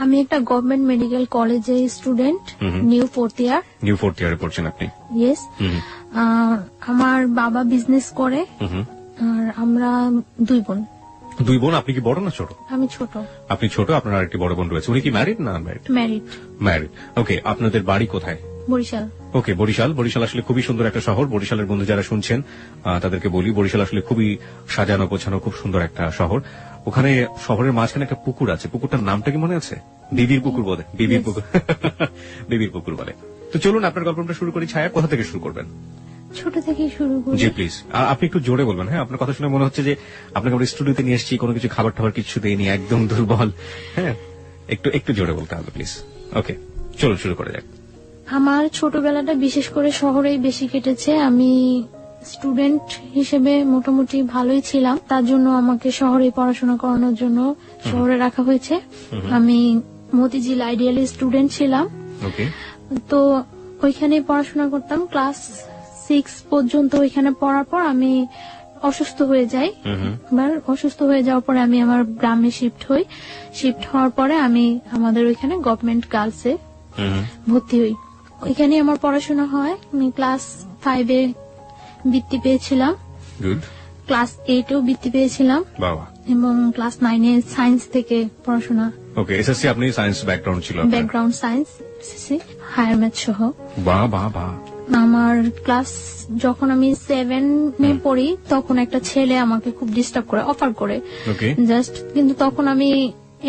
আমি একটা government medical কলেজে স্টুডেন্ট, নিউ ফোর্থ ইয়ারে পড়ছেন আপনি? ইয়েস। আমার বাবা বিজনেস করে, আর আমরা 2 বোন। 2 বোন? আপনি কি বড় না ছোট? আমি ছোট। আপনি ছোট, আপনার আরেকটি বড় বোন রয়েছে। উনি কি ম্যারিড না আনম্যারিড? ম্যারিড। ওকে, আপনাদের বাড়ি কোথায়? বরিশাল। ওকে, বরিশাল আসলে খুবই সুন্দর একটা শহর। বরিশালের বন্ধু যারা শুনছেন তাদেরকে বলি, বরিশাল আসলে খুবই সাজানো গোছানো, খুব সুন্দর একটা শহর। ওখানে শহরের মাঝখানে একটা পুকুর আছে, পুকুরটার নামটা কি মনে আছে? বিবির পুকুর বলে, বিবির পুকুর বলে। তো চলুন আপনার গল্পটা শুরু করি। ছায়া, কোথা থেকে শুরু করবেন? ছোট থেকে শুরু করি। জি প্লিজ, আপনি একটু জোরে বলবেন। হ্যাঁ, আপনার কথা শুনে মনে হচ্ছে যে আপনাকে আমরা স্টুডিওতে নিয়ে এসেছি, কোনো কিছু খাবার টাবার কিছু দেয়নি, একদম দুর্বল। হ্যাঁ, একটু জোরে বলতে হবে প্লিজ। ওকে, চলুন শুরু করে যাক। আমার ছোটবেলাটা বিশেষ করে শহরেই বেশি কেটেছে। আমি স্টুডেন্ট হিসেবে মোটামুটি ভালোই ছিলাম, তার জন্য আমাকে শহরে পড়াশোনা করানোর জন্য শহরে রাখা হয়েছে। আমি মতিঝিল আইডিয়াল স্টুডেন্ট ছিলাম। তো ওইখানে পড়াশোনা করতাম। ক্লাস 6 পর্যন্ত ওইখানে পড়ার পর আমি অসুস্থ হয়ে যাই। অসুস্থ হয়ে যাওয়ার পরে আমি আমার গ্রামে শিফট হই। শিফট হওয়ার পরে আমি আমাদের ওইখানে গভর্নমেন্ট গার্লসে ভর্তি হই। ওইখানে আমার পড়াশোনা হয়। আমি ক্লাস 5-এ বৃত্তি পেয়েছিলাম, ক্লাস 8-এও বৃত্তি পেয়েছিলাম, এবং ক্লাস 9-এ সায়েন্স থেকে পড়াশোনা। ওকে, এসএসসি আপনি সায়েন্স ব্যাকগ্রাউন্ড ছিল? Background science, SSC, higher math সহ। বাহ। আমার ক্লাস যখন আমি 7-এ পড়ি তখন একটা ছেলে আমাকে খুব ডিস্টার্ব করে, অফার করে জাস্ট, কিন্তু তখন আমি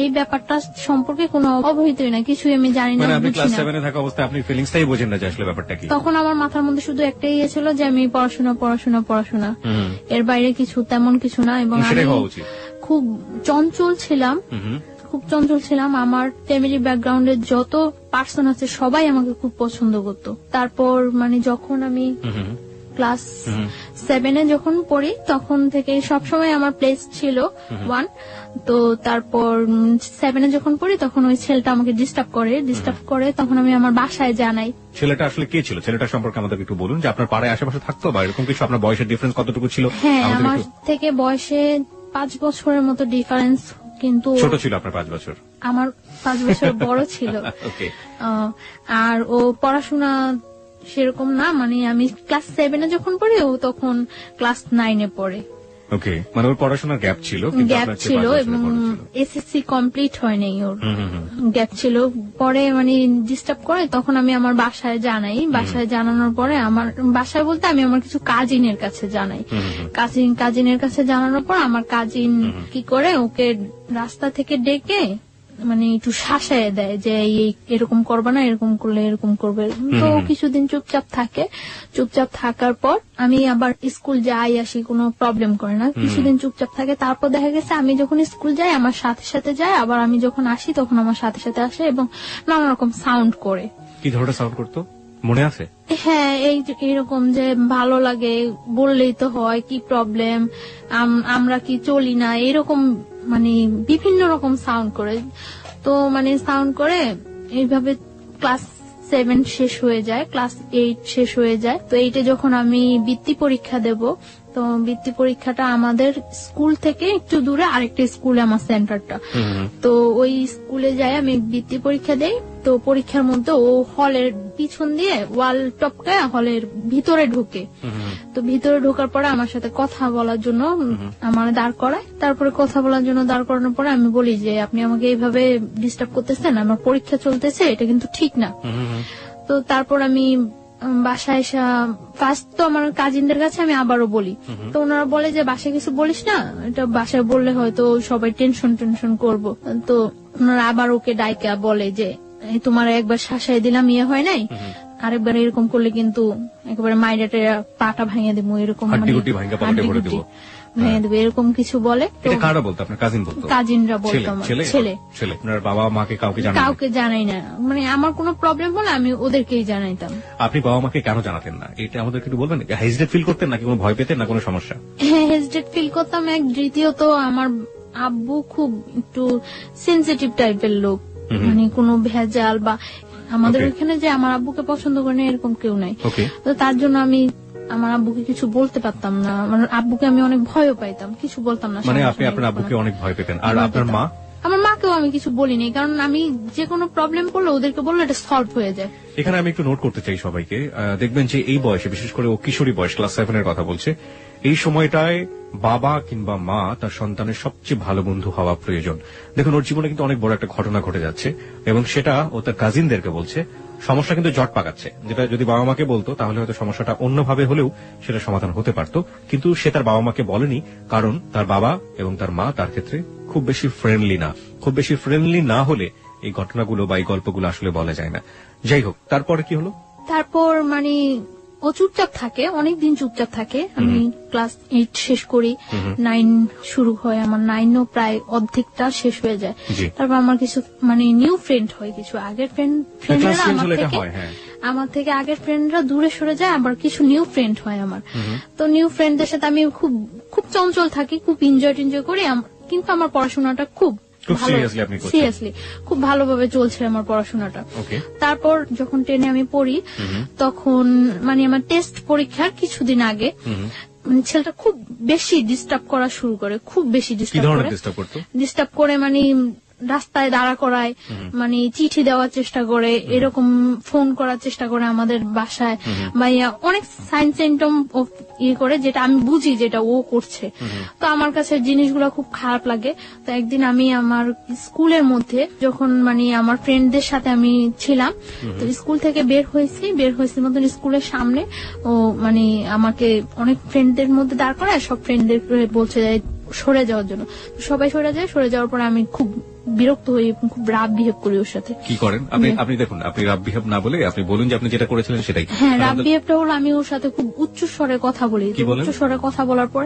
এই ব্যাপারটা সম্পর্কে কোনো অবহিতই না, কিছুই আমি জানি না। আপনি ক্লাস 7-এ থাকা অবস্থায় আপনি ফিলিংসটাই বোঝেন না যে আসলে ব্যাপারটা কি? তখন আমার মাথার মধ্যে শুধু একটাই ইয়ে ছিল যে আমি পড়াশোনা, এর বাইরে কিছু তেমন কিছু না। এবং আমি খুব চঞ্চল ছিলাম। আমার ফ্যামিলি ব্যাকগ্রাউন্ডের যত পার্সন আছে সবাই আমাকে খুব পছন্দ করতো। তারপর যখন আমি ক্লাস 7-এ যখন পড়ি তখন থেকে সবসময় আমার প্লেস ছিল 1। তো তারপর 7-এ যখন পড়ি তখন ওই ছেলেটা আমাকে ডিস্টার্ব করে। তখন আমি আমার বাসায় জানাই। ছেলেটা আসলে কে ছিল? ছেলেটা সম্পর্কে আমাদের একটু বলুন, যে আপনার পাড়ায় আশেপাশে থাকতো বা এরকম কিছু? আপনার বয়সের ডিফারেন্স কতটুকু ছিল? হ্যাঁ, আমার থেকে বয়সে 5 বছরের মতো ডিফারেন্স, কিন্তু ছোট ছিল আপনার 5 বছর? আমার 5 বছর বড় ছিল। আর ও পড়াশোনা সেরকম না, আমি ক্লাস 7-এ যখন পড়ি ও তখন ক্লাস 9-এ পড়ে। ওকে, ওর পড়াশোনার গ্যাপ ছিল এবং এসএসসি কমপ্লিট হয়নি, ওর গ্যাপ ছিল। পরে ডিস্টার্ব করে, তখন আমি আমার বাসায় জানাই। বাসায় জানানোর পরে আমার বাসায় বলতে আমি আমার কিছু কাজিনের কাছে জানাই। কাজিনের কাছে জানানোর পর আমার কাজিন কি করে ওকে রাস্তা থেকে ডেকে একটু শাসায় দেয় যে এরকম করবে না, এরকম করলে এরকম করবে। তো কিছুদিন চুপচাপ থাকে। চুপচাপ থাকার পর আমি আবার স্কুল যাই আসি, কোনো প্রবলেম করে না। কিছুদিন চুপচাপ থাকে। তারপর দেখা গেছে আমি যখন স্কুল যাই আমার সাথে যায়, আবার আমি যখন আসি তখন আমার সাথে আসে এবং নানা রকম সাউন্ড করে। কি ধরনের সাউন্ড করতো মনে আছে? হ্যাঁ, এইরকম যে ভালো লাগে বললেই তো হয়, কি প্রবলেম, আমরা কি চলি না, এরকম বিভিন্ন রকম সাউন্ড করে। তো সাউন্ড করে এইভাবে ক্লাস 7 শেষ হয়ে যায়, ক্লাস 8 শেষ হয়ে যায়। তো 8-এ যখন আমি বৃত্তি পরীক্ষা দেব, তো বৃত্তি পরীক্ষাটা আমাদের স্কুল থেকে একটু দূরে আরেকটা স্কুলে আমার সেন্টারটা। তো ওই স্কুলে যাই আমি বৃত্তি পরীক্ষা দেই। তো পরীক্ষার মধ্যে ও হলের পিছন দিয়ে ওয়াল টপকায় হলের ভিতরে ঢুকে। তো ভিতরে ঢোকার পরে আমার সাথে কথা বলার জন্য আমার দাঁড় করায়। তারপরে কথা বলার জন্য দাঁড় করানোর পরে আমি বলি যে আপনি আমাকে এইভাবে ডিস্টার্ব করতেছেন, আমার পরীক্ষা চলতেছে, এটা কিন্তু ঠিক না। তো তারপর আমি বাসায় এসে ফার্স্ট তো আমার কাজিনদের কাছে আমি আবারও বলি। তো ওনারা বলে যে বাসায় কিছু বলিস না, এটা বাসায় বললে হয়তো সবাই টেনশন করবো। তো ওনারা আবার ওকে ডাইকা বলে যে তোমার একবার শাসায় দিলাম, ইয়ে হয় নাই, আরেকবার এরকম করলে কিন্তু একেবারে মাইরাটে পাটা ভাঙিয়ে দেবো, এরকম ভেঙে দেবে, এরকম কিছু বলে। কারা বলতো? আপনার কাজিন বলতো? কাজিনরা বলতো। ছেলে। আপনার বাবা মাকে কাউকে জানাই না, আমার কোনো প্রবলেম হলে আমি ওদেরকেই জানাইতাম। আপনি বাবা মাকে কেন জানাতেন না এটা আমাদের একটু বলবেন? হেজিটেট ফিল করতেন নাকি কোনো ভয় পেতেন না কোনো সমস্যা? হ্যাঁ, হেজিটেট ফিল করতাম। দ্বিতীয়ত আমার আব্বু খুব একটু সেনসিটিভ টাইপের লোক, কোনো ভেজাল বা আমাদের ওইখানে যে আমার আব্বুকে পছন্দ করে না এরকম কেউ নাই। তো তার জন্য আমি আমার আব্বুকে কিছু বলতে পারতাম না। আব্বুকে আমি অনেক ভয়ও পাইতাম, কিছু বলতাম না। আপনি আপনার আব্বুকে অনেক ভয় পেতেন? আর আপনার মা? আমার মাকে ওদেরকেও আমি কিছু বলিনি, কারণ আমি যে কোনো প্রবলেম পড়লে ওদেরকে বললে এটা সলভ হয়ে যায়। এখানে আমি একটু নোট করতে চাই সবাইকে, দেখবেন যে এই বয়সে, বিশেষ করে ও কিশোরী বয়স, ক্লাস 7 এর কথা বলছে, এই সময়টায় বাবা কিংবা মা তার সন্তানের সবচেয়ে ভালো বন্ধু হওয়া প্রয়োজন। দেখুন, ওর জীবনে কিন্তু অনেক বড় একটা ঘটনা ঘটে যাচ্ছে এবং সেটা ও তার কাজিনদেরকে বলছে। সমস্যা কিন্তু জট পাকাচ্ছে, যেটা যদি বাবা মাকে বলতো তাহলে হয়তো সমস্যাটা অন্যভাবে হলেও সেটা সমাধান হতে পারত, কিন্তু সে তার বাবা মাকে বলেনি, কারণ তার বাবা এবং তার মা তার ক্ষেত্রে খুব বেশি ফ্রেন্ডলি না। খুব বেশি ফ্রেন্ডলি না হলে এই ঘটনাগুলো বা এই গল্পগুলো আসলে বলা যায় না। যাই হোক, তারপরে কি হলো? তারপর মানে ও চুপচাপ থাকে, অনেকদিন চুপচাপ থাকে। আমি ক্লাস 8 শেষ করি, 9 শুরু হয়, আমার 9ও প্রায় অর্ধেকটা শেষ হয়ে যায়। তারপর আমার কিছু মানে নিউ ফ্রেন্ড হয়, কিছু আগের ফ্রেন্ডরা আমার থেকে আগের ফ্রেন্ডরা দূরে সরে যায়, আবার কিছু নিউ ফ্রেন্ড হয় আমার। তো নিউ ফ্রেন্ডদের সাথে আমি খুব খুব চঞ্চল থাকি, খুব এনজয় করি, কিন্তু আমার পড়াশোনাটা খুব সিরিয়াসলি খুব ভালোভাবে চলছে আমার পড়াশোনাটা। তারপর যখন 10-এ আমি পড়ি, তখন মানে আমার টেস্ট পরীক্ষার কিছুদিন আগে মানে ছেলেটা খুব বেশি ডিস্টার্ব করা শুরু করে, খুব বেশি ডিস্টার্ব করে মানে রাস্তায় দাঁড়া করায়, মানে চিঠি দেওয়ার চেষ্টা করে, এরকম ফোন করার চেষ্টা করে আমাদের বাসায়, বা অনেক সাইন সিম্পটম করে, যেটা আমি বুঝি যেটা ও করছে। তো আমার কাছে জিনিসগুলো খুব খারাপ লাগে। তো একদিন আমি আমার স্কুলের মধ্যে যখন মানে আমার ফ্রেন্ডদের সাথে আমি ছিলাম, তো স্কুল থেকে বের হয়েছি মতন স্কুলের সামনে ও মানে আমাকে অনেক ফ্রেন্ডদের মধ্যে দাঁড় করায়, সব ফ্রেন্ডদের বলছে সরে যাওয়ার জন্য। সবাই সরে যাওয়ার পরে আমি খুব বিরক্ত হই, খুব রাফ বিহেভ করি ওর সাথে। কি করেন আপনি? দেখুন, আপনি রাফ বিহেভ না বলে আপনি বলুন যে আপনি যেটা করেছিলেন সেটাই। হ্যাঁ, রাফ বিহেভটা হলো আমি ওর সাথে খুব উচ্চ স্বরে কথা বলি। উচ্চ স্বরে কথা বলার পর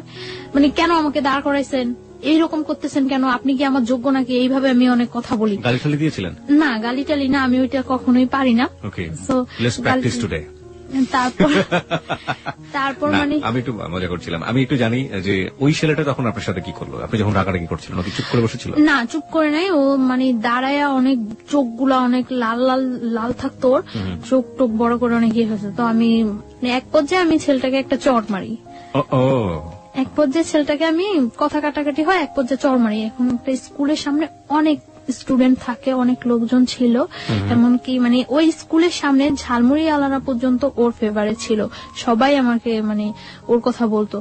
মানে, কেন আমাকে দাঁড় করাইছেন, এইরকম করতেছেন কেন, আপনি কি আমার যোগ্য নাকি, এইভাবে আমি অনেক কথা বলি। গালি দিয়েছিলেন? না, গালি টালি না, আমি ওইটা কখনোই পারি না। তারপর মানে আমি একটু মজা করছিলাম। আমি একটু জানি যে ওই ছেলেটা তখন আপনার সাথে কি করলো, আপনি যখন রাগারাগি করছিলেন? ওকে চুপ করে বসেছিল? না, চুপ করে নাই, ও মানে দাঁড়ায় অনেক চোখগুলা অনেক লাল লাল লাল থাকতো, ওর চোখ টোক বড় করে অনেক ইয়ে হয়েছে। তো আমি এক পর্যায়ে আমি ছেলেটাকে একটা চড় মারি। এক পর্যায়ে ছেলেটাকে আমি কথা কাটাকাটি হয়, এক পর্যায়ে চড় মারি। এখন একটা স্কুলের সামনে অনেক স্টুডেন্ট থাকে, অনেক লোকজন ছিল, এমনকি মানে ওই স্কুলের সামনে ঝালমুড়ি আলারা পর্যন্ত ওর ফেভারিট ছিল, সবাই আমাকে মানে ওর কথা বলতো।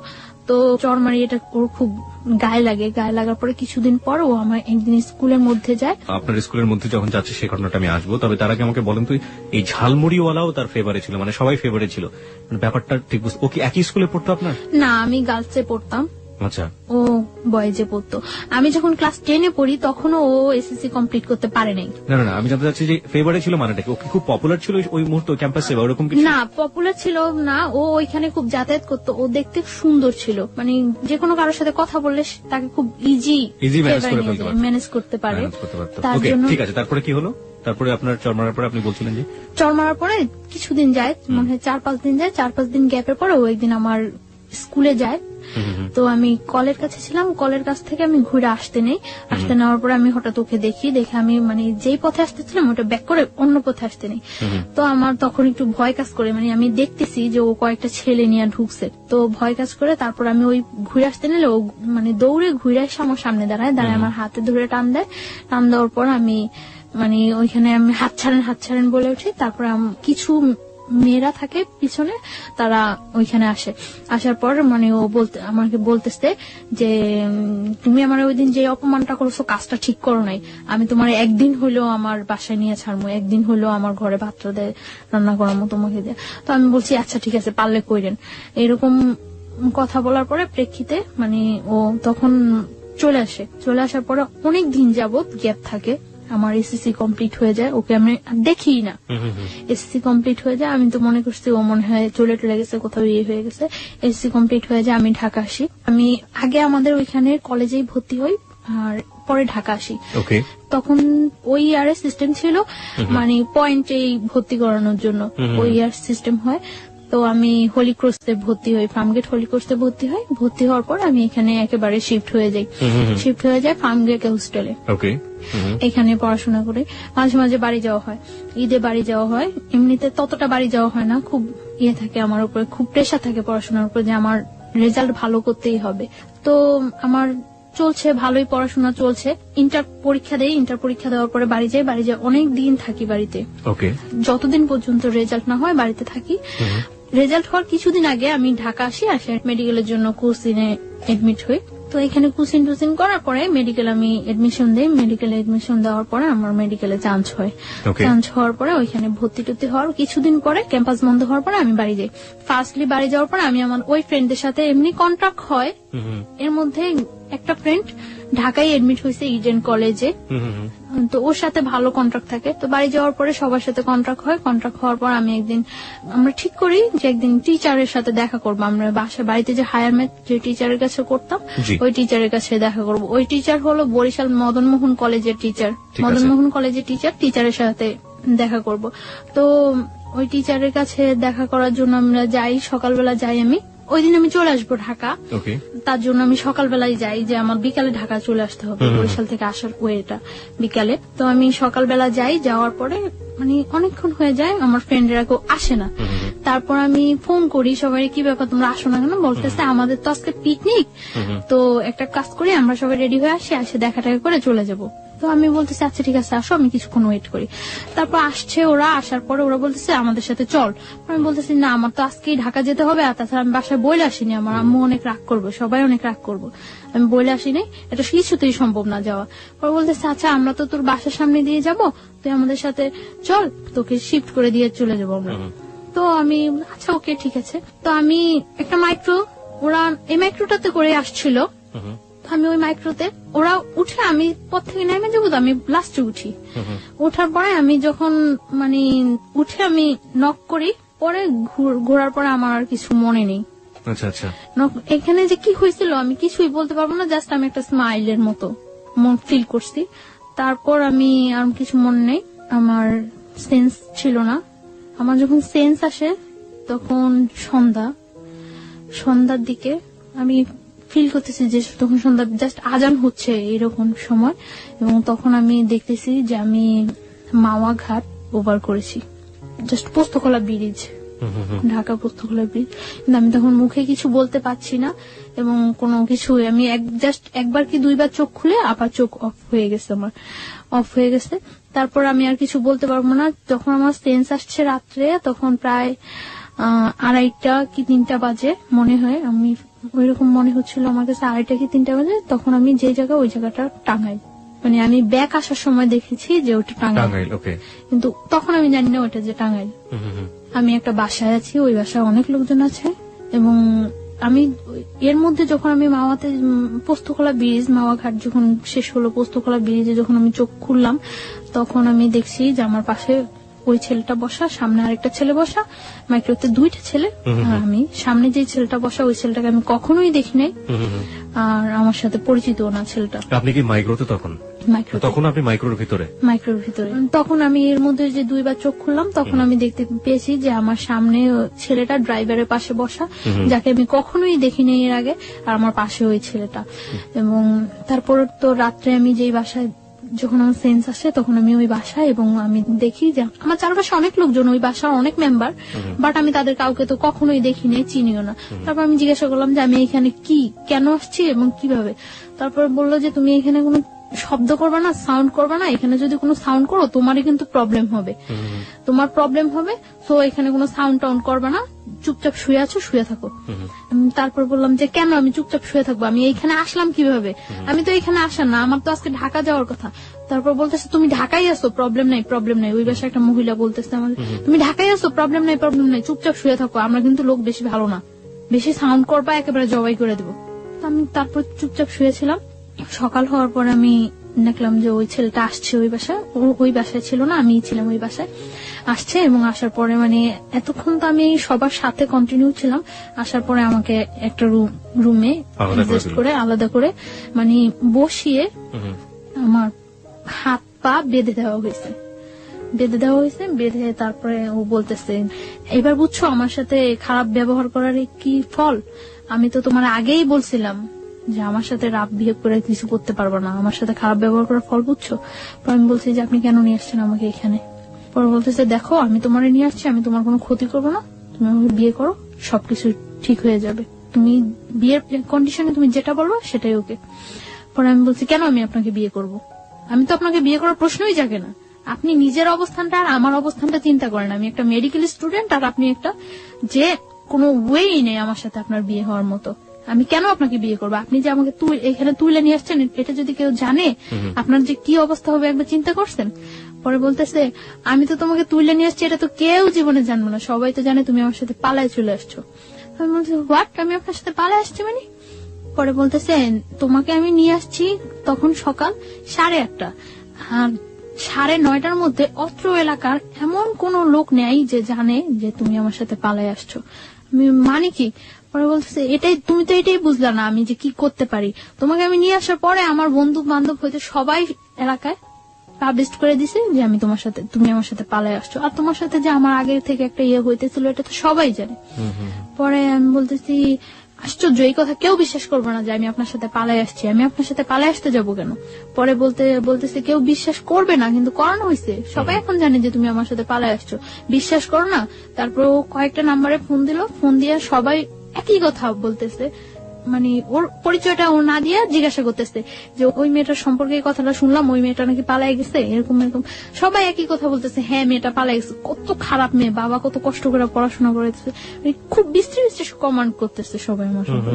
তো চরমারি এটা ওর খুব গায়ে লাগে। গায়ে লাগার পরে কিছুদিন পর ও আমার একদিন স্কুলের মধ্যে যায়। আপনার স্কুলের মধ্যে যখন যাচ্ছে সেই ঘটনাটা আমি আসবো, তবে তার আগে আমাকে বলেন তো, এই ঝালমুড়িওয়ালাও তার ফেভারিট ছিল, মানে সবাই ফেভারিট ছিল, ব্যাপারটা ঠিক বুঝতে। ও কি একই স্কুলে পড়তো আপনার? না, আমি গার্লসে পড়তাম। আচ্ছা। ও বয়েজে পড়তো। আমি যখন ক্লাস 10-এ পড়ি তখনও ও এসএসসি কমপ্লিট করতে পারে নাই। না, আমি জানতে চাচ্ছি যে ফেভারিট ছিল মানেটা কি? ও কি খুব পপুলার ছিল ওই মুহূর্তে ক্যাম্পাসে বা ওরকম কিছু? না, পপুলার ছিল না, ও ওইখানে খুব যাতায়াত করতো, ও দেখতে সুন্দর ছিল, মানে যে কোনো কারোর সাথে কথা বললে তাকে খুব ইজি ম্যানেজ করতে পারে। ঠিক আছে, তারপরে কি হলো? তারপরে আপনার চড় মারার পরে আপনি বলছিলেন যে চড় মারার পরে কিছুদিন যায়, মনে হয় 4-5 দিন যায়। 4-5 দিন গ্যাপের পরে ও একদিন আমার স্কুলে যায়। তো আমি কলের কাছে ছিলাম, কলের কাছ থেকে আমি ঘুরে আসতে নেওয়ার পরে আমি হঠাৎ ওকে দেখে আমি মানে যেই পথে আসতেছিলাম ওটা ব্যাক করে অন্য পথে আসতে নেই। তো আমার তখন একটু ভয় কাজ করে, মানে আমি দেখতেছি যে ও কয়েকটা ছেলে নিয়ে ঢুকছে, তো ভয় কাজ করে। তারপর আমি ওই ঘুরে আসতে নিলে ও মানে দৌড়ে ঘুরে এসে আমার সামনে দাঁড়ায় আমার হাতে ধরে টান দেওয়ার পর আমি মানে ওইখানে আমি হাত ছাড়েন বলে উঠি। তারপর কিছু মেয়েরা থাকে পিছনে, তারা ওইখানে আসার পর মানে ও আমাকে বলতেছে যে তুমি আমার ওই দিন যে অপমানটা করছো কাজটা ঠিক করো নাই, আমি তোমার একদিন হইলেও আমার বাসায় নিয়ে ছাড়বো, একদিন হইলেও আমার ঘরে ভাত রান্না করামো তোমাকে দিয়ে। তো আমি বলছি আচ্ছা ঠিক আছে, পারলে কইরেন। এরকম কথা বলার পরে প্রেক্ষিতে মানে ও তখন চলে আসার পরে অনেক দিন যাবত গ্যাপ থাকে। আমার এসএসসি কমপ্লিট হয়ে যায়, ওকে আমি দেখি না। এসএসসি কমপ্লিট হয়ে যায়, আমি তো মনে করছি ও মনে হয় চলে গেছে, কোথাও ইয়ে হয়ে গেছে। এসএসসি কমপ্লিট হয়ে যায়, আমি ঢাকা আসি। আমি আগে আমাদের ওইখানে কলেজেই ভর্তি হই আর পরে ঢাকা আসি। তখন ওই ইয়ারের সিস্টেম ছিল মানে পয়েন্টেই ভর্তি করানোর জন্য ওই ইয়ার সিস্টেম হয়। তো আমি হোলি ক্রসে ভর্তি হই, ফার্মগেট হোলি ক্রসে ভর্তি হওয়ার পর আমি এখানে একেবারে শিফট হয়ে যাই ফার্মগেট হোস্টেলে। এখানে পড়াশোনা করে মাঝে মাঝে বাড়ি যাওয়া হয়, ঈদে বাড়ি যাওয়া হয়। এমনিতে ততটা বাড়ি যাওয়া হয় না, খুব ইয়ে থাকে আমার উপরে, খুব প্রেশার থাকে পড়াশোনার উপর যে আমার রেজাল্ট ভালো করতেই হবে। তো আমার চলছে, ভালোই পড়াশোনা চলছে। ইন্টার পরীক্ষা দেওয়ার পরে বাড়ি যাই অনেক দিন থাকি বাড়িতে। ওকে। যতদিন পর্যন্ত রেজাল্ট না হয় বাড়িতে থাকি। রেজাল্ট হওয়ার কিছুদিন আগে আমি ঢাকা আসি মেডিকেলের জন্য কোচিনে এডমিট হই। তো এখানে কোচিং টুচিং করার পরে মেডিকেল আমি এডমিশন দিই। মেডিকেলে এডমিশন দেওয়ার পরে আমার মেডিকেলে চান্স হয়। চান্স হওয়ার পরে ওইখানে ভর্তি টর্তি হওয়ার কিছুদিন পরে ক্যাম্পাস বন্ধ হওয়ার পরে আমি বাড়ি যাই। ফার্স্টলি বাড়ি যাওয়ার পরে আমি আমার ওই ফ্রেন্ডদের সাথে এমনি কন্ট্রাক্ট হয়। এর মধ্যে একটা ফ্রেন্ড ঢাকায় এডমিট হয়েছে ইডেন কলেজে, তো ওর সাথে ভালো কন্ট্রাক্ট থাকে। তো বাড়ি যাওয়ার পরে সবার সাথে কন্ট্রাক্ট হয়। কন্ট্রাক্ট হওয়ার পর আমি আমরা ঠিক করি যে একদিন টিচারের সাথে দেখা করবো। আমরা বাড়িতে যে হায়ার ম্যাথ যে টিচারের কাছে করতাম ওই টিচারের কাছে দেখা করবো। ওই টিচার হলো বরিশাল মদনমোহন কলেজের টিচার। টিচারের সাথে দেখা করব। তো ওই টিচারের কাছে দেখা করার জন্য আমরা যাই, সকালবেলা যাই। আমি ওই দিন আমি চলে আসবো ঢাকা, তার জন্য আমি সকালবেলায় যাই যে আমার বিকালে ঢাকা চলে আসতে হবে। বরিশাল থেকে আসার ওয়েটা বিকালে। তো আমি সকালবেলা যাই, যাওয়ার পরে মানে অনেকক্ষণ হয়ে যায়, আমার ফ্রেন্ডরা কেউ আসে না। তারপর আমি ফোন করি সবাই, কি ব্যাপার তোমরা আসো না কেন? বলতেছে আমাদের তো আজকে পিকনিক, তো একটা কাজ করি আমরা সবাই রেডি হয়ে আসি, আসে দেখা টাকা করে চলে যাব। তো আমি বলতেছি আচ্ছা ঠিক আছে আসো, আমি কিছুক্ষণ ওয়েট করি। তারপর আসছে ওরা, আসার পরে ওরা বলতেছে আমাদের সাথে চল। আমি বলতেছি না আমার তো আজকেই ঢাকা যেতে হবে, আর তাছাড়া আমি বাসায় বলে আসিনি, আমার আম্মু অনেক রাগ করবো, সবাই অনেক রাগ করবো, আমি বলে আসিনি, এটা কিছুতেই সম্ভব না যাওয়া। পরে বলতেছে আচ্ছা আমরা তো তোর বাসার সামনে দিয়ে যাব, তুই আমাদের সাথে চল, তোকে শিফট করে দিয়ে চলে যাবো আমরা। তো আমি আচ্ছা ওকে ঠিক আছে। তো আমি একটা মাইক্রো, ওরা এই মাইক্রোটাতে করে আসছিল, আমি ওই মাইক্রোতে ওরা উঠে আমি পথ থেকে নেমে যাবো, তো আমি লাস্টে উঠি। ওঠার পরে আমি যখন মানে উঠে আমি নক করি, পরে ঘোরার পরে আমার আর কিছু মনে নেই। এখানে যে কি হয়েছিল আমি কিছুই বলতে পারবো না, জাস্ট আমি একটা স্মাইলের মতো ফিল করছি। তারপর আমি আর কিছু মনে নেই, আমার সেন্স ছিল না। আমার যখন সেন্স আসে তখন সন্ধ্যার দিকে আমি ফিল করতেছি যে তখন সন্ধ্যা জাস্ট আজান হচ্ছে এরকম সময়, এবং তখন আমি দেখতেছি যে আমি মাওয়া ঘাট ওভার করেছি, just Postogola bridge, Dhaka Postogola bridge. কিন্তু আমি তখন মুখে কিছু বলতে পারছি না এবং কোনো কিছু, আমি জাস্ট একবার কি দুইবার চোখ খুলে আবার চোখ অফ হয়ে গেছে। তারপর আমি আর কিছু বলতে পারবো না। যখন আমার সেন্স আসছে রাত্রে, তখন প্রায় 2:30 কি 3টা বাজে মনে হয়, আমি ওইরকম মনে হচ্ছিল আমার কাছে 2:30 কি 3টা বাজে। তখন আমি যে জায়গা, ওই জায়গাটা টাঙ্গাইল, মানে আমি ব্যাক আসার সময় দেখেছি যে ওটা টাঙ্গাইল, কিন্তু তখন আমি জানি না ওটা যে টাঙ্গাইল। আমি একটা বাসায় আছি, ওই বাসায় অনেক লোকজন আছে, এবং আমি এর মধ্যে যখন আমি মাওয়াতে পোস্তকলা ব্রিজ, মাওয়া ঘাট যখন শেষ হলো, পোস্তকলা ব্রিজে যখন আমি চোখ খুললাম, তখন আমি দেখছি যে আমার পাশে ওই ছেলেটা বসা, সামনে আরেকটা ছেলে বসা, মাইক্রোতে 2টা ছেলে, আর আমি সামনে যে ছেলেটা বসা, ওই ছেলেটাকে আমি কখনোই দেখি নাই, আর আমার সাথে পরিচিত না ছেলেটা। আপনি কি মাইক্রোতে তখন? তখন আপনি মাইক্রোর ভিতরে? তখন আমি এর মধ্যে যে 2বার চোখ খুললাম, তখন আমি দেখতে পেয়েছি যে আমার সামনে ছেলেটা ড্রাইভারের পাশে বসা, যাকে আমি কখনোই দেখিনি এর আগে, আর আমার পাশে ওই ছেলেটা। এবং তারপর তো রাত্রে আমি যেই বাসায়, যখন আমার সেন্স আসে তখন আমি ওই বাসায়, এবং আমি দেখি যে আমার চারপাশে অনেক লোকজন, ওই বাসার অনেক মেম্বার, বাট আমি তাদের কাউকে তো কখনোই দেখিনি, চিনিও না। তারপর আমি জিজ্ঞাসা করলাম যে আমি এখানে কেন আসছি এবং কিভাবে। তারপর বললো যে তুমি এখানে কোনো শব্দ করবে না, সাউন্ড করবে না, এখানে যদি কোনো সাউন্ড করো তোমারই কিন্তু প্রবলেম হবে, তো এখানে কোনো সাউন্ড টাউন্ড করবে না, চুপচাপ শুয়ে থাকো। তারপর বললাম যে কেন আমি চুপচাপ শুয়ে থাকবো, আমি এইখানে আসলাম কিভাবে, আমি তো এখানে আসা না, আমার তো আজকে ঢাকা যাওয়ার কথা। তারপর বলতেছে তুমি ঢাকায় আসো, প্রবলেম নাই। ওই বাসায় একটা মহিলা বলতেছে আমাদের, তুমি ঢাকায় আসো, প্রবলেম নাই, চুপচাপ শুয়ে থাকো, আমরা কিন্তু লোক বেশি ভালো না, বেশি সাউন্ড করবা একেবারে জবাই করে দেবো। আমি তারপর চুপচাপ শুয়েছিলাম। সকাল হওয়ার পর আমি দেখলাম যে ওই ছেলেটা আসছে ওই বাসায়, ওই বাসায় ছিল না, আমি ছিলাম ওই বাসায়, আসছে। এবং আসার পরে মানে এতক্ষণ তো আমি সবার সাথে কন্টিনিউ ছিলাম, আসার পরে আমাকে একটা রুমে আলাদা করে মানে বসিয়ে আমার হাত পা বেঁধে দেওয়া হয়েছে। বেঁধে তারপরে ও বলতেছে এবার বুঝছো আমার সাথে খারাপ ব্যবহার করার কি ফল, আমি তো তোমার আগেই বলছিলাম যে আমার সাথে রাফ বিহেভ করে কিছু করতে পারবো না, আমার সাথে খারাপ ব্যবহার করার ফল বুঝছো। পরে আমি বলছি যে আপনি কেন নিয়ে আসছেন আমাকে এখানে। পরে বলতেছে দেখো আমি তোমার নিয়ে আসছি, আমি তোমার কোনো ক্ষতি করবো না, তুমি আমাকে বিয়ে করো, সবকিছু ঠিক হয়ে যাবে, তুমি বিয়ের কন্ডিশনে তুমি যেটা বলবো সেটাই ওকে। পরে আমি বলছি কেন আমি আপনাকে বিয়ে করব? আমি তো আপনাকে বিয়ে করার প্রশ্নই জাগে না। আপনি নিজের অবস্থানটা আর আমার অবস্থানটা চিন্তা করেন। আমি একটা মেডিকেল স্টুডেন্ট আর আপনি একটা যে কোনো ওয়েই নেই আমার সাথে আপনার বিয়ে হওয়ার মতো। আমি কেন আপনাকে বিয়ে করবো? আপনি যে আমাকে এখানে তুলে নিয়ে আসছেন, এটা যদি কেউ জানে আপনার যে কি অবস্থা হবে একবার চিন্তা করছেন? পরে বলতেছে আমি তো তোমাকে তুলে নিয়ে আসছি, এটা তো কেউ জীবনে জানবো না, সবাই তো জানে তুমি আমার সাথে পালায় চলে আসছো। আমি বলছি হোয়াট, আমি আপনার সাথে পালায় আসছি মানে? পরে বলতেছে তোমাকে আমি নিয়ে আসছি তখন সকাল 8:30, আর 9:30টার মধ্যে অত্র এলাকার এমন কোন লোক নেই যে জানে যে তুমি আমার সাথে পালায় আসছো। আমি মানে কি? পরে বলতেছে তুমি তো এটাই বুঝলা না আমি যে কি করতে পারি। তোমাকে আমি নিয়ে আসার পরে আমার বন্ধু বান্ধব হইতে সবাই এলাকায় পাবলিশ করে দিছে যে তুমি আমার সাথে পালায় আসছো, আর তোমার সাথে যে আমার আগে থেকে একটা ইয়ে হইতেছিল এটা তো সবাই জানে। পরে আমি বলতেছি আশ্চর্য, এই কথা কেউ বিশ্বাস করবে না যে আমি আপনার সাথে পালায় আসছি। আমি আপনার সাথে পালায় আসতে যাবো কেন? পরে বলতেছে কেউ বিশ্বাস করবে না, কিন্তু করানো হয়েছে, সবাই এখন জানে যে তুমি আমার সাথে পালায় আসছো, বিশ্বাস করো না। তারপর ও কয়েকটা নাম্বারে ফোন দিল, ফোন দিয়ে সবাই একই কথা বলতেছে, মানে ওর পরিচয়টা ও না দিয়ে জিজ্ঞাসা করতেছে যে ওই মেয়েটার সম্পর্কে এই কথাটা শুনলাম, ওই মেয়েটা নাকি পালাই গেছে, এরকম এরকম সবাই একই কথা বলতেছে। হ্যাঁ মেয়েটা পালাই গেছে, কত খারাপ মেয়ে, বাবা কত কষ্ট করে পড়াশোনা করেছে, খুব বিশ্রী কমান্ড করতেছে সবাই আমার সঙ্গে।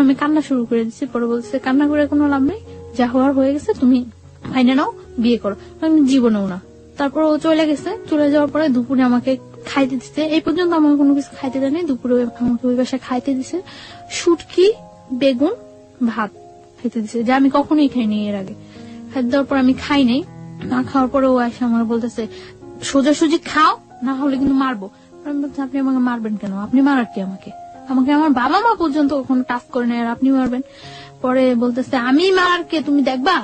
আমি কান্না শুরু করে দিচ্ছি। পরে বলতেছে কান্না করে কোনো লাভ নেই, যা হওয়ার হয়ে গেছে, তুমি মাইনে নাও, বিয়ে করো। আমি জীবনেও না। তারপর ও চলে গেছে। চলে যাওয়ার পরে দুপুরে আমাকে খাইতে দিচ্ছে, এই পর্যন্ত আমাকে কোনো কিছু খাইতে দেয়নি, দুপুরে আমাকে ওই বাসায় খাইতে দিছে শুটকি, বেগুন, ভাত খাইতে দিছে, যা আমি কখনোই খাইনি এর আগে। খাইতে দেওয়ার পর আমি খাই নাই। না খাওয়ার পরে ও এসে আমার বলতেছে সোজাসুজি খাও, না হলে কিন্তু মারবো। আমি বলছি আপনি আমাকে মারবেন কেন? আপনি মারার কি আমাকে? আমাকে আমার বাবা মা পর্যন্ত কখনো টাচ করে নেয়, আর আপনি মারবেন? পরে বলতেছে আমি মারার কে, তুমি দেখবা।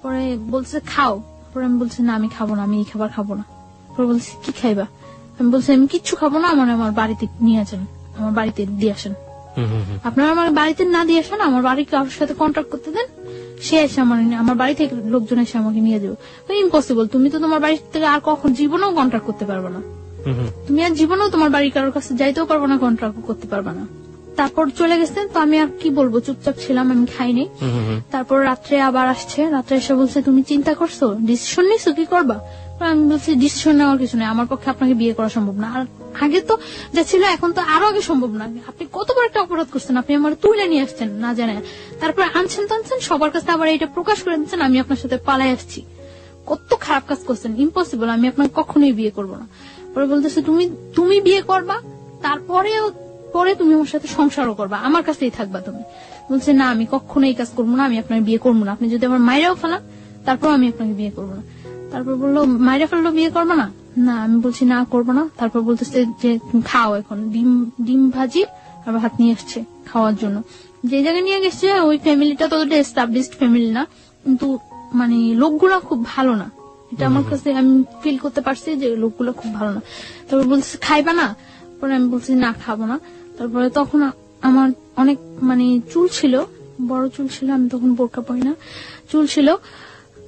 পরে বলতেছে খাও। পরে আমি বলছি না আমি খাবো না, আমি এই খাবার খাবো না। পরে বলছি কি খাইবা? আমি বলছি আমি কিচ্ছু খাবো না, আমার বাড়িতে নিয়ে আসেন, আমার বাড়িতে দিয়ে আসেন। আপনারা আমার বাড়িতে না দিয়ে আসেন, আমার বাড়ি কারোর সাথে কন্ট্যাক্ট করতে দেন, সে এসে আমার বাড়ি থেকে লোকজন এসে আমাকে নিয়ে যাবো। ইম্পসিবল, তুমি তো তোমার বাড়ি থেকে আর কখন জীবনেও কন্ট্যাক্ট করতে পারবে না, তুমি আর জীবনেও তোমার বাড়ি কারোর কাছে যাইতেও পারবো না, কন্ট্যাক্ট করতে পারবে না। তারপর চলে গেছে। তো আমি আর কি বলবো, চুপচাপ ছিলাম, আমি খাইনি। তারপর রাত্রে আবার আসছে, রাত্রে এসে বলছে তুমি চিন্তা করছো, ডিসিশন নিছো, কি করবা? আমি বলছি ডিসিশন নেওয়ার কিছু নেই, আমার পক্ষে আপনাকে বিয়ে করা সম্ভব না। আর আগে তো যা ছিল এখন তো আরো আগে সম্ভব না। আপনি কত বড় একটা অপরাধ করছেন, আপনি আমার তুলে নিয়ে আসছেন না জানে, তারপরে আনছেন টানছেন সবার কাছে, আবার এটা প্রকাশ করে দিচ্ছেন আমি আপনার সাথে পালাই আসছি। কত খারাপ কাজ করছেন, ইম্পসিবল, আমি আপনাকে কখনোই বিয়ে করবো না। পরে বলতেছে তুমি বিয়ে করবা, পরে তুমি আমার সাথে সংসারও করবা, আমার কাছেই থাকবা তুমি। বলছে না আমি কখনো এই কাজ করবো না, আমি আপনার বিয়ে করবো না, আপনি যদি আমার মায়েরাও ফেলান তারপর আমি আপনাকে বিয়ে করবো না। তারপর বললো মায়েরা ফেললো বিয়ে করবো না? না, আমি বলছি না করবো না। তারপর বলতেছে যে খাও, এখন ডিম ভাজি আর ভাত নিয়ে আসছে খাওয়ার জন্য। যে জায়গায় নিয়ে গেছে ওই ফ্যামিলিটা তো এস্টাবলিশড ফ্যামিলি না, কিন্তু মানে লোকগুলা খুব ভালো না, এটা আমার কাছে আমি ফিল করতে পারছি যে লোকগুলো খুব ভালো না। তারপর বলছে খাইবা না? পরে আমি বলছি না খাবো না। তারপরে তখন আমার অনেক মানে চুল ছিল, বড় চুল ছিল, আমি তখন বোরকা পরি না, চুল ছিল।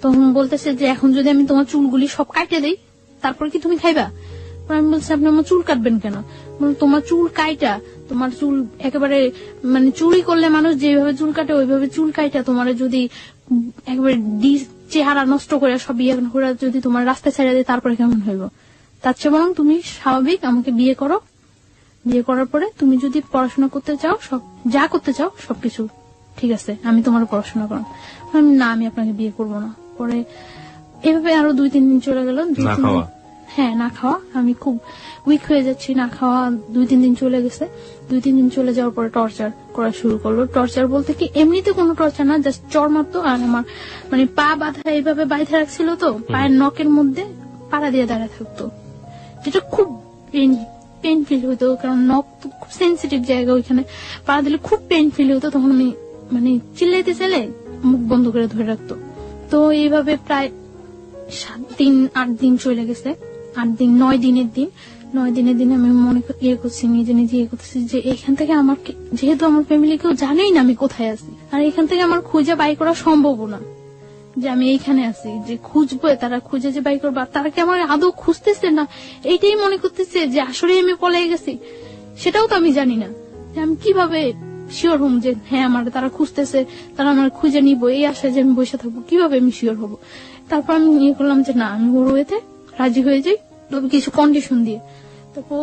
তখন বলতেছে যে এখন যদি আমি তোমার চুলগুলি সব কাটে দিই তারপর কি তুমি খাইবা? আমি বলছি আপনি আমার চুল কাটবেন কেন? তোমার চুল কাইটা, তোমার চুল একেবারে মানে চুরি করলে মানুষ যেভাবে চুল কাটে ওইভাবে চুল কাইটা তোমার যদি একেবারে চেহারা নষ্ট করে সব ইয়ে করে যদি তোমার রাস্তায় ছেড়ে দেয় তারপরে কেমন হইব? তার চেয়ে বরং তুমি স্বাভাবিক আমাকে বিয়ে করো, বিয়ে করার পরে তুমি যদি পড়াশোনা করতে চাও, সব যা করতে চাও সবকিছু ঠিক আছে, আমি তোমার পড়াশোনা করো। না আমি আপনাকে বিয়ে করবো না। পরে এভাবে আরো 2-3 দিন চলে গেল। হ্যাঁ না খাওয়া, আমি খুব উইক হয়ে যাচ্ছি, না খাওয়া 2-3 দিন চলে গেছে। 2-3 দিন চলে যাওয়ার পরে টর্চার করা শুরু করলো। টর্চার বলতে কি এমনিতে কোনো টর্চার না, জাস্ট চর মারতো। আর আমার মানে পা বাঁধা এইভাবে বাইধা রাখছিল, তো পায়ের নখের মধ্যে পাড়া দিয়ে দাঁড়ায় থাকতো, যেটা খুব পেন ফিল হতো, কারণ নখ তো খুব সেন্সিটিভ জায়গা, ওইখানে পাড়া দিলে খুব পেন ফিল হতো। তখন আমি মানে চিল্লাইতে চাইলে মুখ বন্ধ করে ধরে রাখতো। তো এইভাবে প্রায় 7-8 দিন চলে গেছে। 8 দিন 9 দিনের দিন 9 দিনের দিন আমি মনে করছি নিজে নিজে করতেছি যে এখান থেকে আমার, যেহেতু আমার ফ্যামিলি কেউ জানেই না আমি কোথায় আছি, আর এখান থেকে আমার খুঁজে বাই করা সম্ভব না যে আমি এইখানে আছি, যে খুঁজবো তারা খুঁজে যে বাই করবো, তারা কি আমার আদৌ খুঁজতেছে না এইটাই মনে করতেছে যে আসলে আমি পলাই গেছি, সেটাও তো আমি জানি না যে আমি কিভাবে শিওর হম যে হ্যাঁ আমার তারা খুঁজতেছে, তারা আমার খুঁজে নিবো, এই আশায় যে আমি বসে থাকবো, কিভাবে আমি শিওর হবো। তারপর আমি ইয়ে করলাম যে না, আমি ওর ওয়েতে রাজি হয়ে যাই, তবে কিছু কন্ডিশন দিয়ে। তারপর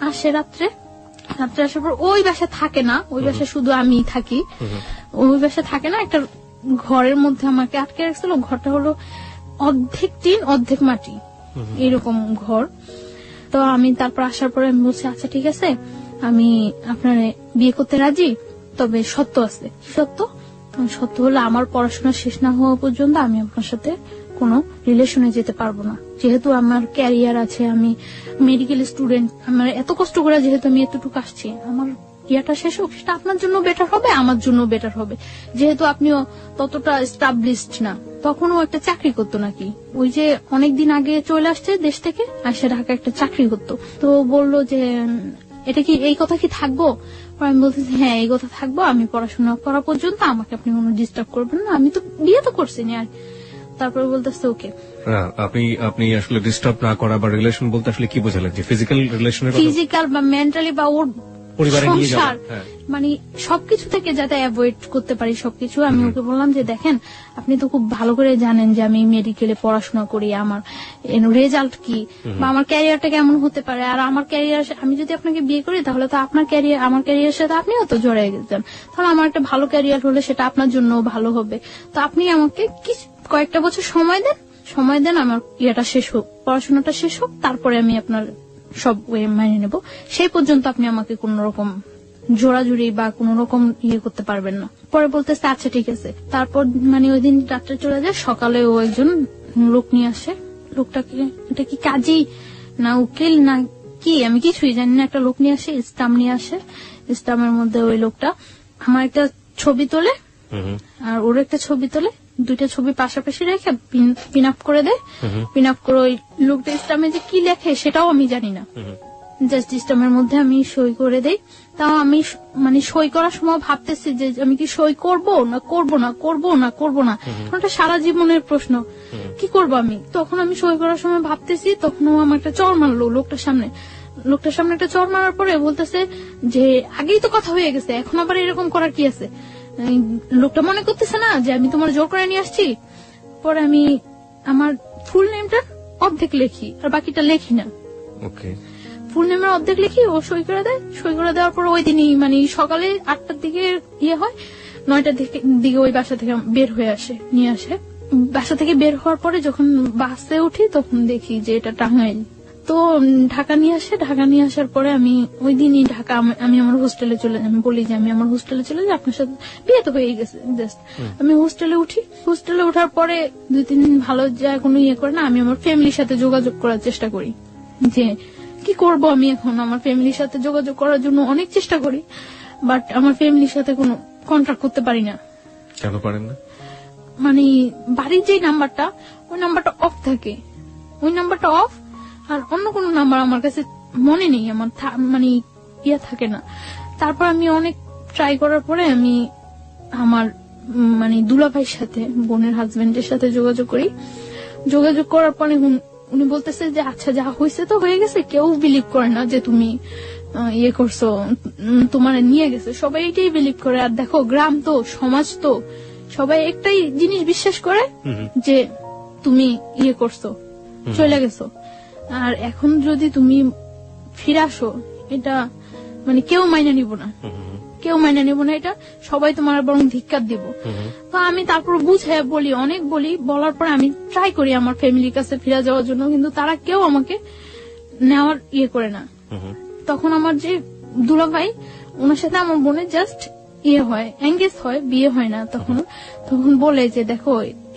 আসে রাত্রে আসার পর ওই বাসায় থাকে না, ওই বাসায় শুধু আমি থাকি। ওই বাসায় থাকে না, একটা ঘরের মধ্যে আমাকে আটকে রাখছিল। ঘরটা হলো অর্ধেক টিন অর্ধেক মাটি, এরকম ঘর। তো আমি তারপর আসার পরে আমি বলছি আচ্ছা ঠিক আছে, আমি আপনার বিয়ে করতে রাজি, তবে সত্য আছে। সত্য হলো আমার পড়াশোনা শেষ না হওয়া পর্যন্ত আমি আপনার সাথে কোনো রিলেশনে যেতে পারবো না। যেহেতু আমার ক্যারিয়ার আছে, আমি মেডিকেল স্টুডেন্ট, আমার এত কষ্ট করে যেহেতু আমি এতটুকু আসছি, আমার ইয়াটা শেষ হোক, সেটা আপনার জন্য বেটার হবে, আমার জন্য বেটার হবে। যেহেতু আপনিও ততটা এস্টাবলিশড না, তখনও একটা চাকরি করতো নাকি, ওই যে অনেকদিন আগে চলে আসছে দেশ থেকে, আর সে ঢাকা একটা চাকরি করতো। তো বললো যে এটা কি, এই কথা কি থাকবো? আমি বলতেছি হ্যাঁ এই কথা থাকবো, আমি পড়াশোনা করা পর্যন্ত আমাকে আপনি কোনো ডিস্টার্ব করবেন না, আমি তো বিয়ে তো করছি না। আর তারপরে বলতেছে ওকে। আপনি আসলে ডিস্টার্ব না করা বা রিলেশন বলতে আসলে কি বোঝালেন, যে ফিজিক্যাল রিলেশনের কথা? ফিজিক্যাল বা মেন্টালি বা ওর পরিবারে নিয়ে সংসার, যাবেন, মানে সবকিছু থেকে যাতে অ্যাভয়েড করতে পারি সবকিছু। আমি ওকে বললাম যে দেখেন, আপনি তো খুব ভালো করে জানেন যে আমি মেডিকেলে পড়াশোনা করি, আমার রেজাল্ট কি বা আমার ক্যারিয়ারটা কেমন হতে পারে। আর আমার ক্যারিয়ার, আমি যদি আপনাকে বিয়ে করি তাহলে তো আপনার ক্যারিয়ার, আমার ক্যারিয়ারের সাথে আপনিও তো জড়াই গেছেন, তাহলে আমার একটা ভালো ক্যারিয়ার হলে সেটা আপনার জন্য ভালো হবে। তো আপনি আমাকে কয়েকটা বছর সময় দেন, আমার ইয়েটা শেষ হোক, পড়াশোনাটা শেষ হোক, তারপরে আমি আপনার সব ওয়ে মাইনে নেব। সেই পর্যন্ত আপনি আমাকে কোন রকম জোড়াজুড়ি বা কোন রকম ইয়ে করতে পারবেন না। পরে বলতেছে আচ্ছা ঠিক আছে। তারপর মানে ওই দিন রাত্রে চলে যায়, সকালে ও একজন লোক নিয়ে আসে। লোকটাকে, এটা কি কাজী না উকিল না কি আমি কিছুই জানি না, একটা লোক নিয়ে আসে, স্টাম্প নিয়ে আসে। স্টাম্পের মধ্যে ওই লোকটা আমার একটা ছবি তোলে আর ওর একটা ছবি তোলে, দুইটা ছবি পাশাপাশি রেখে পিন আপ করে দেয়। পিন আপ করে ওই লোকটা স্টাম্পে যে কি লেখে সেটাও আমি জানি না, জাস্ট স্টাম্পের মধ্যে আমি সই করে দেই। তাও আমি মানে সই করার সময় ভাবতেছি যে আমি কি সই করবো না করবো না করবো না করবো না, ওটা সারা জীবনের প্রশ্ন, কি করবো আমি। তখন আমি সই করার সময় ভাবতেছি, তখন ও আমার একটা চড় মারলো লোকটার সামনে একটা চড় মারার পরে বলতেছে যে আগেই তো কথা হয়ে গেছে, এখন আবার এরকম করার কি আছে। লোকটা মনে করতেছে না যে আমি তোমার জোর করে নিয়ে আসছি। পরে আমি আমার ফুল নেমটা অর্ধেক লিখি আর বাকিটা লেখি না। ফুল নেমের অর্ধেক লিখি, ও সই করে দেয়। সই করে দেওয়ার পর ওই দিনই মানে সকালে 8টার দিকে ইয়ে হয়, 9টার দিকে ওই বাসা থেকে বের হয়ে নিয়ে আসে। বাসা থেকে বের হওয়ার পরে যখন বাসে উঠি তখন দেখি যে এটা টাঙ্গাইল। তো ঢাকা নিয়ে আসার পরে আমি ওই দিনই ঢাকা, আমি আমার হোস্টেলে আমি বলি যে আমি আমার হোস্টেলে চলে যাই, আপনার সাথে বিয়ে তো হয়ে গেছে। আমি হোস্টেলে উঠি। হোস্টেলে ওঠার পরে 2-3 দিন ভালো যায়, কোনো ইয়ে করে না। আমি আমার ফ্যামিলির সাথে যোগাযোগ করার চেষ্টা করি যে কি করব আমি এখন। আমার ফ্যামিলির সাথে যোগাযোগ করার জন্য অনেক চেষ্টা করি, বাট আমার ফ্যামিলির সাথে কোনো কন্ট্যাক্ট করতে পারি না। কেন পারেন না? মানে বাড়ির যে নাম্বারটা, ওই নাম্বারটা অফ থাকে, ওই নাম্বারটা অফ। আর অন্য কোন নাম্বার আমার কাছে মনে নেই, আমার মানে ইয়া থাকে না। তারপর আমি অনেক ট্রাই করার পরে আমি আমার মানে দুলাভাইয়ের সাথে, বোনের হাজবেন্ডের সাথে যোগাযোগ করি। যোগাযোগ করার পরে উনি বলতেছে যে আচ্ছা যা হয়েছে তো হয়ে গেছে, কেউ বিলিভ করে না যে তুমি ইয়ে করছো, তোমার নিয়ে গেছে, সবাই এটাই বিলিভ করে। আর দেখো গ্রাম তো, সমাজ তো, সবাই একটাই জিনিস বিশ্বাস করে যে তুমি ইয়ে করছো, চলে গেছো। আর এখন যদি তুমি ফিরে আসো, এটা মানে কেউ মাইনা নিব না, এটা সবাই তোমার বরং ধিক্কার দিব। তো আমি তারপর বুঝে বলি, অনেক বলি, বলার পরে আমি ট্রাই করি আমার ফ্যামিলির কাছে ফিরে যাওয়ার জন্য, কিন্তু তারা কেউ আমাকে নেওয়ার ইয়ে করে না। তখন আমার যে দুলাভাই, ওনার সাথে আমার বোনের জাস্ট ইয়ে হয়, এঙ্গেজ হয়, বিয়ে হয় না। তখন বলে যে দেখো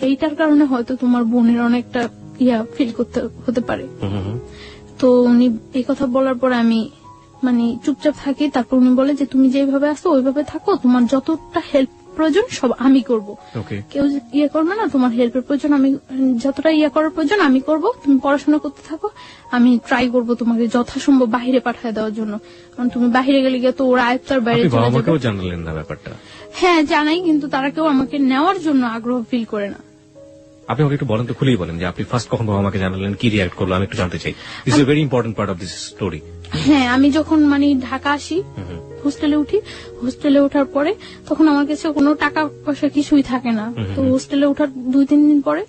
এইটার কারণে হয়তো তোমার বোনের অনেকটা ইয়া ফিল করতে হতে পারে। তো উনি এই কথা বলার পরে আমি মানে চুপচাপ থাকি। তারপর উনি বলে যে তুমি যেভাবে আসো ওইভাবে থাকো, তোমার যতটা হেল্প প্রয়োজন সব আমি করব, কেউ ইয়ে করবে না। তোমার হেল্পের প্রয়োজন, আমি যতটা ইয়ে করার প্রয়োজন আমি করব, তুমি পড়াশোনা করতে থাকো, আমি ট্রাই করব তোমাকে যথাসম্ভব বাহিরে পাঠিয়ে দেওয়ার জন্য। কারণ তুমি বাহিরে গেলে গিয়ে তো ওরা আয়ত্তার বাইরে চলে যাবে। জানালেন না ব্যাপারটা? হ্যাঁ জানাই, কিন্তু তারা কেউ আমাকে নেওয়ার জন্য আগ্রহ ফিল করে না। আপনি আমাকে একটু বলেন তো, খুলেই বলেন যে আপনি ফার্স্ট কখন বাবা আমাকে জানালেন, কি রিয়াক্ট করলো, আমি একটু জানতে চাই। This is a very important part of this story. হ্যাঁ, আমি যখন মানে ঢাকা আসি হোস্টেলে উঠি। হোস্টেলে ওঠার পরে তখন আমার কাছে কোনো টাকা পয়সা কিছুই থাকে না। তো হোস্টেলে ওঠার 2-3 দিন পরে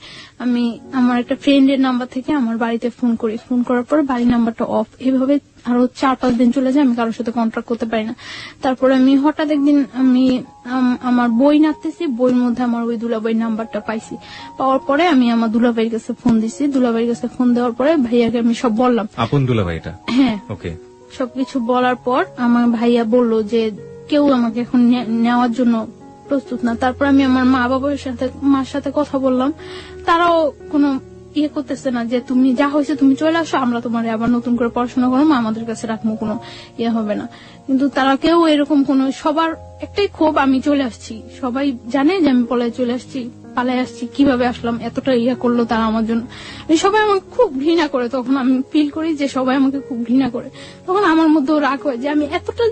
আমি আমার একটা ফ্রেন্ডের নাম্বার থেকে আমার বাড়িতে ফোন করি। ফোন করার পরে বাড়ির নাম্বারটা অফ। এভাবে আরো 4-5 দিন চলে যায়, আমি কারোর সাথে কন্ট্যাক্ট করতে পারি না। তারপরে আমি হঠাৎ একদিন আমি আমার বই নাড়তেছি, বইয়ের মধ্যে আমার ওই দুলাভাইয়ের নাম্বারটা পাইছি। পাওয়ার পরে আমি আমার দুলাভাইয়ের কাছে ফোন দিছি। দুলাভাইয়ের কাছে ফোন দেওয়ার পরে ভাইয়াকে আমি সব বললাম। আপন দুলাভাই এটা? হ্যাঁ। ওকে। সবকিছু বলার পর আমার ভাইয়া বলল যে কেউ আমাকে এখন নেওয়ার জন্য প্রস্তুত না। তারপর আমি আমার মার সাথে কথা বললাম। তারাও কোনো ইয়ে করতেছে না যে তুমি যা হয়েছে তুমি চলে আসো, আমরা তোমার আবার নতুন করে পড়াশোনা করবো, আমাদের কাছে রাখবো, কোনো ইয়ে হবে না। কিন্তু তারা কেউ এরকম কোন, সবার একটাই ক্ষোভ আমি চলে আসছি। সবাই জানে যে আমি পালাই আসছি, কিভাবে আসলাম, এতটা ইয়ে করলো তারা আমার জন্য। সবাই আমাকে খুব ঘৃণা করে। তখন আমি ফিল করি যে সবাই আমাকে খুব ঘৃণা করে। তখন আমার মধ্যেও রাগ হয় যে আমি এতটা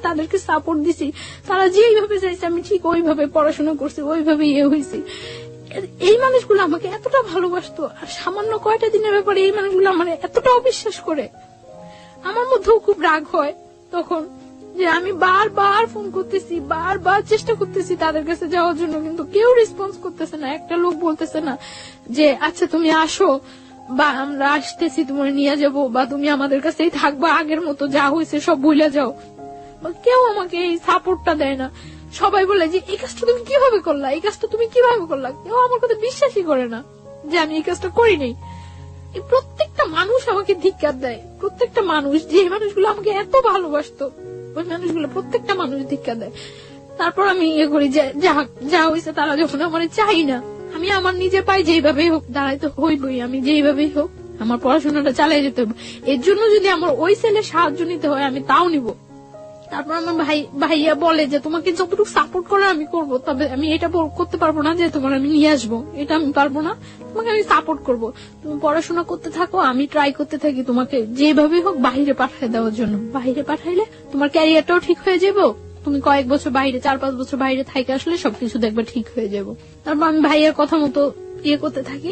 তাদেরকে সাপোর্ট দিছি, তারা যেইভাবে চাইছে আমি ঠিক ওইভাবে পড়াশোনা করছি, ওইভাবে ইয়ে হয়েছি। এই মানুষগুলো আমাকে এতটা ভালোবাসতো, আর সামান্য কয়টা দিনের ব্যাপারে এই মানুষগুলো আমার এতটা অবিশ্বাস করে। আমার মধ্যেও খুব রাগ হয় তখন যে আমি বারবার ফোন করতেছি, বারবার চেষ্টা করতেছি তাদের কাছে যাওয়ার জন্য, কিন্তু কেউ রেসপন্স করতেছে না। একটা লোক বলতেছে না যে আচ্ছা তুমি আসো, বা আমরা আসতেছি তোমার নিয়ে যাবো, বা তুমি আমাদের কাছেই থাকবা, আগের মতো যা হয়েছে সব ভুলে যাও। কেউ আমাকে এই সাপোর্টটা দেয় না। সবাই বলে যে এই কাজটা তুমি কিভাবে করলা, এই কাজটা তুমি কিভাবে করলা। কেউ আমার কথা বিশ্বাসই করে না যে আমি এই কাজটা করি নাই। প্রত্যেকটা মানুষ আমাকে ধিক্কার দেয়, প্রত্যেকটা মানুষ, যে মানুষগুলো আমাকে এত ভালোবাসতো ওই মানুষগুলো প্রত্যেকটা মানুষ ধিক্কার দেয়। তারপর আমি ইয়ে করি যে যা হয়েছে তারা যখন আমার চাই না, আমি আমার নিজে পাই যেইভাবেই হোক দাঁড়াইতে হইবই, আমি যেইভাবেই হোক আমার পড়াশোনাটা চালিয়ে যেতে হবে। এর জন্য যদি আমার ওই ছেলের সাহায্য নিতে হয় আমি তাও নিব। তারপর আমার ভাইয়া বলে যে তোমাকে যতটুকু সাপোর্ট করে আমি করবো, তবে আমি এটা করতে পারবো না যে তোমার আমি নিয়ে আসবো, এটা আমি পারবো না। তোমাকে আমি সাপোর্ট করবো, তুমি পড়াশোনা করতে থাকো, আমি ট্রাই করতে থাকি তোমাকে যেভাবে হোক বাহিরে পাঠিয়ে দেওয়ার জন্য। বাহিরে পাঠাইলে তোমার ক্যারিয়ারটাও ঠিক হয়ে যাবো, তুমি কয়েক বছর বাইরে 4-5 বছর বাইরে থাইকে আসলে সবকিছু দেখবে ঠিক হয়ে যাবো। তারপর আমি ভাইয়ার কথা মতো ইয়ে করতে থাকি।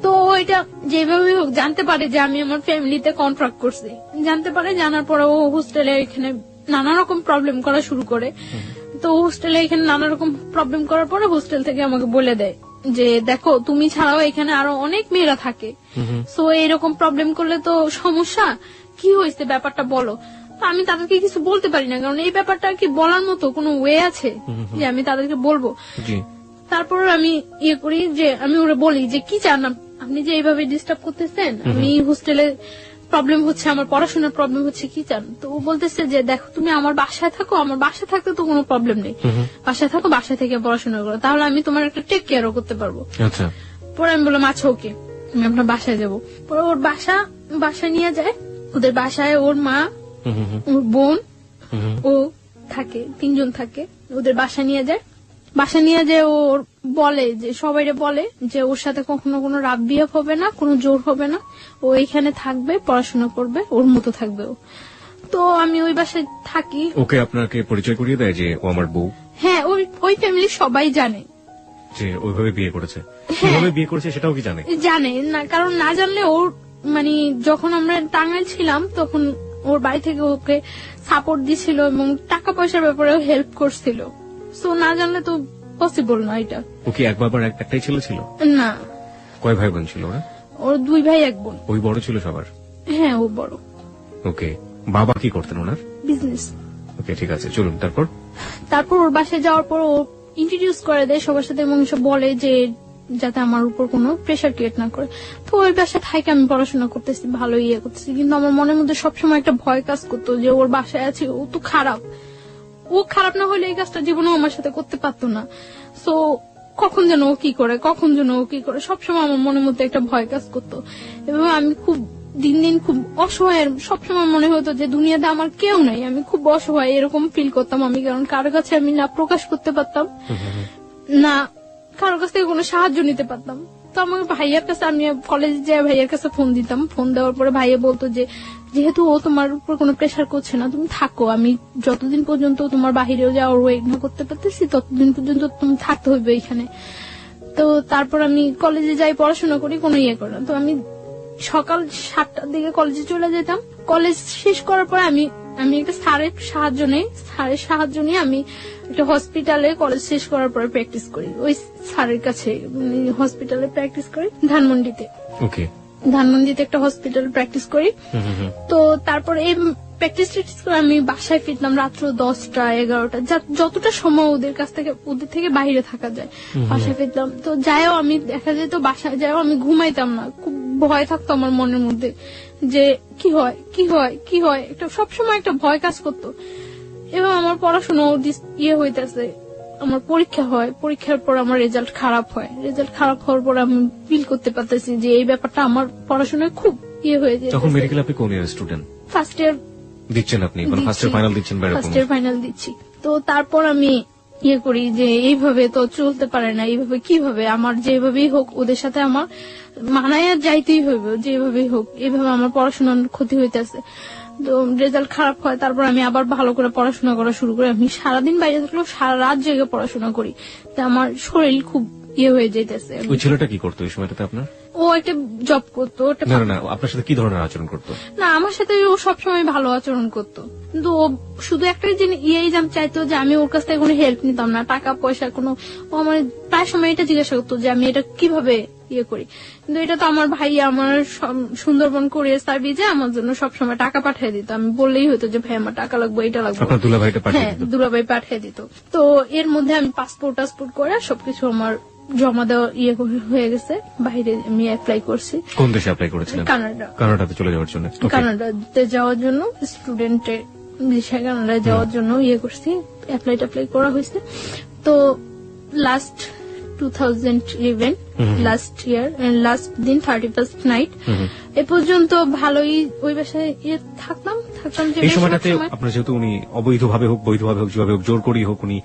তো এটা যেভাবে হোক জানতে পারে যে আমি আমার ফ্যামিলিতে কন্ট্রাক্ট করছি, জানতে পারে। জানার পরে ও হোস্টেলে এখানে নানা রকম প্রবলেম করা শুরু করে। তো হোস্টেলে এখানে নানা রকম প্রবলেম করার পরে হোস্টেল থেকে আমাকে বলে দেয় যে দেখো তুমি ছাড়াও এখানে আরো অনেক মেয়েরা থাকে, সো এরকম প্রবলেম করলে তো সমস্যা, কি হয়েছে ব্যাপারটা বলো। আমি তাদেরকে কিছু বলতে পারি না, কারণ এই ব্যাপারটা কি বলার মতো কোনো ওয়ে আছে যে আমি তাদেরকে বলবো। তারপর আমি ইয়ে করি যে আমি ওরা বলি যে কি চান আপনি, যে এইভাবে ডিস্টার্ব করতেছেন, আমি হোস্টেলে প্রবলেম হচ্ছে, আমার পড়াশোনার প্রবলেম হচ্ছে, কি চান। তো ও বলতেছে যে দেখো তুমি আমার বাসায় থাকো, আমার বাসায় থাকতে তো কোনো প্রবলেম নেই, বাসায় থাকো, বাসায় থেকে পড়াশোনা করো, তাহলে আমি তোমার একটা টেক কেয়ারও করতে পারবো। পরে আমি বললাম আচ্ছা ওকে, আমি আপনার বাসায় যাবো। পরে ওর বাসায় নিয়ে যায়। ওদের বাসায় ওর মা, ওর বোন, ও থাকে, 3 জন থাকে। ওদের বাসা নিয়ে যায়। বাসা নিয়ে যে ওর বলে যে সবাইরে বলে যে ওর সাথে কখনো কোনো রাগ বিহেভ হবে না, কোনো জোর হবে না, ও এখানে থাকবে, পড়াশোনা করবে, ওর মতো থাকবে ও। তো আমি ওই বাসায় থাকি। ওকে আপনাকে পরিচয় করিয়ে দেয় যে ও আমার বউ? হ্যাঁ, ওই ফ্যামিলি সবাই জানে যে ওইভাবে বিয়ে করেছে। কিভাবে বিয়ে করেছে সেটাও কি জানে না, কারণ না জানলে ওর মানে যখন আমরা টাঙ্গাইল ছিলাম তখন ওর বাড়ি থেকে ওকে সাপোর্ট দিছিল এবং টাকা পয়সার ব্যাপারেও হেল্প করছিল। সো না জানলে তো পসিবল না এটা। ওকে এক বাবার একটাই ছেলে ছিল? না। কয় ভাই বোন ছিল ওরা? ওর 2 ভাই 1 বোন। ওই বড় ছিল সবার? হ্যাঁ, ও বড়। ওকে, বাবা কি করতেন ওনার? বিজনেস। ওকে, ঠিক আছে, চলুন। তারপর ওর বাসায় যাওয়ার পর ও ইন্ট্রোডিউস করে দেয় সবার সাথে এবং সব বলে যে যাতে আমার উপর কোনো প্রেশার ক্রিয়েট না করে। তো ওই বাসায় থাকি, আমি পড়াশোনা করতেছি, ভালো ইয়ে করতেছি, কিন্তু আমার মনের মধ্যে সবসময় একটা ভয় কাজ করতো যে ওর বাসায় আছে, ও তো খারাপ, ও খারাপ না হলে এই কাজটা জীবনেও আমার সাথে করতে পারতো না। সো কখন যেন ও কি করে সবসময় আমার মনের মধ্যে একটা ভয় কাজ করতো। এবং আমি খুব দিন দিন খুব অসহায়, সবসময় মনে হতো যে দুনিয়াতে আমার কেউ নাই, আমি খুব অসহায় এরকম ফিল করতাম আমি। কারণ কারো কাছে আমি না প্রকাশ করতে পারতাম, না কারো কাছ থেকে কোনো সাহায্য নিতে পারতাম। তো আমার ভাইয়ার কাছে, আমি কলেজে যাই ভাইয়ার কাছে ফোন দিতাম। ফোন দেওয়ার পরে ভাইয়া বলতো যে যেহেতু ও তোমার উপর কোনো প্রেশার করছে না, তুমি থাকো, আমি যতদিন পর্যন্ত তোমার বাহিরেও যাওয়ার ওয়েট না করতে পারতেছি ততদিন পর্যন্ত তুমি থাকতে হইবে এখানে। তো তারপর আমি কলেজে যাই, পড়াশোনা করি, কোনো ইয়ে করি না। তো আমি সকাল 7টার দিকে কলেজে চলে যেতাম। কলেজ শেষ করার পর আমি আমি একটা স্যারের সাহায্য নিয়ে আমি একটা হসপিটালে কলেজ শেষ করার পরে প্র্যাকটিস করি, ওই স্যারের কাছে হসপিটালে প্র্যাকটিস করি ধানমন্ডিতে। ওকে, ধানমন্ডিতে একটা হসপিটালে প্র্যাকটিস করি। তো তারপরে এই প্র্যাকটিস করে আমি বাসায় ফিরতাম রাত্র 10টা 11টা, যতটা সময় ওদের থেকে বাইরে থাকা যায় বাসায় ফিরতাম। তো যাইও আমি দেখা যেত বাসায় যাইও আমি ঘুমাইতাম না, খুব ভয় থাকতো আমার মনের মধ্যে যে কি হয় একটা সবসময় একটা ভয় কাজ করতো। এবং আমার পড়াশোনা হইতেছে, আমার পরীক্ষা হয়, পরীক্ষার পর আমার রেজাল্ট খারাপ হয়, রেজাল্ট খারাপ হওয়ার পর আমি ফিল করতে পারতেছি যে এই ব্যাপারটা আমার পড়াশোনায় খুব হয়ে যায়। তখন মেডিকেল আপনি কোন ইয়ার স্টুডেন্ট? ফার্স্ট ইয়ার দিচ্ছেন আপনি, মানে ফার্স্ট ইয়ার ফাইনাল দিচ্ছেন? ফার্স্ট ইয়ার ফাইনাল দিচ্ছি। তো তারপর আমি করি যে এইভাবে তো চলতে পারে না, এইভাবে কিভাবে আমার যেভাবেই হোক ওদের সাথে আমার মানায় যাইতেই হইবে, যেভাবেই হোক এইভাবে আমার পড়াশোনার ক্ষতি হইতেছে। তো রেজাল্ট খারাপ হয়, তারপর আমি আবার ভালো করে পড়াশোনা করা শুরু করি। আমি সারাদিন বাইরে থাকলেও সারা রাত জেগে পড়াশোনা করি, তো আমার শরীর খুব হয়ে যেতেছে। ওই ছেলেটা কি করতো ওই সময়টাতে আপনার? ও একটা জব করতো। না, আপনার সাথে কি ধরনের আচরণ করতো? না, আমার সাথে ও সবসময় ভালো আচরণ করতো, কিন্তু ও শুধু একটাই চাইতো যে আমি ওর কাছ থেকে কোনো হেল্প নিতাম না, টাকা পয়সা কোনো। ও আমার প্রায় সময় এটা জিজ্ঞাসা করতো যে আমি এটা কিভাবে করি, কিন্তু এটা তো আমার ভাই আমার সুন্দরবন কুরিয়ার সার্ভিসে আমার জন্য সবসময় টাকা পাঠিয়ে দিত। আমি বললেই হতো যে ভাই আমার টাকা লাগবে, এটা লাগবে, হ্যাঁ দুলাভাই পাঠিয়ে দিত। তো এর মধ্যে আমি পাসপোর্ট করে সবকিছু আমার জমা দেওয়া হয়ে গেছে। বাইরে আমি অ্যাপ্লাই করছি। কোন দেশে অ্যাপ্লাই করেছিলেন? কানাডাতে চলে যাওয়ার জন্য। কানাডাতে যাওয়ার জন্য স্টুডেন্টের ভিসা কানাডায় যাওয়ার জন্য করছি, অ্যাপ্লাই করা হয়েছে। তো লাস্ট 2011 লাস্ট ইয়ার লাস্ট দিন 31st নাইট এ পর্যন্ত ভালোই ওই বাসায় থাকতাম। এই সময়টাতে আপনার যেহেতু উনি অবৈধভাবে হোক বৈধভাবে হোক যেভাবে হোক জোর করেই হোক উনি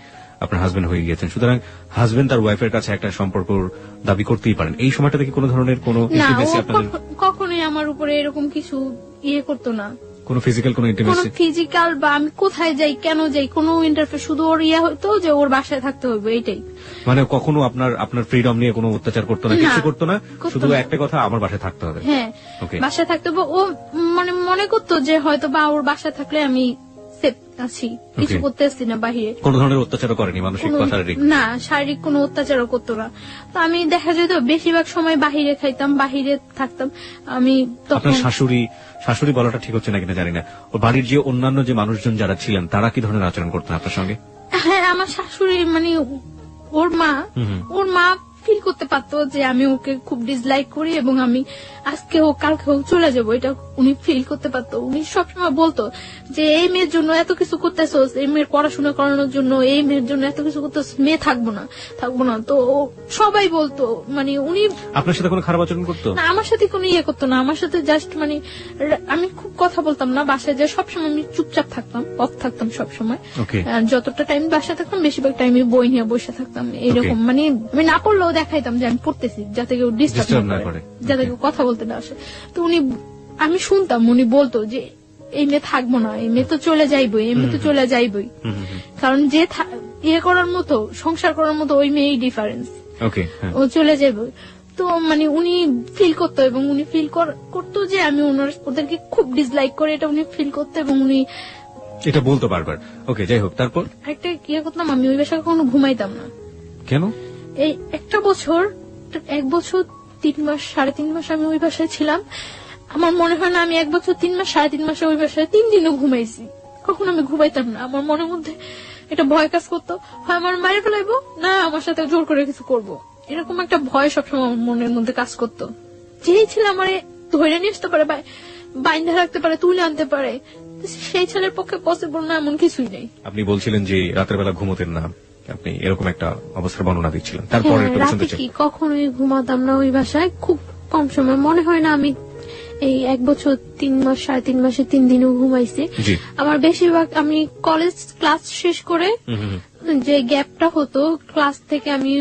আপনার হাজবেন্ড হয়ে গিয়েছেন, সুতরাং হাজবেন্ড তার ওয়াইফের কাছে একটা সম্পর্ক দাবি করতেই পারেন। এই সময়টাতে কি কোনো ধরনের কোনো ইন্টিমেসি আপনাদের? কখনোই আমার উপরে এরকম কিছু করতো না, কোনো ফিজিক্যাল বা আমি কোথায় যাই কেন যাই কোনো ইন্টারফেয়ার, শুধু ওর হইতো যে ওর বাসায় থাকতে হবে, এইটাই। মানে কখনো আপনার ফ্রিডম নিয়ে কোনো অত্যাচার করতো না, কিছু করতো না, শুধু একটা কথা আমার বাসায় থাকতে হবে। হ্যাঁ, বাসায় থাকতে হবে। ও মনে করতো যে হয়তো বা ওর বাসায় থাকলে আমি সেফ আছি, কিছু করতে আসছি না বাহিরে। কোন ধরনের অত্যাচারও করেনি, মানসিক বা শারীরিক? না, শারীরিক কোনো অত্যাচারও করতো না। তো আমি দেখা যেত বেশিরভাগ সময় বাহিরে খাইতাম, বাহিরে থাকতাম। আমি আপনার শাশুড়ি বলাটা ঠিক হচ্ছে না কিনা জানি না, ওর বাড়ির যে অন্যান্য যে মানুষজন যারা ছিলেন তারা কি ধরনের আচরণ করতেন আপনার সঙ্গে? হ্যাঁ, আমার শাশুড়ি মানে ওর মা ফিল করতে পারতো যে আমি ওকে খুব ডিসলাইক করি এবং আমি আজকে হোক কালকে হোক চলে যাবো, এটা উনি ফিল করতে পারতো। উনি সবসময় বলতো যে এই মেয়ের জন্য এত কিছু করতেছোস, এই মেয়ের পড়াশোনা করানোর জন্য, এই মেয়ের জন্য এত কিছু করতেছ, মেয়ে থাকবো না। তো সবাই বলতো, মানে উনি আপনার সাথে কোনো খারাপ আচরণ করতো না, আমার সাথে কোনো করতো না। আমার সাথে জাস্ট মানে আমি খুব কথা বলতাম না বাসায়, যে সবসময় আমি চুপচাপ থাকতাম, অফ থাকতাম সবসময়। যতটা টাইম বাসায় থাকতাম বেশিরভাগ টাইমে বই নিয়ে বসে থাকতাম, এরকম। মানে আমি না পড়লেও দেখাইতাম যে আমি পড়তেছি, যাতে কেউ ডিস্টার্ব না করে, যাতে কেউ কথা বলতে না আসে। তো আমি শুনতাম উনি বলতো যে এই মেয়ে থাকবো না, এই মেয়ে তো চলে যাইবই, এই মেয়ে তো চলে যাইবই, কারণ যে করার মতো সংসার করার মতো ওই মেয়েই ডিফারেন্স, ও চলে যাইবই। তো মানে উনি ফিল করতো এবং উনি ফিল করতো যে আমি ওদেরকে খুব ডিসলাইক করে, এটা উনি ফিল করতো এবং উনি এটা বলতো বারবার। ওকে, যাই হোক, তারপর একটা করতাম, আমি ওই বাসায় কখনো ঘুমাইতাম না। কেন? এই 1 বছর 3 মাস 3.5 মাস আমি ওই বাসায় ছিলাম। আমার মনে হয় না আমি 1 বছর 3 মাস 3.5 মাসে ওই বাসায় 3 দিনও ঘুমাইছি। কখনো আমি ঘুমাইতাম না। আমার মনের মধ্যে এটা ভয় কাজ করতো, হয় আমার মায়ের ফেলাইবো, না আমার সাথে জোর করে কিছু করবো, এরকম একটা ভয় সবসময় মনের মধ্যে কাজ করতো। যেই ছেলে আমার ধরে নিয়ে আসতে পারে, বাইন্ধা রাখতে পারে, তুলে আনতে পারে, সেই ছেলের পক্ষে পসিবল না এমন কিছুই নেই। আপনি বলছিলেন যে রাতের বেলা ঘুমোতেন না, আপনি এরকম একটা অবস্থার বর্ণনা দিচ্ছিলেন। তারপরে রাতে কি কখনোই ঘুমাতাম না ওই বাসায়, খুব কম সময়। মনে হয় না আমি এই 1 বছর 3 মাস 3.5 মাসে 3 দিনও ঘুমাইছি। আমার বেশিরভাগ আমি কলেজ ক্লাস শেষ করে যে গ্যাপটা হতো, ক্লাস থেকে আমি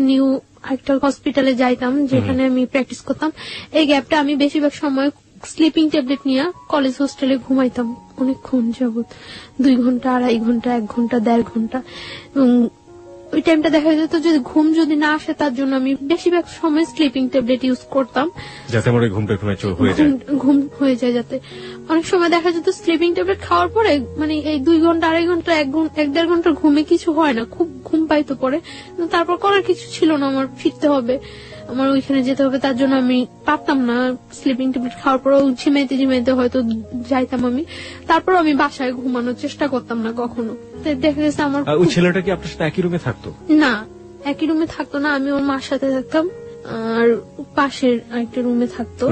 নিউ একটা হসপিটালে যাইতাম যেখানে আমি প্র্যাকটিস করতাম, এই গ্যাপটা আমি বেশিরভাগ সময় স্লিপিং ট্যাবলেট নিয়ে কলেজ হোস্টেলে ঘুমাইতাম অনেকক্ষণ যাবত, 2 ঘন্টা 2.5 ঘন্টা 1 ঘন্টা 1.5 ঘন্টা। এবং ওই টাইমটা দেখা যেত যদি ঘুম যদি না আসে তার জন্য আমি বেশিরভাগ সময় স্লিপিং ট্যাবলেট ইউজ করতাম, যাতে আমার ঘুমটা একটু হয়ে যায়। ঘুম হয়ে যায় যাতে। অনেক সময় দেখা যেত স্লিপিং ট্যাবলেট খাওয়ার পরে মানে এই 2 ঘন্টা 2.5 ঘন্টা 1-1.5 ঘন্টার ঘুমে কিছু হয় না, খুব ঘুম পাইতো পরে। তারপর করার কিছু ছিল না, আমার ফিরতে হবে, আমার ওইখানে যেতে হবে, তার জন্য আমি পারতাম না। স্লিপিং ট্যাবলেট খাওয়ার পর ঝিমাইতে ঝিমাইতে হয়তো যাইতাম আমি, তারপর আমি বাসায় ঘুমানোর চেষ্টা করতাম না কখনো। দেখা গেছে আমার ওই ছেলেটা কি আপনার সাথে একই রুমে থাকতো? না, একই রুমে থাকতো না, আমি ওর মার সাথে থাকতাম আর পাশের আরেকটা রুমে থাকতো।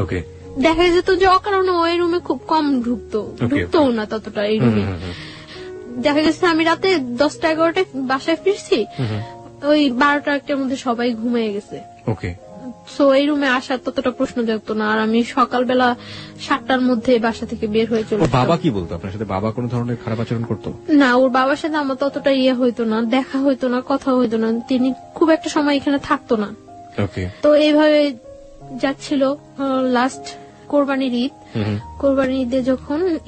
দেখা যেত যে অকারণে ওই রুমে খুব কম ঢুকতো না ততটা এই রুমে। দেখা গেছে আমি রাতে 10টা-11টায় বাসায় ফিরছি, ওই 12টা-1টার মধ্যে সবাই ঘুমিয়ে গেছে। সো এই রুমে আসার ততটা প্রশ্ন জাগতো না। আর আমি সকালবেলা 7টার মধ্যে বাসা থেকে বের হয়ে চলে। বাবা কি বলতো আপনার সাথে? বাবা কোন ধরনের খারাপ আচরণ করতো? না, ওর বাবার সাথে আমার ততটা হইতো না, দেখা হইতো না, কথা হইতো না, তিনি খুব একটা সময় এখানে থাকতো না। তো এইভাবে যাচ্ছিল। লাস্ট কোরবানির ঈদ, কোরবানির ঈদে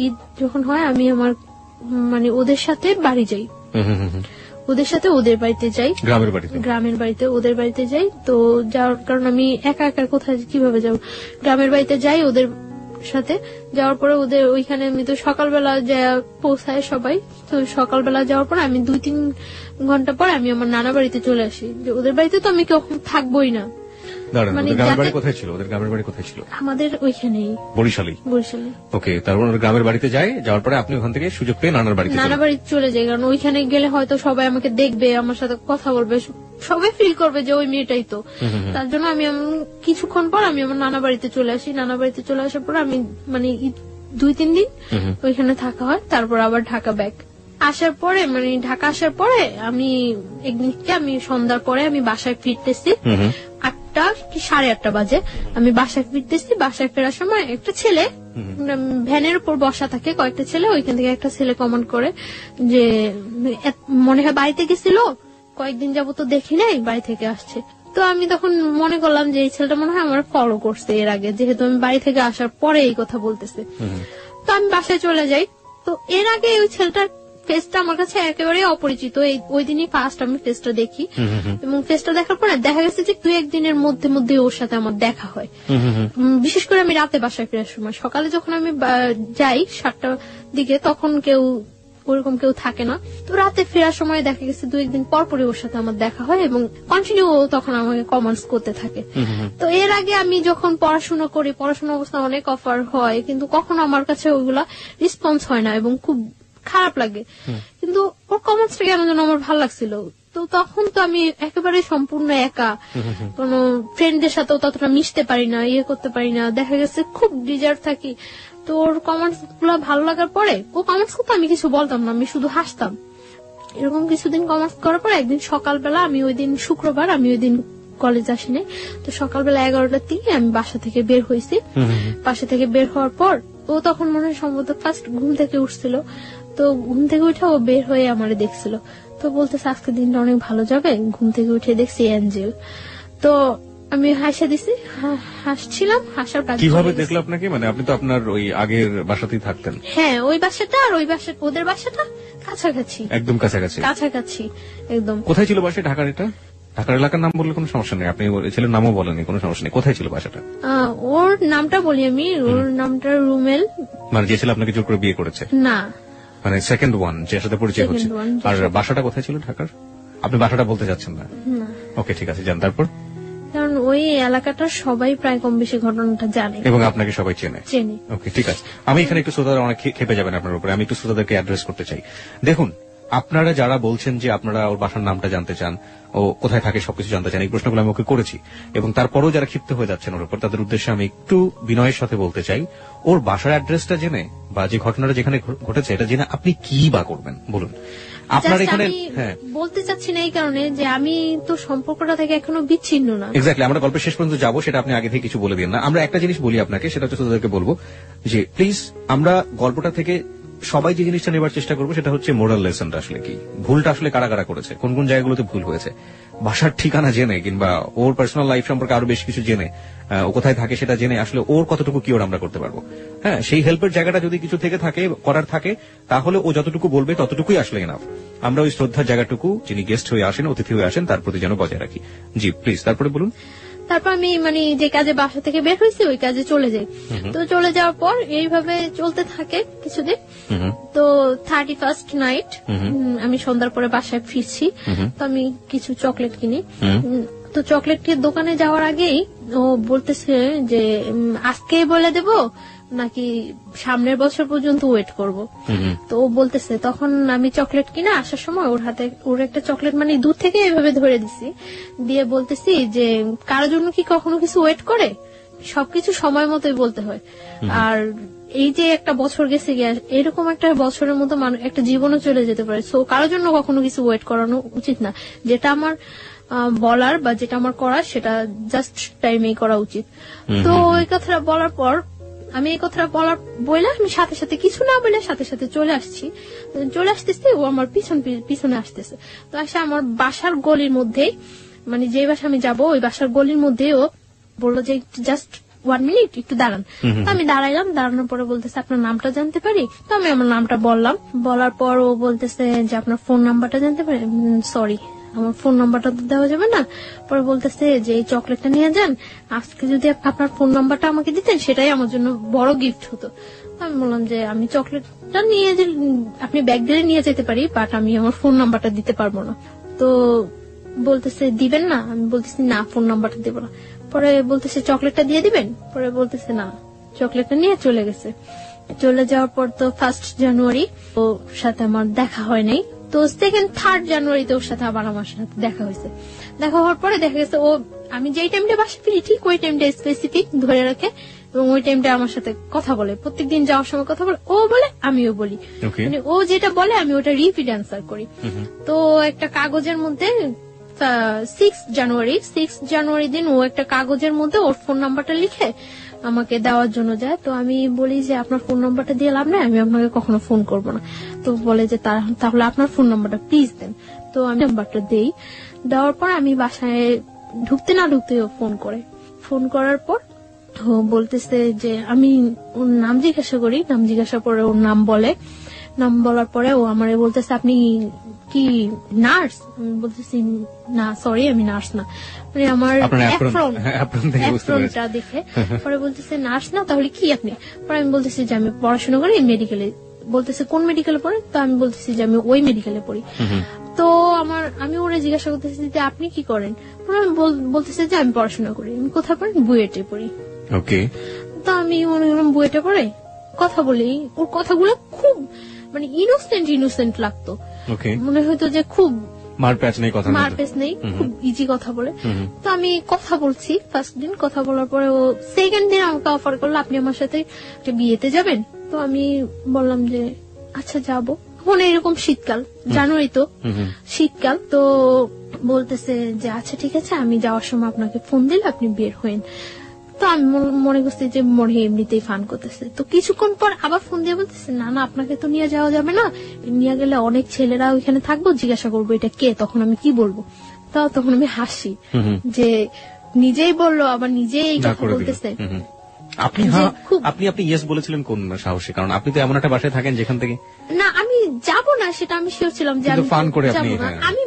ঈদ যখন হয় আমি আমার মানে ওদের সাথে বাড়ি যাই, ওদের সাথে ওদের বাড়িতে যাই, গ্রামের বাড়িতে ওদের বাড়িতে যাই। তো যাওয়ার কারণ আমি একা একা কোথায় কিভাবে যাব, গ্রামের বাড়িতে যাই ওদের সাথে। যাওয়ার পরে ওদের ওইখানে আমি তো সকালবেলা যা পৌঁছায় সবাই, তো সকালবেলা যাওয়ার পর আমি 2-3 ঘন্টা পর আমি আমার নানা বাড়িতে চলে আসি। যে ওদের বাড়িতে তো আমি কখন থাকবোই না। কোথায় ছিল ওদের গ্রামের বাড়ি? কোথায় ছিল? আমাদের ওইখানেই, বরিশালে। ওকে, তারপর গ্রামের বাড়িতে যাওয়ার পরে আপনি ওখান থেকে সুযোগ পেয়ে নানা বাড়িতে চলে যাই, কারণ ওইখানে গেলে হয়তো সবাই আমাকে দেখবে, আমার সাথে কথা বলবে, সবাই ফিল করবে যে ওই মেয়েটাই তো। তার জন্য আমি কিছুক্ষণ পর আমি আমার নানা বাড়িতে চলে আসি। নানা বাড়িতে চলে আসার পর আমি মানে 2-3 দিন ওইখানে থাকা হয়, তারপর আবার ঢাকা ব্যাক। আসার পরে মানে ঢাকা আসার পরে আমি একদিনকে আমি সন্ধ্যার পরে আমি বাসায় ফিরতেছি, 8টা কি 8:30 বাজে আমি বাসায় ফিরতেছি। বাসায় ফেরার সময় একটা ছেলে ভ্যানের উপর বসা থাকে, কয়েকটা ছেলে, ওইখান থেকে একটা ছেলে কমেন্ট করে যে মনে হয় বাড়িতে গেছিল, কয়েকদিন যাবত তো দেখি নাই, বাড়ি থেকে আসছে। তো আমি তখন মনে করলাম যে এই ছেলেটা মনে হয় আমার ফলো করছে এর আগে, যেহেতু আমি বাড়ি থেকে আসার পরে এই কথা বলতেছে। তো আমি বাসায় চলে যাই। তো এর আগে ওই ছেলেটার ফেসটা আমার কাছে একেবারে অপরিচিত, ওই দিনই ফার্স্ট আমি ফেসটা দেখি, এবং ফেসটা দেখার পরে দেখা গেছে যে 2-1 দিনের মধ্যে ওর সাথে আমার দেখা হয়। বিশেষ করে আমি রাতে বাসায় ফেরার সময়, সকালে যখন আমি যাই 7টার দিকে তখন ওরকম কেউ থাকে না। তো রাতে ফেরার সময় দেখা গেছে 2-1 দিন পরপরই ওর সাথে আমার দেখা হয়, এবং কন্টিনিউ তখন আমাকে কমেন্টস করতে থাকে। তো এর আগে আমি যখন পড়াশোনা করি, পড়াশোনা অবস্থা অনেক অফার হয়, কিন্তু কখনো আমার কাছে ওইগুলা রেসপন্স হয় না এবং খুব খারাপ লাগে। কিন্তু ওর কমেন্টসটা কেন যেন আমার ভালো লাগছিল। তো তখন তো আমি একেবারে সম্পূর্ণ একা, কোন ফ্রেন্ডদের সাথেও ততটা মিশতে পারি না, করতে পারি না, দেখা গেছে খুব ডিজার্ভ থাকি। তো ওর কমেন্টস গুলো ভালো লাগার পরে ও কমেন্টস করতে আমি কিছু বলতাম না, আমি শুধু হাসতাম। এরকম কিছুদিন কমেন্টস করার পর একদিন সকালবেলা, আমি ওই দিন শুক্রবার, আমি ওই দিন কলেজ আসিনি, তো সকালবেলা 11টার দিকে আমি বাসা থেকে বের হয়েছি। বাসা থেকে বের হওয়ার পর ও তখন মনে হয় সম্ভবত ফার্স্ট ঘুম থেকে উঠছিল, তো ঘুম থেকে উঠে ও বের হয়ে আমারে দেখছিল। তো বলতেছে আজকে দিনটা অনেক ভালো যাবে, ঘুম থেকে উঠে দেখছি অ্যাঞ্জেল। তো আমি হাসা দিছি, হাসছিলাম, হাসার পর কিভাবে দেখলো আপনাকে? মানে আপনি তো আপনার ওই আগের বাসাতেই থাকতেন। হ্যাঁ, ওই বাসাটা আর ওই বাসা, ওদের বাসাটা কাছাকাছি, একদম কাছাকাছি একদম। কোথায় ছিল বাসা? ঢাকার? এটা ঢাকার এলাকার নাম বললে কোনো সমস্যা নেই, আপনি ছেলের নামও বলেনি, কোনো সমস্যা নেই। কোথায় ছিল বাসাটা? ওর নামটা বলি আমি, ওর নামটা রুমেল। মানে যে ছেলে আপনাকে জোর করে বিয়ে করেছে? না, মানে সেকেন্ড ওয়ান, যে সাথে পরিচয় হচ্ছে। আর বাসাটা কোথায় ছিল ঢাকার? আপনি বাসাটা বলতে চাচ্ছেন না? ওকে, ঠিক আছে, যান। তারপর? কারণ ওই এলাকাটার সবাই প্রায় কম বেশি ঘটনাটা জানে এবং আপনাকে সবাই চেনে। ওকে, ঠিক আছে। আমি এখানে একটু শ্রোতারা অনেক খেপে যাবেন আপনার উপরে, আমি একটু শ্রোতাদেরকে অ্যাড্রেস করতে চাই। দেখুন, আপনারা যারা বলছেন যে আপনারা ওর বাসার নামটা জানতে চান, ও কোথায় থাকে সবকিছু জানতে চান, এই প্রশ্নগুলো আমি ওকে করেছি, এবং তারপরও যারা ক্ষিপ্ত হয়ে যাচ্ছেন ওর উপর, তাদের উদ্দেশ্যে আমি একটু বিনয়ের সাথে বলতে চাই, ওর বাসার অ্যাড্রেসটা জেনে বা যে ঘটনাটা যেখানে ঘটেছে এটা জেনে আপনি কি বা করবেন বলুন। আপনার এখানে বলতে চাচ্ছি না এই কারণে যে আমি তো সম্পর্কটা থেকে এখনো বিচ্ছিন্ন না। এক্স্যাক্টলি, আমরা গল্পের শেষ পর্যন্ত যাবো, সেটা আপনি আগে থেকে কিছু বলে দিন না। আমরা একটা জিনিস বলি আপনাকে, সেটা হচ্ছে তাদেরকে বলবো যে প্লিজ আমরা গল্পটা থেকে সবাই যে জিনিসটা নেবার চেষ্টা করবো সেটা হচ্ছে মোরাল লেসনটা আসলে কি, ভুলটা আসলে কারা কারা করেছে, কোন কোন জায়গাগুলোতে ভুল হয়েছে, বাসার ঠিকানা জেনে কিংবা ওর পার্সোনাল লাইফ সম্পর্কে আরো বেশ কিছু জেনে, ও কোথায় থাকে সেটা জেনে আসলে ওর কতটুকু কি ওর আমরা করতে পারবো। হ্যাঁ, সেই হেল্পের জায়গাটা যদি কিছু থেকে থাকে, করার থাকে, তাহলে ও যতটুকু বলবে ততটুকুই আসলে এনাফ। আমরা ওই শ্রদ্ধার জায়গাটুকু যিনি গেস্ট হয়ে আসেন, অতিথি হয়ে আসেন, তার প্রতি যেন বজায় রাখি। জি প্লিজ, তারপরে বলুন। তারপর আমি মানে যে কাজে বাসা থেকে বের হয়েছি ওই কাজে চলে যাই। তো চলে যাওয়ার পর এইভাবে চলতে থাকে কিছুদিন। তো 31st নাইট আমি সন্ধ্যার পরে বাসায় ফিরছি। তো আমি কিছু চকলেট কিনি। তো চকলেটের দোকানে যাওয়ার আগেই ও বলতেছে যে আজকে বলে দেব নাকি সামনের বছর পর্যন্ত ওয়েট করব। তো ও বলতেছে, তখন আমি চকলেট কিনে আসার সময় ওর হাতে ওর একটা চকলেট মানে দূর থেকে এভাবে ধরে দিছি, দিয়ে বলতেছি যে কারোর জন্য কি কখনো কিছু ওয়েট করে, সবকিছু সময় মতোই বলতে হয়। আর এই যে একটা বছর গেছে গিয়ে, এরকম একটা বছরের মতো একটা জীবনও চলে যেতে পারে। সো কারোর জন্য কখনো কিছু ওয়েট করানো উচিত না। যেটা আমার বলার বা যেটা আমার করার সেটা জাস্ট টাইমেই করা উচিত। তো ওই কথাটা বলার পর আমি এই কথাটা বলে আমি সাথে সাথে কিছু না বলে সাথে সাথে চলে আসতেছি। ও আমার পিছনে আসতেছে। তো আসে আমার বাসার গলির মধ্যেই, মানে যে বাসা আমি যাবো ওই বাসার গলির মধ্যে ও বললো যে জাস্ট 1 মিনিট একটু দাঁড়ান। তো আমি দাঁড়াইলাম, দাঁড়ানোর পরে বলতেছে আপনার নামটা জানতে পারি? তো আমি আমার নামটা বললাম। বলার পর ও বলতেছে যে আপনার ফোন নাম্বারটা জানতে পারি? সরি, আমার ফোন নাম্বারটা তো দেওয়া যাবে না। পরে বলতেছে যে এই চকলেটটা নিয়ে যান, আজকে যদি আপনার ফোন নাম্বারটা আমাকে দিতেন সেটাই আমার জন্য বড় গিফট হতো। আমি বললাম যে আমি চকলেটটা নিয়ে আপনি ব্যাগ দিলে নিয়ে যেতে পারি, বাট আমি আমার ফোন নাম্বারটা দিতে পারবো না। তো বলতেছে দিবেন না? আমি বলতেছি না, ফোন নাম্বারটা দেবো না। পরে বলতেছে চকলেটটা দিয়ে দিবেন? পরে বলতেছে না, চকলেটটা নিয়ে চলে গেছে। চলে যাওয়ার পর তো 1st জানুয়ারি ওর সাথে আমার দেখা হয় নাই। তো 2nd 3rd জানুয়ারিতে ওর সাথে আবার আমার সাথে দেখা হয়েছে। দেখা হওয়ার পরে দেখা গেছে ও আমি যেই টাইমটা বাসা ফিরি ঠিক ওই টাইমটা স্পেসিফিক ধরে রাখে এবং ওই টাইমটা আমার সাথে কথা বলে, প্রত্যেকদিন যাওয়ার সময় কথা বলে, ও বলে আমিও বলি। মানে ও যেটা বলে আমি ওটা রিপিট অ্যান্সার করি। তো একটা কাগজের মধ্যে 6 জানুয়ারি দিন ও একটা কাগজের মধ্যে ওর ফোন নাম্বারটা লিখে আমাকে দেওয়ার জন্য যায়। তো আমি বলি যে আপনার ফোন নাম্বারটা দিয়ে লাভ নাই, আমি আপনাকে কখনো ফোন করবো না। তো বলে যে তাহলে আপনার ফোন নাম্বারটা প্লিজ দেন। তো আমি নাম্বারটা দেই। দেওয়ার পর আমি বাসায় ঢুকতে না ঢুকতে ফোন করার পর ও বলতেছে যে আমি ওর নাম জিজ্ঞাসা করি, নাম জিজ্ঞাসা করে ওর নাম বলার পরে ও আমারে বলতেছে আপনি কি নার্স? আমি বলতেছি না, সরি আমি নার্স না। মানে আমার অ্যাপ্রনটা দেখে পরে বলতেছে নার্স না, তাহলে কি আপনি? পরে আমি বলতেছি যে আমি পড়াশোনা করি মেডিকেলে। বলতেছে কোন মেডিকেলে পড়ে? তো আমি বলতেছি যে আমি ওই মেডিকেলে পড়ি। তো আমি ওরা জিজ্ঞাসা করতেছি যে আপনি কি করেন? আমি বলতেছে যে আমি পড়াশোনা করি। আমি কোথায় পড়ি? বুয়েটে পড়ি। ওকে। তো আমি মনে করলাম বুয়েটে পড়ে, কথা বলি। ওর কথাগুলো খুব মানে ইনোসেন্ট লাগতো। মনে হয়তো যে খুব মারপ্যাচ নেই, খুব ইজি কথা বলে। তো আমি কথা বলছি। 1st দিন কথা বলার পরে ও 2nd দিন আমাকে অফার করলো আপনি আমার সাথে বিয়েতে যাবেন। তো আমি বললাম যে আচ্ছা যাবো। এখন এরকম শীতকাল, জানুয়ারি তো শীতকাল। তো বলতেছে যে আচ্ছা ঠিক আছে, আমি যাওয়ার সময় আপনাকে ফোন দিলে আপনি বের হইন। তো আমি মনে করছি যে মনে এমনিতেই ফান করতেছে। তো কিছুক্ষণ পর আবার ফোন দিয়ে বলতেছে না আপনাকে তো নিয়ে যাওয়া যাবে না, নিয়ে গেলে অনেক ছেলেরা ওইখানে থাকবো, জিজ্ঞাসা করবো এটা কে, তখন আমি কি বলবো? তখন আমি হাসি যে নিজেই বললো আবার নিজেই এই কথা বলতেছে। আপনি ইয়েস বলেছিলেন কোন সাহসে? কারণ আপনি তো এমন একটা বাসায় থাকেন যেখান থেকে না আমি যাব না সেটা আমি শিওর ছিলাম যে আমি ফান করে আপনি আমি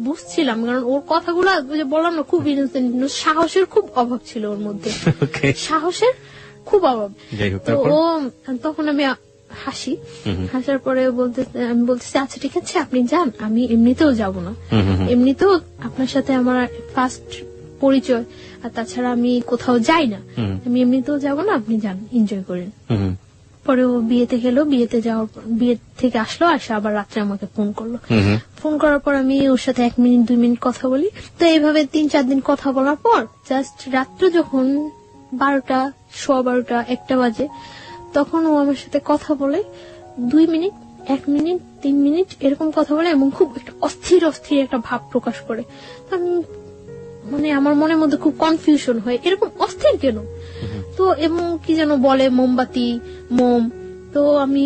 বুঝছিলাম, কারণ ওর কথাগুলো বললাম না খুব ইনোসেন্ট, সাহসের খুব অভাব ছিল ওর মধ্যে, সাহসের খুব অভাব। তো ও তখন আমি হাসার পরে আমি বলতেছি আচ্ছা ঠিক আছে আপনি যান, আমি এমনিতেও যাব না, এমনিতেও আপনার সাথে আমার ফার্স্ট পরিচয়, আর তাছাড়া আমি কোথাও যাই না, আমি এমনিতেও যাব না, আপনি যান এনজয় করেন। পরে ও বিয়েতে গেল, বিয়ে থেকে আসলো, আসে আবার রাত্রে আমাকে ফোন করলো। ফোন করার পর আমি ওর সাথে 1 মিনিট 2 মিনিট কথা বলি। তো এইভাবে 3-4 দিন কথা বলার পর জাস্ট রাত্র যখন 12টা, 12:15, 1টা বাজে, তখন ও আমার সাথে কথা বলে 2 মিনিট, 1 মিনিট, 3 মিনিট এরকম কথা বলে এবং খুব একটা অস্থির একটা ভাব প্রকাশ করে। মানে আমার মনের মধ্যে খুব কনফিউশন হয়, এরকম অস্থির কেন? তো এবং কি যেন বলে মোমবাতি, মোম। তো আমি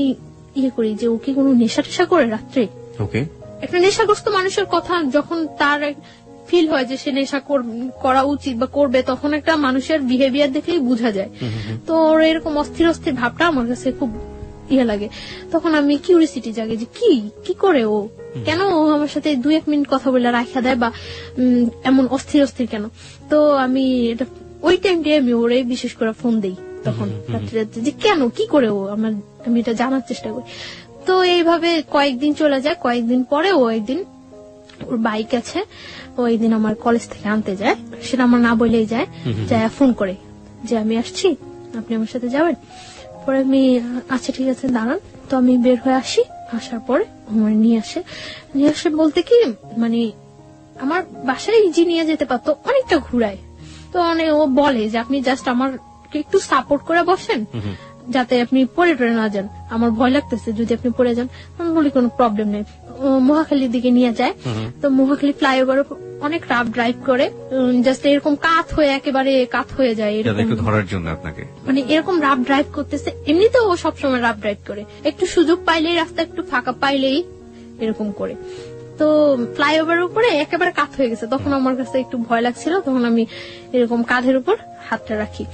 ইয়ে করি যে ও কি কোনো নেশা টেশা করে রাত্রে। ওকে। একটা নেশাগ্রস্ত মানুষের কথা যখন তার ফিল হয় যে সে নেশা করা উচিত বা করবে, তখন একটা মানুষের বিহেভিয়ার দেখলেই বোঝা যায়। তো ওর এরকম অস্থির অস্থির ভাবটা আমার কাছে খুব ইয়ে লাগে। তখন আমি কিউরিসিটি জাগে যে কি করে ও, কেন ও আমার সাথে 2-1 মিনিট কথা বলে রাখা দেয় বা এমন অস্থির অস্থির কেন। তো আমি এটা ওই টাইমটাই আমি ওরে বিশেষ করে ফোন দেই তখন রাত্রে, যে কেন কি করে ও, আমি এটা জানার চেষ্টা করি। তো এইভাবে কয়েকদিন চলে যায়। কয়েকদিন পরে ও একদিন, ওর বাইক আছে, ও একদিন আমার কলেজ থেকে আনতে যায়, সেটা আমার না বলেই যায়, ফোন করে যে আমি আসছি, আপনি আমার সাথে যাবেন। পরে আমি আচ্ছা ঠিক আছে দাঁড়ান। তো আমি বের হয়ে আসি, আসার পরে আমার নিয়ে আসে বলতে কি মানে আমার বাসায় ইজি নিয়ে যেতে পারতো, অনেকটা ঘুরায়। তো ও বলে যে আপনি জাস্ট আমাকে একটু সাপোর্ট করে বসেন, যাতে আপনি পড়ে টরে না যান, আমার ভয় লাগতেছে যদি আপনি পড়ে যান। আমি বলি কোনো প্রবলেম নেই। মহাখালীর দিকে নিয়ে যায়। তো মহাখালী ফ্লাইওভার অনেক রাফ ড্রাইভ করে, জাস্ট এরকম একেবারে কাত হয়ে যায় এরকম ধরার জন্য আপনাকে, মানে এরকম রাফ ড্রাইভ করতেছে। এমনিতেও ও সবসময় রাফ ড্রাইভ করে, একটু সুযোগ পাইলেই, রাস্তা একটু ফাঁকা পাইলেই এরকম করে। তো ফ্লাইওভারের উপরে একেবারে কাত হয়ে গেছে। তখন আমার কাছে একটু ভয় লাগছিল, তখন আমি এরকম কাঁধের উপর হাতটা রাখি।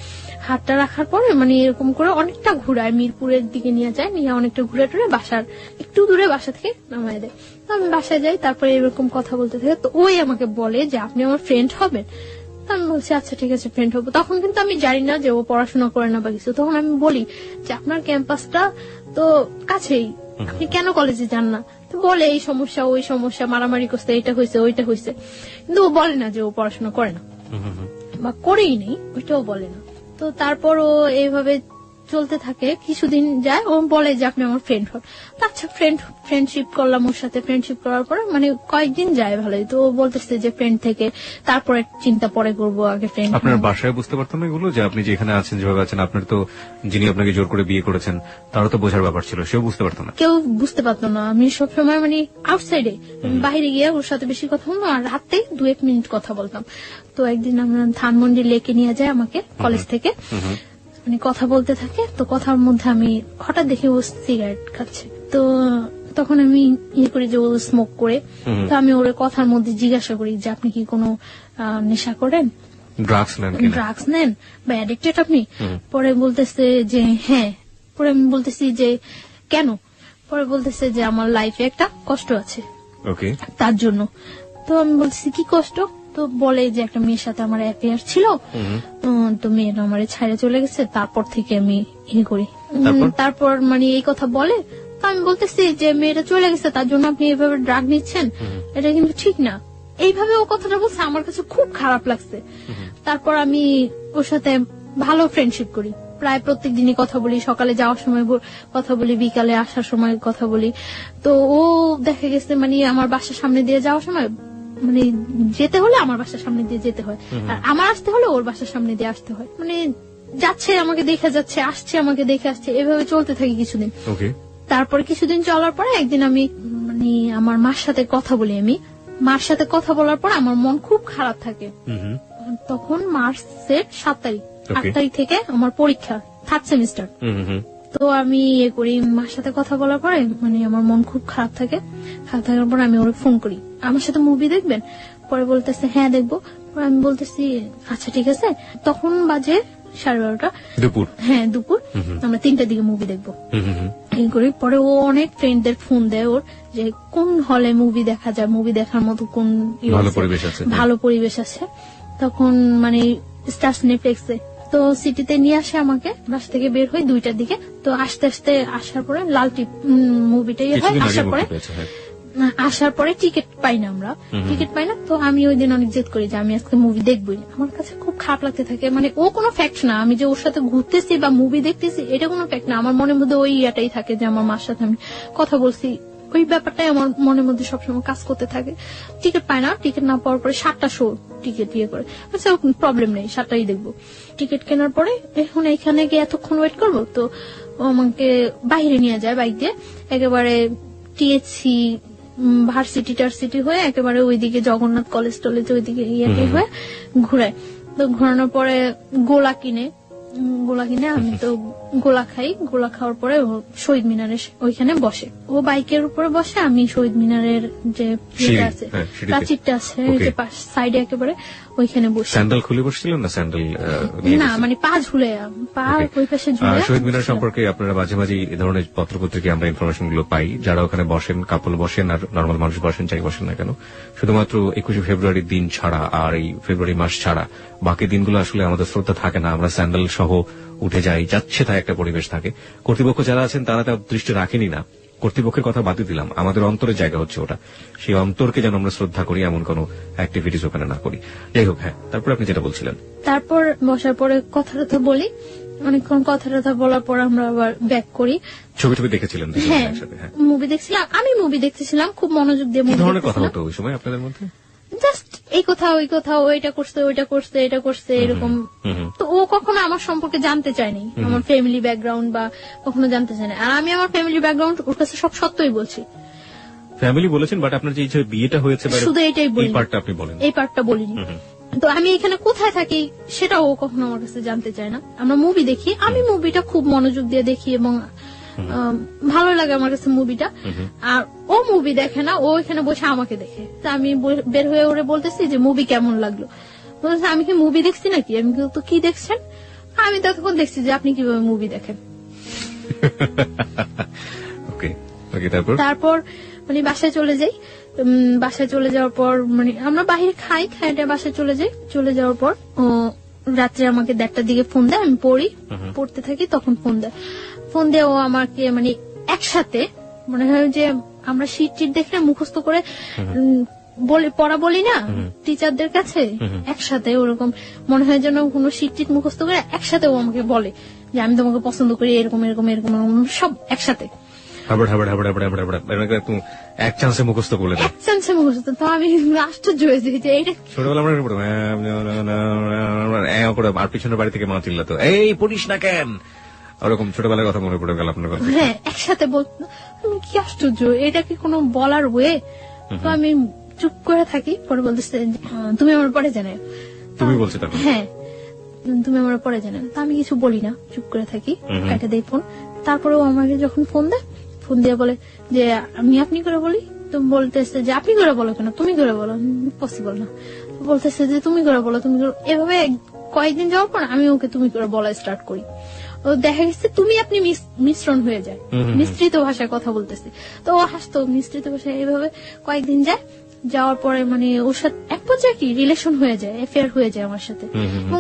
হাতটা রাখার পরে মানে এরকম করে অনেকটা ঘুরায়, মিরপুরের দিকে নিয়ে যায়, নিয়ে অনেকটা ঘুরে টুরে বাসার একটু দূরে বাসা থেকে নামায় দেয়। তো আমি বাসায় যাই, তারপরে এরকম কথা বলতে থাকে। তো ওই আমাকে বলে যে আপনি আমার ফ্রেন্ড হবেন। আমি বলছি আচ্ছা ঠিক আছে ফ্রেন্ড হবো। তখন কিন্তু আমি জানি না যে ও পড়াশোনা করে না বা কিছু। তখন আমি বলি যে আপনার ক্যাম্পাসটা তো কাছেই, আপনি কেন কলেজে যান না। তো বলে এই সমস্যা ওই সমস্যা, মারামারি করছে, এটা হয়েছে ওইটা হয়েছে, কিন্তু ও বলে না যে ও পড়াশোনা করে না বা করেই নেই, ওইটাও বলে না। তো তারপর ও এইভাবে চলতে থাকে, কিছুদিন যায়, ও বলে যে আপনি আমার ফ্রেন্ড হন। আচ্ছা ফ্রেন্ডশিপ করলাম ওর সাথে। ফ্রেন্ডশিপ করার পরে মানে কয়েকদিন যায় ভালোই। তো ও বলতেছে যে ফ্রেন্ড থেকে তারপরে চিন্তা পরে করবো, আগে ফ্রেন্ড। আপনার বাসায় বুঝতে পারতাম না এগুলো, যে আপনি যেখানে আছেন যেভাবে আছেন, আপনার তো যিনি আপনাকে জোর করে বিয়ে করেছেন তারও তো বোঝার ব্যাপার ছিল, সেও বুঝতে পারতো না? কেউ বুঝতে পারতো না। আমি সবসময় মানে আউটসাইডে বাইরে গিয়ে ওর সাথে বেশি কথা বলতাম, আর রাতে 2-1 মিনিট কথা বলতাম। তো একদিন আমরা ধানমন্ডি লেকে নিয়ে যায় আমাকে কলেজ থেকে, মানে কথা বলতে থাকে। তো কথার মধ্যে আমি হঠাৎ দেখি ও সিগারেট খাচ্ছে। তো তখন আমি ইয়ে করি যে ও স্মোক করে। তো আমি ওর কথার মধ্যে জিজ্ঞাসা করি যে আপনি কি কোনো নেশা করেন, ড্রাগস নেন বা অ্যাডিক্টেড আপনি? পরে বলতেছে যে হ্যাঁ। পরে আমি বলতেছি যে কেন? পরে বলতেছে যে আমার লাইফে একটা কষ্ট আছে তার জন্য। তো আমি বলতেছি কি কষ্ট? তো বলে যে একটা মেয়ের সাথে আমার অ্যাফেয়ার ছিল, তো মেয়েটা আমার ছাইড়ে চলে গেছে, তারপর থেকে আমি ইয়ে করি। তারপর মানে এই কথা বলে। তো আমি বলতেছি যে মেয়েটা চলে গেছে তার জন্য আপনি এইভাবে ড্রাগ নিচ্ছেন, এটা কিন্তু ঠিক না। এইভাবে ও কথাটা বলছে, আমার কাছে খুব খারাপ লাগছে। তারপর আমি ওর সাথে ভালো ফ্রেন্ডশিপ করি, প্রায় প্রত্যেক দিনই কথা বলি, সকালে যাওয়ার সময় কথা বলি, বিকালে আসার সময় কথা বলি। তো ও দেখা গেছে মানে আমার বাসার সামনে দিয়ে যাওয়ার সময়, মানে যেতে হলে আমার বাসার সামনে দিয়ে যেতে হয়, আর আমার আসতে হলে ওর বাসার সামনে দিয়ে আসতে হয়। মানে যাচ্ছে আমাকে দেখে যাচ্ছে, আসছে আমাকে দেখে আসছে, এভাবে চলতে থাকি কিছুদিন। তারপরে কিছুদিন চলার পরে একদিন আমি মানে আমার মার সাথে কথা বলি। আমি মার সাথে কথা বলার পর আমার মন খুব খারাপ থাকে। তখন মার্চের 7 তারিখ, 8 তারিখ থেকে আমার পরীক্ষা, 3rd সেমিস্টার। তো আমি ইয়ে করি, মার সাথে কথা বলার পরে মানে আমার মন খুব খারাপ থাকে। খারাপ থাকার পর আমি ওরে ফোন করি, আমার সাথে মুভি দেখবেন? পরে বলতেছে হ্যাঁ দেখবো। পরে আমি বলতেছি আচ্ছা ঠিক আছে। তখন বাজে 12:30 দুপুর। হ্যাঁ দুপুর। আমরা 3টার দিকে মুভি দেখবো এই করি। পরে ও অনেক ফ্রেন্ডদের ফোন দেয় ওর, যে কোন হলে মুভি দেখা যায়, মুভি দেখার মতো কোন ভালো পরিবেশ আছে। তখন মানে স্টার সিনেপ্লেক্সে। তো সিটিতে নিয়ে আসে আমাকে, বাসা থেকে বের হই 2টার দিকে। তো আস্তে আস্তে আসার পরে লাল টিপ মুভিটাই হয়। আসার পরে টিকিট পাই না, আমরা টিকিট পাই না। তো আমি ওই দিন অনেক জেদ করি যে আমি আজকে মুভি দেখবই। আমার কাছে খুব খারাপ লাগতে থাকে, মানে ও কোনো ফ্যাক্ট না, আমি যে ওর সাথে ঘুরতেছি বা মুভি দেখতেছি এটা কোনো ফ্যাক্ট না। আমার মনের মধ্যে ওই ইয়াটাই থাকে যে আমার মার সাথে আমি কথা বলছি, ওই ব্যাপারটাই আমার মনের মধ্যে সবসময় কাজ করতে থাকে। টিকিট পাই না, টিকিট না পাওয়ার পরে 7টা শো টিকিট ইয়ে করে, আচ্ছা প্রবলেম নেই 7টাই দেখবো। টিকিট কেনার পরে এখন এখানে গিয়ে এতক্ষণ ওয়েট করবো। তো ও আমাকে বাইরে নিয়ে যায় বাইক দিয়ে, একেবারে টিএসসি ভার্সিটি হয়ে একেবারে ওইদিকে জগন্নাথ কলেজ টলেজ ওইদিকে ইয়ে হয়ে ঘুরায়। তো ঘোরানোর পরে গোলা কিনে গোলা কিনে, আমি তো গোলা খাই। গোলা খাওয়ার পরে ও শহীদ মিনারের ওইখানে বসে, ও বাইকের উপরে বসে, আমি শহীদ মিনারের যে ইয়েটা আছে, প্রাচীরটা আছে সাইডে একেবারে, ওইখানে বসে। স্যান্ডেল খুলে বসছিলেন না? স্যান্ডেল না, মানে পা ঝুলে, পা ওই পাশে ঝুলে। শহীদ মিনার সম্পর্কে আপনারা মাঝে মাঝে এই ধরনের পত্রপত্রিকা আমরা ইনফরমেশন গুলো পাই, যারা ওখানে বসেন, কাপল বসেন আর নর্মাল মানুষ বসেন, চাই বসেন না কেন, শুধুমাত্র 21শে ফেব্রুয়ারির দিন ছাড়া আর এই ফেব্রুয়ারি মাস ছাড়া বাকি দিনগুলো আসলে আমাদের শ্রদ্ধা থাকে না, আমরা স্যান্ডেল সহ উঠে যাই, যাচ্ছে তাই একটা পরিবেশ থাকে। কর্তৃপক্ষ যারা আছেন তারা তার দৃষ্টি রাখেনি না, কর্তৃপক্ষের কথা বাদ দিলাম, আমাদের অন্তরের জায়গা হচ্ছে ওটা, সেই অন্তরকে যেন আমরা শ্রদ্ধা করি, এমন কোন অ্যাক্টিভিটিস ওখানে না করি। যাই হোক, হ্যাঁ, তারপর আপনি যেটা বলছিলেন। তারপর বসার পরে কথা টথা বলি, অনেকক্ষণ কথা টথা বলার পর আমরা আবার ব্যাক করি। ছবি টবি দেখেছিলেন? হ্যাঁ, মুভি দেখছিলাম, আমি মুভি দেখতেছিলাম খুব মনোযোগ দিয়ে। কি ধরনের কথা হতো ওই সময় আপনাদের মধ্যে? জাস্ট এই কথা ওই কথা, ওইটা করছে ওইটা করছে এটা করছে এরকম। তো ও কখনো আমার সম্পর্কে জানতে চায়নি, আমার ফ্যামিলি ব্যাকগ্রাউন্ড বা কখনো জানতে চায় না। আর আমি আমার ফ্যামিলি ব্যাকগ্রাউন্ড ওর কাছে সব সত্যই বলছি। ফ্যামিলি বলেছেন, বাট আপনার যে বিয়েটা হয়েছে শুধু এইটাই বলি, এই পার্টটা আপনি বলেন, এই পার্টটা বলিনি। তো আমি এখানে কোথায় থাকি সেটা ও কখনো আমার কাছে জানতে চায় না। আমরা মুভি দেখি, আমি মুভিটা খুব মনোযোগ দিয়ে দেখি এবং ভালো লাগে আমার কাছে মুভিটা। আর ও মুভি দেখে না, ও এখানে বসে আমাকে দেখে। তা আমি বের হয়ে ওরে বলতেছি যে মুভি কেমন লাগলো, বলতেছে আমি কি মুভি দেখছি নাকি? আমি তো কি দেখছেন? আমি ততক্ষণ দেখছি যে আপনি কিভাবে মুভি দেখেন। তারপর মানে বাসায় চলে যাই। বাসায় চলে যাওয়ার পর মানে আমরা বাইরে খাইটা বাসায় চলে যাই। চলে যাওয়ার পর ও রাত্রে আমাকে 1:30টার দিকে ফোন দেয়, আমি পড়তে থাকি, তখন ফোন দেয়। ফোন দিয়ে ও আমাকে মানে একসাথে মনে হয় যে আমরা শীট টিট দেখে মুখস্থ করে পড়া বলি না টিচারদের কাছে, একসাথে ওরকম মনে হয় যেন কোনো শীট টিট মুখস্থ করে একসাথে ও আমাকে বলে যে আমি তোমাকে পছন্দ করি, এরকম এরকম এরকম সব একসাথে এক চান্সে মুখস্থ করলে, এক চান্সে মুখস্থ। তো আমি আশ্চর্য হয়েছি যে এইটা ছোটবেলা আর পিছনের বাড়ি থেকে মা চিল্লাতো, এই পড়িস না কেন, ওরকম ছোটবেলার কথা মনে পড়ে গেল আপনার কথা। হ্যাঁ, একসাথে বলতো। আমি কি আশ্চর্য, এটা কি কোনো বলার ওয়ে? তো আমি চুপ করে থাকি। পরে বলতেছে তুমি আমার পরে জানাও। তুমি বলছো তখন? হ্যাঁ, তুমি আমার পরে জানাও। তো আমি কিছু বলি না, চুপ করে থাকি, কেটে দেই ফোন। তারপরেও আমাকে যখন ফোন দেয়, ফোন দিয়ে বলে যে আমি আপনি করে বলি। তো বলতেছে যে আপনি করে বলো কেন, তুমি করে বলো, পসিবল না। বলতেছে যে তুমি করে বলো, তুমি করে। এভাবে কয়েকদিন যাওয়ার পর আমি ওকে তুমি করে বলা স্টার্ট করি। ও দেখা গেছে তুমি আপনি মিশ্রণ হয়ে যায়, মিশ্রিত ভাষায় কথা বলতেছি। তো ও হাসতো, মিশ্রিত ভাষায়। এইভাবে কয়েকদিন যায়, যাওয়ার পরে মানে ওর সাথে এক পর্যায়ে কি রিলেশন হয়ে যায়, অ্যাফেয়ার হয়ে যায় আমার সাথে। এবং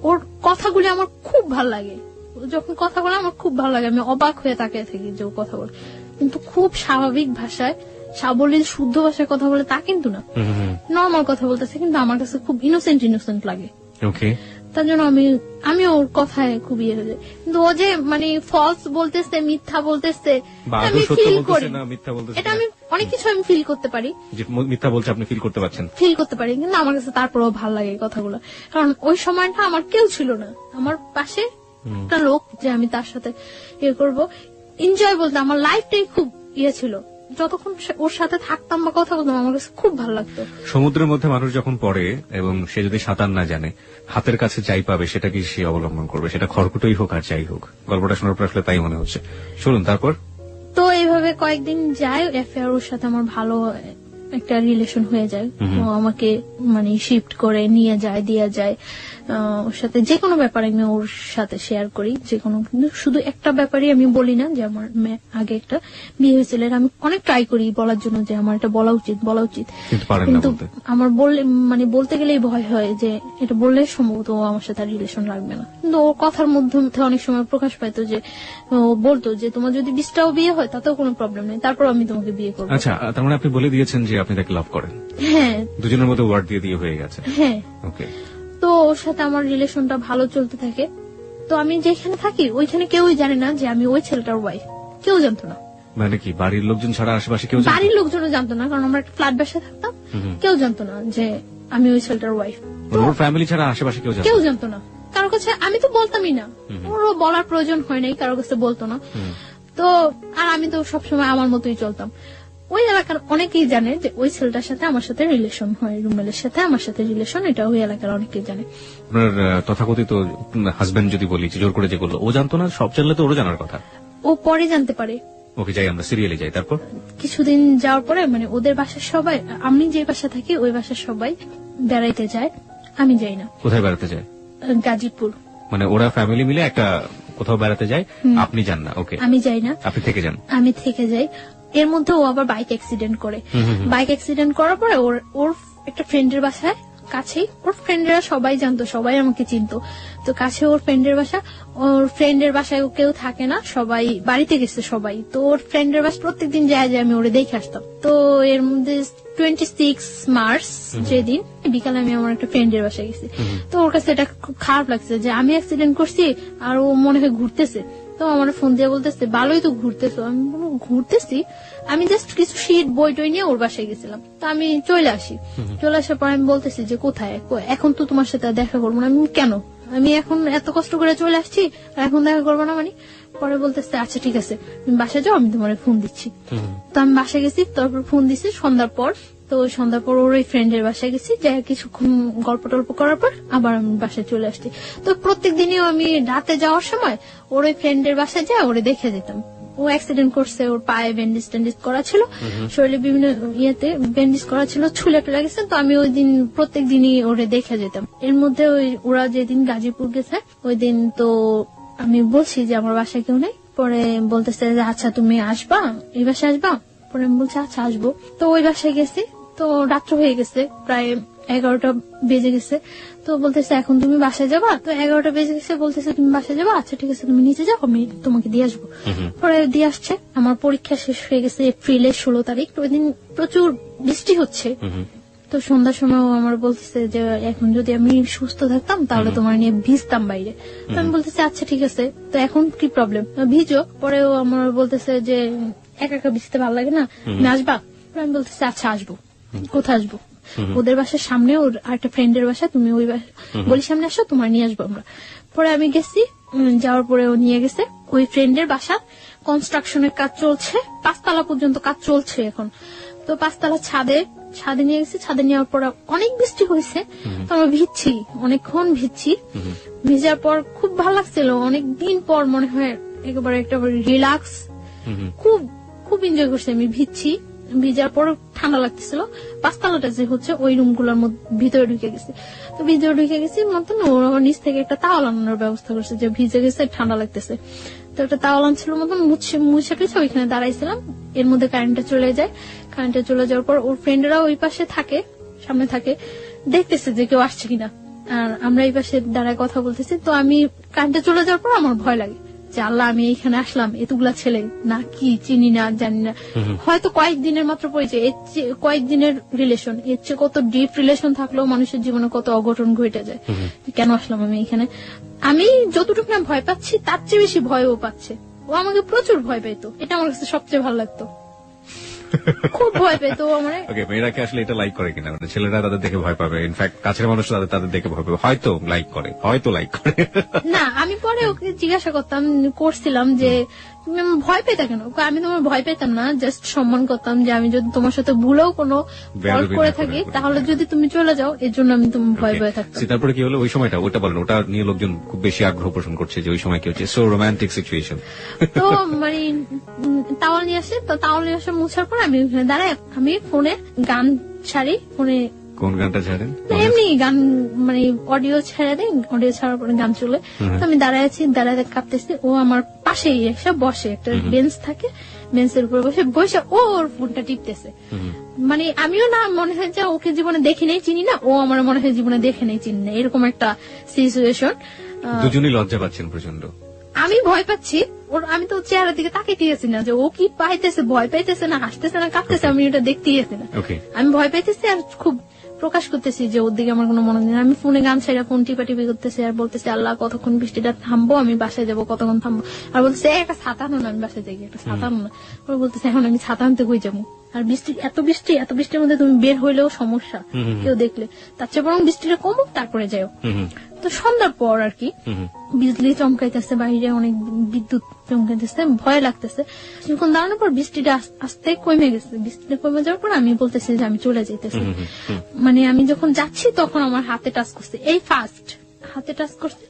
ওর কথাগুলি আমার খুব ভালো লাগে, যখন কথা বলে আমার খুব ভালো লাগে। আমি অবাক হয়ে তাকিয়ে থাকি যে ও কথা বলে, কিন্তু খুব স্বাভাবিক ভাষায়, সাবলীল শুদ্ধ ভাষায় কথা বলে তা কিন্তু না, নর্মাল কথা বলতেছে, কিন্তু আমার কাছে খুব ইনোসেন্ট লাগে। তার জন্য আমি ওর কথায় খুব ইয়ে হয়ে যায়। কিন্তু ও যে মানে ফলস বলতেছে, মিথ্যা বলতেছে, আমি ফিল করি। এটা আমি অনেক কিছু আমি ফিল করতে পারি, মিথ্যা বলছে আপনি ফিল করতে পারছেন, ফিল করতে পারি। কিন্তু আমার কাছে তারপরেও ভালো লাগে কথাগুলো, কারণ ওই সময়টা আমার কেউ ছিল না, আমার পাশে একটা লোক যে আমি তার সাথে ইয়ে করবো, এনজয় বলতে আমার লাইফটাই খুব ইয়ে ছিল। যতক্ষণ ওর সাথে থাকতাম বা কথা বলতাম আমার কাছে খুব ভালো লাগতো। সমুদ্রের মধ্যে মানুষ যখন পড়ে এবং সে যদি সাঁতার না জানে, হাতের কাছে যাই পাবে সেটাকে সে অবলম্বন করবে, সেটা খড়কুটোই হোক আর যাই হোক। গল্পটা শোনার পর আসলে তাই মনে হচ্ছে। শুনুন তারপর। তো এইভাবে কয়েকদিন যায়, অ্যাফেয়ার ওর সাথে আমার ভালো একটা রিলেশন হয়ে যায়। ও আমাকে মানে শিফট করে নিয়ে যায়, দিয়ে যায়। ওর সাথে যে কোনো ব্যাপারে আমি ওর সাথে শেয়ার করি, যে কোনো। কিন্তু শুধু একটা ব্যাপারই আমি বলি না, যে আমার আগে একটা বিয়ে হয়েছিল, আমি অনেক ট্রাই করি বলার জন্য যে আমার এটা বলা উচিত, কিন্তু আমার বলতে গেলেই ভয় হয় যে এটা বললে সম্ভবত ও আমার সাথে রিলেশন রাখবে না। কিন্তু ওর কথার মধ্যে অনেক সময় প্রকাশ পাইতো যে ও বলতো যে তোমার যদি 20টাও বিয়ে হয় তাতেও কোনো প্রবলেম নেই, তারপর আমি তোমাকে বিয়ে করবো। আচ্ছা, তার মানে আপনি বলে দিয়েছেন যে আপনি তাকে লাভ করেন? হ্যাঁ, দুজনের মধ্যে ওয়ার্ড দিয়ে হয়ে গেছে। হ্যাঁ, ওকে। তো ওর সাথে আমার রিলেশনটা ভালো চলতে থাকে। তো আমি যেখানে থাকি ওইখানে কেউই জানে না যে আমি ওই ছেলেটার ওয়াইফ, কেউ জানতো না। মানে কি বাড়ির লোকজন ছাড়া আশেপাশে কেউ? বাড়ির লোকজনও জানতো না, কারণ আমরা একটা ফ্ল্যাট বাসায় থাকতাম, কেউ জানতো না যে আমি ওই ছেলেটার ওয়াইফ। ওর ফ্যামিলি ছাড়া আশেপাশে কেউ জানতো না, কারোর কাছে আমি তো বলতামই না, ওরও বলার প্রয়োজন হয় নাই, কারোর কাছে বলতো না। তো আর আমি তো সবসময় আমার মতোই চলতাম। ওই এলাকার অনেকেই জানে যে ওই ছেলেটার সাথে আমার সাথে রিলেশন হয়, রুমেলের সাথে আমার সাথে রিলেশন, এটা ওই এলাকার অনেকেই জানে। আপনার তথাকথিত হাজবেন্ড যদি বলি জোর করে যে করলো, ও জানতো না? সব জানলে তো ওরও জানার কথা। ও পরে জানতে পারে। ওকে, যাই আমরা সিরিয়ালে যাই। তারপর কিছুদিন যাওয়ার পরে মানে ওদের বাসার সবাই, আমি যে বাসা থাকি ওই বাসার সবাই বেড়াইতে যায়, আমি যাই না। কোথায় বেড়াতে যায়? গাজীপুর। মানে ওরা ফ্যামিলি মিলে একটা কোথাও বেড়াতে যায়, আপনি যান না? ওকে, আমি যাই না, আপনি থেকে যান। আমি থেকে যাই। এর মধ্যে ও আবার বাইক অ্যাক্সিডেন্ট করে। বাইক অ্যাক্সিডেন্ট করার পরে ওর একটা ফ্রেন্ডের বাসায় কাছেই, ওর ফ্রেন্ডরা সবাই জানতো, সবাই আমাকে চিনতো, তো কাছে ওর ফ্রেন্ডের বাসা। ওর ফ্রেন্ডের বাসায় কেউ থাকে না, সবাই বাড়িতে গেছে সবাই। তো ওর ফ্রেন্ডের বাসা প্রত্যেকদিন যায় আমি ওরে দেখে আসতাম। তো এর মধ্যে 26 মার্চ যেদিন বিকালে আমি আমার একটা ফ্রেন্ডের বাসায় গেছি। তো ওর কাছে এটা খুব খারাপ লাগছে যে আমি অ্যাক্সিডেন্ট করছি আর ও মনে হয় ঘুরতেছে। তো আমার ফোন দিয়ে বলতেছে ভালোই তো ঘুরতেছো। আমি বলবো ঘুরতেছি, আমি জাস্ট কিছু শীট বই টই নিয়ে ওর বাসায় গেছিলাম। তো আমি চলে আসি, চলে আসার পর আমি বলতেছি যে কোথায়, এখন তো তোমার সাথে দেখা করবো না। আমি কেন, আমি এখন এত কষ্ট করে চলে আসছি এখন দেখা করবো না মানে? পরে বলতেছে আচ্ছা ঠিক আছে তুমি বাসায় যাও, আমি তোমার ফোন দিচ্ছি। তো আমি বাসায় গেছি, তারপর ফোন দিচ্ছি সন্ধ্যার পর। তো সন্ধ্যার পর ওর ওই ফ্রেন্ডের বাসায় গেছি, যাই কিছুক্ষণ গল্প টল্প করার পর আবার আমি বাসায় চলে আসছি। তো প্রত্যেক দিনই আমি রাতে যাওয়ার সময় ওর ওই ফ্রেন্ডের বাসায় যাই ওরে দেখে যেতাম। ও অ্যাক্সিডেন্ট করছে, ওর পায়ে ব্যান্ডেজ ট্যান্ডেজ করা ছিল, শরীরে বিভিন্ন ইয়েতে ব্যান্ডেজ করা ছিল, ছুলে টুলে গেছে। তো আমি ওই দিন প্রত্যেক দিনই ওরে দেখে যেতাম। এর মধ্যে ওরা যেদিন গাজীপুর গেছে ওই দিন তো আমি বলছি যে আমার বাসায় কেউ নেই। পরে বলতেছে যে আচ্ছা তুমি আসবা, এই বাসায় আসবা? পরে আমি বলছি আচ্ছা আসবো। তো ওই বাসায় গেছি, তো রাত্র হয়ে গেছে, প্রায় 11টা বেজে গেছে। তো বলতেছে এখন তুমি বাসায় যাবা? তো 11টা বেজে গেছে, বলতেছে তুমি বাসায় যাবা? আচ্ছা ঠিক আছে তুমি নিচে যাও, আমি তোমাকে দিয়ে আসবো। পরে দিয়ে আসছে। আমার পরীক্ষা শেষ হয়ে গেছে এপ্রিলের 16 তারিখ। ওই দিন প্রচুর বৃষ্টি হচ্ছে। তো সন্ধ্যার সময় আমার বলতেছে যে এখন যদি আমি সুস্থ থাকতাম তাহলে তোমার নিয়ে ভিজতাম বাইরে। তো আমি বলতেছি আচ্ছা ঠিক আছে, তো এখন কি প্রবলেম, ভিজো। পরেও আমার বলতেছে যে একা একা ভিজতে ভালো লাগে না, তুমি আসবা? আমি বলতেছি আচ্ছা আসবো। কোথায় আসবো? ওদের বাসার সামনে ওর আরেকটা ফ্রেন্ডের বাসা, তুমি ওই বলি সামনে আসো, তোমার নিয়ে আসবো আমরা। পরে আমি গেছি, যাওয়ার পরে ও নিয়ে গেছে ওই ফ্রেন্ডের বাসা। কনস্ট্রাকশনের কাজ চলছে, 5 তলা পর্যন্ত কাজ চলছে এখন। তো 5 তলা ছাদে নিয়ে গেছে। ছাদে নেওয়ার পর অনেক বৃষ্টি হয়েছে, তো আমরা ভিজছি, অনেকক্ষণ ভিজছি। ভিজার পর খুব ভালো লাগছিল, অনেকদিন পর মনে হয় একেবারে একটা রিল্যাক্স, খুব খুব এনজয় করছি আমি। ভিজার পর ঠান্ডা লাগতেছিল। 5 তলাটা যে হচ্ছে ওই রুমগুলোর ভিতরে ঢুকে গেছে। তো ভিতরে ঢুকে গেছি মতন ওর নিচ থেকে একটা তাওয়াল আনানোর ব্যবস্থা করছে, যে ভিজে গেছে ঠান্ডা লাগতেছে। তো একটা তাওয়াল আনছিল মতন মুছে টুছে ওইখানে দাঁড়াইছিলাম। এর মধ্যে কারেন্টটা চলে যায়। কারেন্টটা চলে যাওয়ার পর ওর ফ্রেন্ডরা ওই পাশে থাকে, সামনে থাকে, দেখতেছে যে কেউ আসছে কিনা। আর আমরা এই পাশে দাঁড়ায় কথা বলতেছি। তো আমি কারেন্টটা চলে যাওয়ার পর আমার ভয় লাগে যে আল্লাহ আমি এইখানে আসলাম, এতগুলা ছেলে না কি চিনি না জানি না, হয়তো কয়েকদিনের মাত্র পরিচয়, এর চেয়ে কয়েকদিনের রিলেশন, এর চেয়ে কত ডিপ রিলেশন থাকলেও মানুষের জীবনে কত অঘটন ঘটে যায়। কেন আসলাম আমি এখানে? আমি যতটুকু না ভয় পাচ্ছি তার চেয়ে বেশি ভয় ও পাচ্ছে। ও আমাকে প্রচুর ভয় পেত, এটা আমার কাছে সবচেয়ে ভালো লাগতো। খুব ভয় পেত আমার। ওকে, মেয়েরাকে আসলে এটা লাইক করে কিনা? মানে ছেলেরা তাদের দেখে ভয় পাবে, ইনফ্যাক্ট কাছের মানুষ তাদের দেখে ভয় পাবে, হয়তো লাইক করে না। আমি পরে ওকে জিজ্ঞাসা করছিলাম যে তুমি আমার ভয় পেতা কেন? আমি তোমার ভয় পেতাম না, জাস্ট সম্মান করতাম যে আমি যদি তোমার সাথে ভুলেও কোনো ফল্ট করে থাকি তাহলে যদি তুমি চলে যাও, এর জন্য আমি তোমার ভয় ভয় থাকতাম। তারপরে কি হলো ওই সময়টা? ওটা বলেন, ওটা নিয়ে লোকজন খুব বেশি আগ্রহ পোষণ করছে যে ওই সময় কি হচ্ছে, সো রোমান্টিক সিচুয়েশন। তো মানে তাওয়াল নিয়ে আসে, তো তাওয়াল নিয়ে আসে মুছার পর আমি ওখানে দাঁড়াই, আমি ফোনে গান ছাড়ি। ফোনে কোন গানটা ছাড়েন? এমনি গান, মানে অডিও ছেড়ে দেয়, অডিও ছাড়ার পরে গান চলে। তো আমি দাঁড়ায় আছি, দাঁড়ায় কাঁপতেছি। ও আমার পাশেই এসে বসে, একটা বেঞ্চ থাকে, বেঞ্চের উপরে বসে ওর ফোনটা টিপতেছে। মানে আমিও না মনে হয় যে ওকে জীবনে দেখে নেই চিনি না, ও আমার মনে হয় জীবনে দেখে নেই চিনি না, এরকম একটা সিচুয়েশন। দুজনই লজ্জা পাচ্ছেন প্রচন্ড। আমি ভয় পাচ্ছি, আমি তো চেহারার দিকে তাকিয়ে আছি না যে ও কি পাইতেছে, ভয় পাইতেছে না হাসতেছে না কাঁপতেছে, আমি ওটা দেখতেই আছি না। আমি ভয় পাইতেছি আর খুব প্রকাশ করতেছি যে ওর দিকে আমার কোনো মনে নেই। আমি ফোনে গান ছাড়া ফোন টিপাটিপি করতেছি আর বলতেছি আল্লাহ কতক্ষণ বৃষ্টিটা থামবো, আমি বাসায় যাবো, কতক্ষণ থামবো। আর বলতেছে একটা ছাতা আনো না, আমি বাসায় যাই, একটা ছাতা আনো না। ওরা বলতেছে এখন আমি ছাতা আনতে কই যাবো, আর এত বৃষ্টির মধ্যে তুমি বের হইলেও সমস্যা কেউ দেখলে, তার চেয়ে বরং বৃষ্টিটা কমুক তারপরে যাও। তো সন্ধ্যার পর আর কি বিজলি চমকাইতেছে, বাইরে অনেক বিদ্যুৎ চমকাইতেছে, ভয় লাগতেছে। কিছুক্ষণ দাঁড়ানোর পর বৃষ্টিটা আস্তে কমে গেছে। বৃষ্টিটা কমে যাওয়ার পর আমি বলতেছি যে আমি চলে যাইতেছি। মানে আমি যখন যাচ্ছি তখন আমার হাতে টাচ করছে, এই ফার্স্ট হাতে টাচ করছে।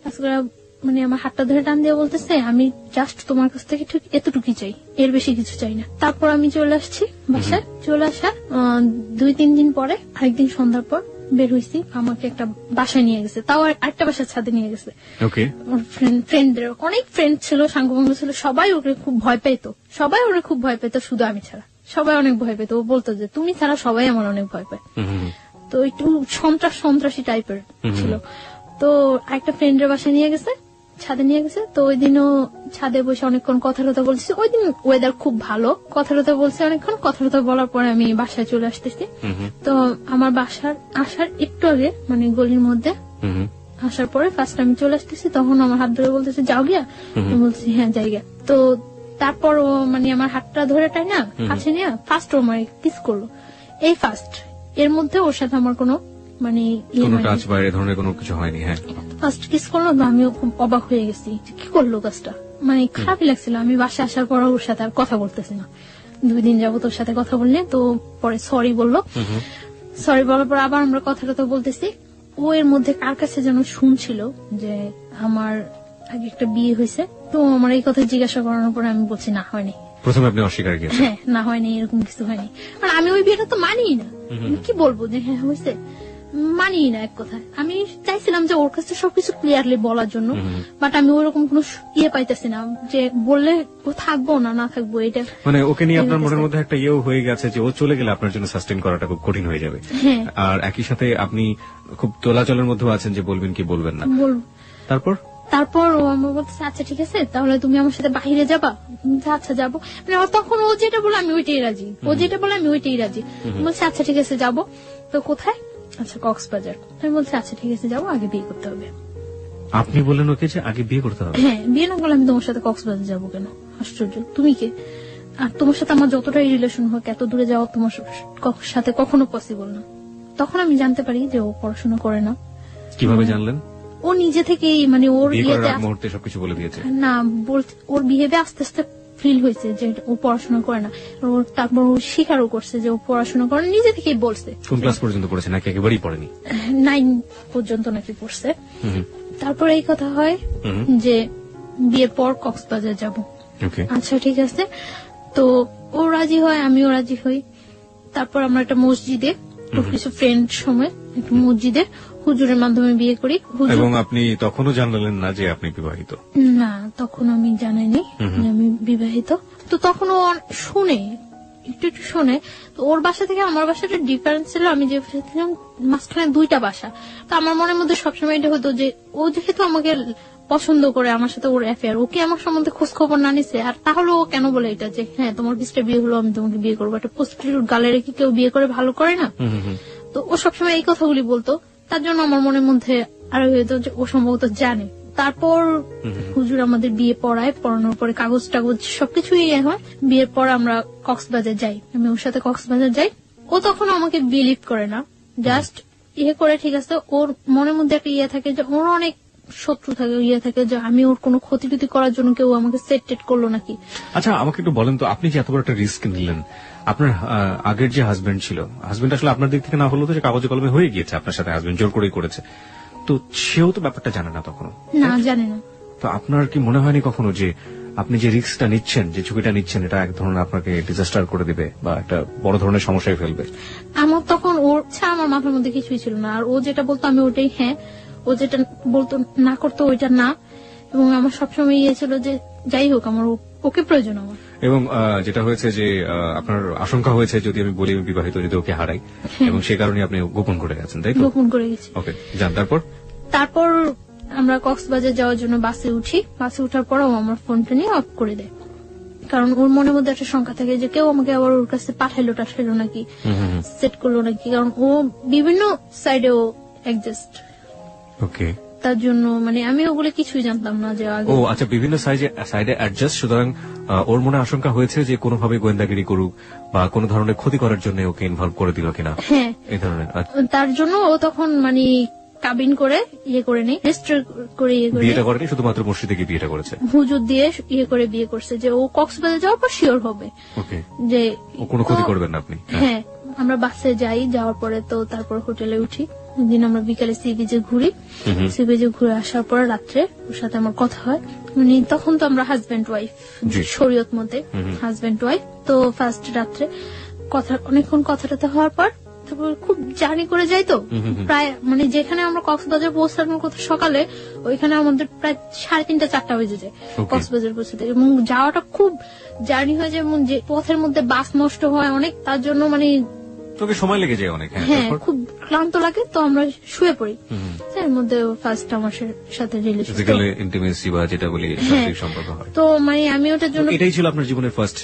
মানে আমার হাতটা ধরে টান দিয়ে বলতেছে আমি জাস্ট তোমার কাছ থেকে ঠিক এতটুকুই চাই, এর বেশি কিছু চাই না। তারপর আমি চলে আসছি বাসায়। চলে আসা 2-3 দিন পরে আরেকদিন সন্ধ্যার পর বের হয়েছি, আমাকে একটা বাসায় নিয়ে গেছে, তাও আরেকটা বাসার ছাদে নিয়ে গেছে। ফ্রেন্ডদের অনেক ফ্রেন্ড ছিল, সাঙ্গভঙ্গ ছিল, সবাই ওকে খুব ভয় পেত, শুধু আমি ছাড়া। সবাই অনেক ভয় পেত, ও বলতো যে তুমি ছাড়া সবাই আমার অনেক ভয় পায়। তো একটু সন্ত্রাসী টাইপের ছিল। তো একটা ফ্রেন্ডের বাসায় নিয়ে গেছে, ছাদে নিয়ে গেছে। তো ওই দিনও ছাদে বসে অনেকক্ষণ কথা বলছি। ওই দিন ওয়েদার খুব ভালো, কথা বলছে অনেকক্ষণ। কথা বলার পরে আমি বাসায় চলে আসতেছি। তো আমার বাসার আসার একটু আগে মানে গলির মধ্যে আসার পরে ফার্স্ট আমি চলে আসতেছি, তখন আমার হাত ধরে বলতেছে যাও গিয়া। আমি বলছি হ্যাঁ যাই গিয়া। তো তারপর ও মানে আমার হাতটা ধরে টাই না কাছে নিয়ে ফার্স্ট ও আমার কিস করলো, এই ফার্স্ট। এর মধ্যে ওর সাথে আমার কোনো মানে টাচ বা এই ধরনের কোনো কিছু হয়নি। হ্যাঁ, ফার্স্ট কিস করলো, আমিও খুব অবাক হয়ে গেছি কি করলো কাজটা, মানে খারাপই লাগছিল। আমি বাসায় আসার পর ওর সাথে আর কথা বলতেছি না, 2 দিন যাবো তোর সাথে কথা বললে। তো পরে সরি বললো, সরি বলার পর আবার আমরা কথা বলতেছি। ও এর মধ্যে কার কাছে যেন শুনছিল যে আমার আগে একটা বিয়ে হয়েছে। তো আমার এই কথা জিজ্ঞাসা করানোর পরে আমি বলছি না হয়নি। প্রথমে আপনি অস্বীকার করেছেন? হ্যাঁ, না হয়নি, এরকম কিছু হয়নি। আর আমি ওই বিয়েটা তো মানিই না, আমি কি বলবো যে হ্যাঁ হয়েছে, মানিই না এক কথায়। আমি চাইছিলাম যে ওর কাছে সবকিছু ক্লিয়ারলি বলার জন্য, বাট আমি ওরকম কোন পাইতেছি না যে বললে ও থাকবো না থাকবো। এটা মানে ওকে নিয়ে আপনার মনের মধ্যে একটা ইয়েও হয়ে গেছে যে ও চলে গেলে আপনার জন্য সাস্টেইন করাটা খুব কঠিন হয়ে যাবে। আর একই সাথে আপনি খুব তোলাচলের মধ্যেও আছেন যে বলবেন কি বলবেন না। তারপর ও আমার বলতেছে আচ্ছা ঠিক আছে তাহলে তুমি আমার সাথে বাহিরে যাবা। আচ্ছা যাবো। মানে তখন ও যেটা বলে আমি ওইটাই রাজি, বলছে আচ্ছা ঠিক আছে যাবো। তো কোথায়? আচ্ছা কক্সবাজার। আমি বলছি আচ্ছা ঠিক আছে যাবো, আগে বিয়ে করতে হবে। আপনি বললেন ওকে যে আগে বিয়ে করতে হবে? হ্যাঁ, বিয়ে না করলে আমি তোমার সাথে কক্সবাজার যাবো কেন? আশ্চর্য, তুমি কে? আর তোমার সাথে আমার যতটাই রিলেশন হোক এত দূরে যাওয়া তোমার সাথে কখনো পসিবল না। তখন আমি জানতে পারি যে ও পড়াশোনা করে না। কিভাবে জানলেন? ও নিজে থেকেই মানে ওর মুহূর্তে সবকিছু বলে দিয়েছে না, ওর বিহেভে আস্তে আস্তে ফিল হয়েছে যে ও পড়াশোনা করে না। তারপর ও স্বীকারও করছে যে ও পড়াশোনা করে, নিজে থেকেই বলছে। কোন ক্লাস পর্যন্ত পড়েছে নাকি একেবারেই পড়েনি? 9 পর্যন্ত নাকি পড়ছে। তারপর এই কথা হয় যে বিয়ের পর কক্সবাজার যাব। আচ্ছা ঠিক আছে। তো ও রাজি হয়, আমিও রাজি হই। তারপর আমরা একটা মসজিদে কিছু ফ্রেন্ড সময় একটা মসজিদে হুজুরের মাধ্যমে বিয়ে করি। এবং আপনি তখনও জানালেন না যে আপনি বিবাহিত? না, তখন আমি জানাইনি যে আমি বিবাহিত। তো তখন ও শুনে একটু শুনে। তো ওর বাসা থেকে আমার বাসাটা ডিফারেন্স ছিল, আমি যে মাঝখানে 2টা বাসা। তো আমার মনের মধ্যে সবসময় এটা হতো যে ও যেহেতু আমাকে পছন্দ করে, আমার সাথে ওর অ্যাফেয়ার, ওকে আমার সম্বন্ধে খোঁজ খবর না নিছে। আর তাহলে ও কেন বলে এটা যে হ্যাঁ তোমার 20টা বিয়ে হলো আমি তোমাকে বিয়ে করবো? একটা প্রস্টিটিউট গালের কি কেউ বিয়ে করে ভালো করে না? তো ও সবসময় এই কথাগুলি বলতো। তার জন্য আমার মনের মধ্যে আরো হতো যে ও সম্ভবত জানে। তারপর হুজুর আমাদের বিয়ে পড়ানোর পরে কাগজ টাগজ সবকিছুই হয়। বিয়ের পর আমরা কক্সবাজার যাই, আমি ওর সাথে কক্সবাজার যাই। ও তখন আমাকে বিলিভ করে না, জাস্ট করে ঠিক আছে। ওর মনের মধ্যে একটা থাকে যে ওর অনেক শত্রু থাকে যে আমি ওর কোনো ক্ষতি টুতি করার জন্য কেউ আমাকে সেট করলো নাকি। আচ্ছা আমাকে একটু বলেন তো, আপনি যে এত বড় একটা রিস্ক নিলেন, আপনার আগের যে হাজবেন্ড ছিল, হাজবেন্ড আসলে আপনার দিক থেকে না হলো তো যে কাগজে কলমে হয়ে গিয়েছে আপনার সাথে, হাজবেন্ড জোর করেই করেছে, তো সেও তো ব্যাপারটা জানে না তখনও? না, জানে না। তো আপনার কি মনে হয়নি কখনো যে আপনি যে রিস্কটা নিচ্ছেন, যে ঝুঁকিটা নিচ্ছেন, এটা এক ধরনের আপনাকে ডিজাস্টার করে দিবে বা একটা বড় ধরনের সমস্যায় ফেলবে? আমার তখন ওর আমার মাথার মধ্যে কিছুই ছিল না। আর ও যেটা বলতো আমি ওটাই হ্যাঁ, ও যেটা বলতো না করতো ওইটা না। এবং আমার সবসময় ছিল যে যাই হোক আমার ওকে প্রয়োজন আমার। এবং যেটা হয়েছে যে আপনার আশঙ্কা হয়েছে যদি আমি বলি আমি বিবাহিত, যদি ওকে হারাই, এবং সেই কারণে আপনি গোপন করে গেছেন, তাই তো? গোপন করে গেছি। ওকে, যান। তারপর আমরা কক্সবাজার যাওয়ার জন্য বাসে উঠি। বাসে উঠার পর ও আমার ফোনটা নিয়ে অফ করে দেয়, কারণ ওর মনের মধ্যে একটা শঙ্কা থাকে যে কেউ আমাকে আবার ওর কাছে পাঠাইলো নাকি, সেট করলো নাকি। কারণ ও বিভিন্ন সাইডে ও অ্যাডজাস্ট। ওকে, তার জন্য মানে আমি ওগুলো কিছুই জানতাম না যে আগে। ও আচ্ছা, বিভিন্ন সাইডে অ্যাডজাস্ট। সুতরাং ওর মনে আশঙ্কা হয়েছে যে কোনোভাবে গোয়েন্দাগিরি করুক বা কোনো ধরনের ক্ষতি করার জন্য ওকে ইনভলভ করে দিল কিনা, হ্যাঁ এই ধরনের। তার জন্য ও তখন মানে কাবিন করে করে নেই, রেজিস্টার করে বিয়েটা করেনি, শুধুমাত্র মসজিদে গিয়ে বিয়েটা করেছে, হুজুর দিয়ে করে বিয়ে করছে যে ও কক্সবাজার যাওয়ার পর শিওর হবে যে ও কোনো ক্ষতি করবেন না আপনি। হ্যাঁ, আমরা বাসে যাই, যাওয়ার পরে তো তারপর হোটেলে উঠি, দিন আমরা বিকালে সি বিচে ঘুরি, সি বিচে ঘুরে আসার পরে রাত্রে ওর সাথে আমার কথা হয়। মানে তখন তো আমরা হাজবেন্ড ওয়াইফ, শরীয়ত মতে হাজবেন্ড ওয়াইফ। তো ফার্স্ট রাত্রে কথা অনেকক্ষণ কথাটাতে হওয়ার পর তারপর খুব জার্নি করে যাই তো প্রায় মানে যেখানে আমরা কক্সবাজার পৌঁছানোর কথা সকালে, ওইখানে আমাদের প্রায় 3:30 4টা বেজে যায় কক্সবাজার পৌঁছাতে, এবং যাওয়াটা খুব জার্নি হয়ে যায় এবং যে পথের মধ্যে বাস নষ্ট হয় অনেক, তার জন্য মানে তোকে সময় লেগে যায় অনেক। হ্যাঁ, খুব ক্লান্ত লাগে, তো আমরা শুয়ে পড়ি। এর মধ্যে ফার্স্ট আমার সাথে রিলেশন, ফিজিক্যাল ইন্টিমেসি বা যেটা বলি শারীরিক সম্পর্ক হয়। তো মানে আমি ওটার জন্য, এটাই ছিল আপনার জীবনের ফার্স্ট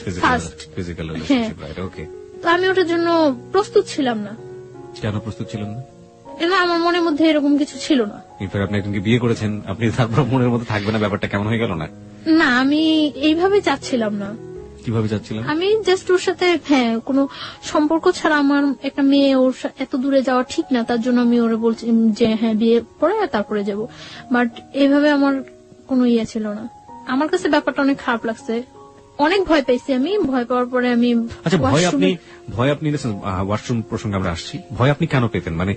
ফিজিক্যাল রিলেশনশিপ, রাইট? ওকে। তো আমি ওটার জন্য প্রস্তুত ছিলাম না। কেন প্রস্তুত ছিলেন না? না, আমার মনের মধ্যে এরকম কিছু ছিল না। ইনফ্যাক্ট আপনি একজনকে বিয়ে করেছেন, আপনি তারপর মনের মধ্যে থাকবে না, ব্যাপারটা কেমন হয়ে গেল না? না, আমি এইভাবে চাচ্ছিলাম না। কিভাবে যাচ্ছিলেন? আমি জাস্ট ওর সাথে হ্যাঁ কোনো সম্পর্ক ছাড়া আমার একটা মেয়ে ওর এত দূরে যাওয়া ঠিক না, তার জন্য আমি ওরে বলছি যে হ্যাঁ বিয়ে পরে তারপরে যাব। বাট এইভাবে আমার কোনো ইয়ে ছিল না। আমার কাছে ব্যাপারটা অনেক খারাপ লাগছে, অনেক ভয় পেয়েছি আমি। ভয় পাওয়ার পরে আমি আচ্ছা, ভয় আপনি ওয়াশরুম প্রসঙ্গে আমরা আসছি, ভয় আপনি কেন পেতেন? মানে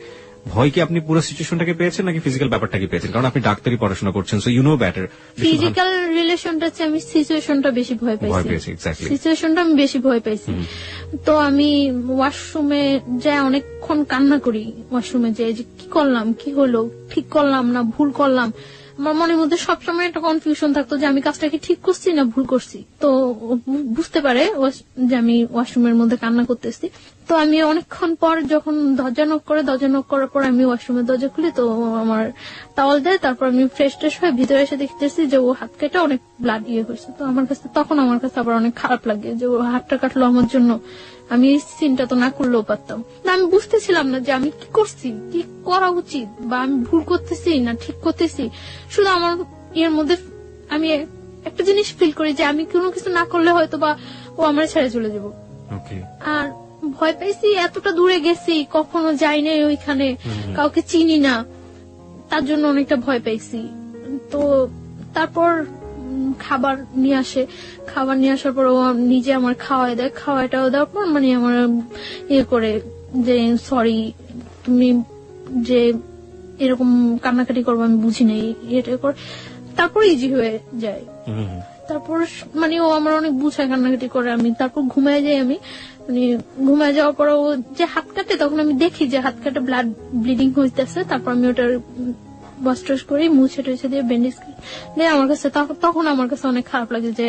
ভয় কি আপনি পুরো সিচুয়েশনটাকে পেয়েছেন নাকি ফিজিক্যাল ব্যাপারটাকে পেয়েছেন? কারণ আপনি ডাক্তারি পড়াশোনা করছেন, so you know better. Physical রিলেশনটা চেয়ে আমি সিচুয়েশনটা বেশি ভয় পাইছি। সিচুয়েশনটা আমি বেশি ভয় পাইছি। তো আমি ওয়াশরুমে যাই অনেকক্ষণ কান্না করি, ওয়াশরুমে যাই যে কি করলাম, কি হলো, ঠিক করলাম না ভুল করলাম। আমার মনের মধ্যে সবসময় একটা কনফিউশন থাকতো যে আমি কাজটা কি ঠিক করছি না ভুল করছি। তো বুঝতে পারে যে আমি ওয়াশরুমের মধ্যে কান্না করতেছি। তো আমি অনেকক্ষণ পর যখন দরজা নক করার পর আমি ওয়াশরুমের দরজা খুলি, তো আমার টাওয়াল দেয়। তারপর আমি ফ্রেশ ট্রেশ হয়ে ভিতরে এসে দেখতেছি যে ও হাত কেটে অনেক ব্লাড হয়েছে। তো আমার কাছে আবার অনেক খারাপ লাগে যে ও হাতটা কাটলো আমার জন্য। আমি এই সিনটা তো না করলেও পারতাম না। আমি বুঝতেছিলাম না যে আমি কি করছি, কি করা উচিত, বা আমি ভুল করতেছি না ঠিক করতেছি। শুধু আমার এর মধ্যে আমি একটা জিনিস ফিল করি যে আমি কোনো কিছু না করলে হয়তো বা ও আমার ছেড়ে চলে যাবো। আর ভয় পাইছি, এতটা দূরে গেছি, কখনো যাই নাই ওইখানে, কাউকে চিনি না, তার জন্য অনেকটা ভয় পাইছি। তো তারপর খাবার নিয়ে আসার পর ও নিজে আমার খাওয়াই দেয়। খাওয়াটাও দেওয়ার পর মানে আমার ইয়ে করে যে সরি তুমি যে এরকম কান্নাকাটি করবো আমি বুঝি নাই, এটা করে তারপর ইজি হয়ে যায়। তারপর মানে ও আমার অনেক বুঝায়, কান্নাকাটি করে। আমি তারপর ঘুমায় যাই। আমি মানে ঘুমায় যাওয়ার পর ও যে হাত কাটে, তখন আমি দেখি যে হাত কাটে ব্লাড ব্লিডিং হইতেছে। তারপর আমি ওটার ওয়াশ টস করি, মুছে টুছে দিয়ে ব্যান্ডেজ দিয়ে আমার কাছে তখন আমার কাছে অনেক খারাপ লাগে যে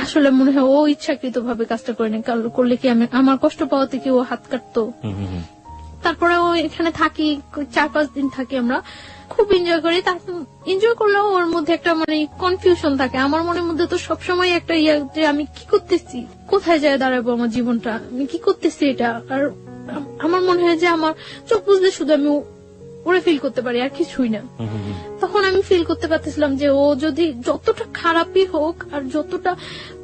আসলে মনে হয় ও ইচ্ছাকৃত ভাবে কাজটা করেনি, করলে কি আমার কষ্ট পাওয়াতে কি ও হাত কাটতো। তারপরে ও এখানে থাকি, 4-5 দিন থাকি, আমরা খুব এনজয় করি। তারপর এনজয় করলেও ওর মধ্যে একটা মানে কনফিউশন থাকে। আমার মনের মধ্যে তো সবসময় একটা ইয়ে যে আমি কি করতেছি, কোথায় যায় দাঁড়াবো আমার জীবনটা, আমি কি করতেছি এটা। আর আমার মনে হয় যে আমার চোখ বুঝলে শুধু আমি ওরে ফিল করতে পারি, আর কিছুই না। তখন আমি ফিল করতে পারতেছিলাম যে ও যদি যতটা খারাপই হোক আর যতটা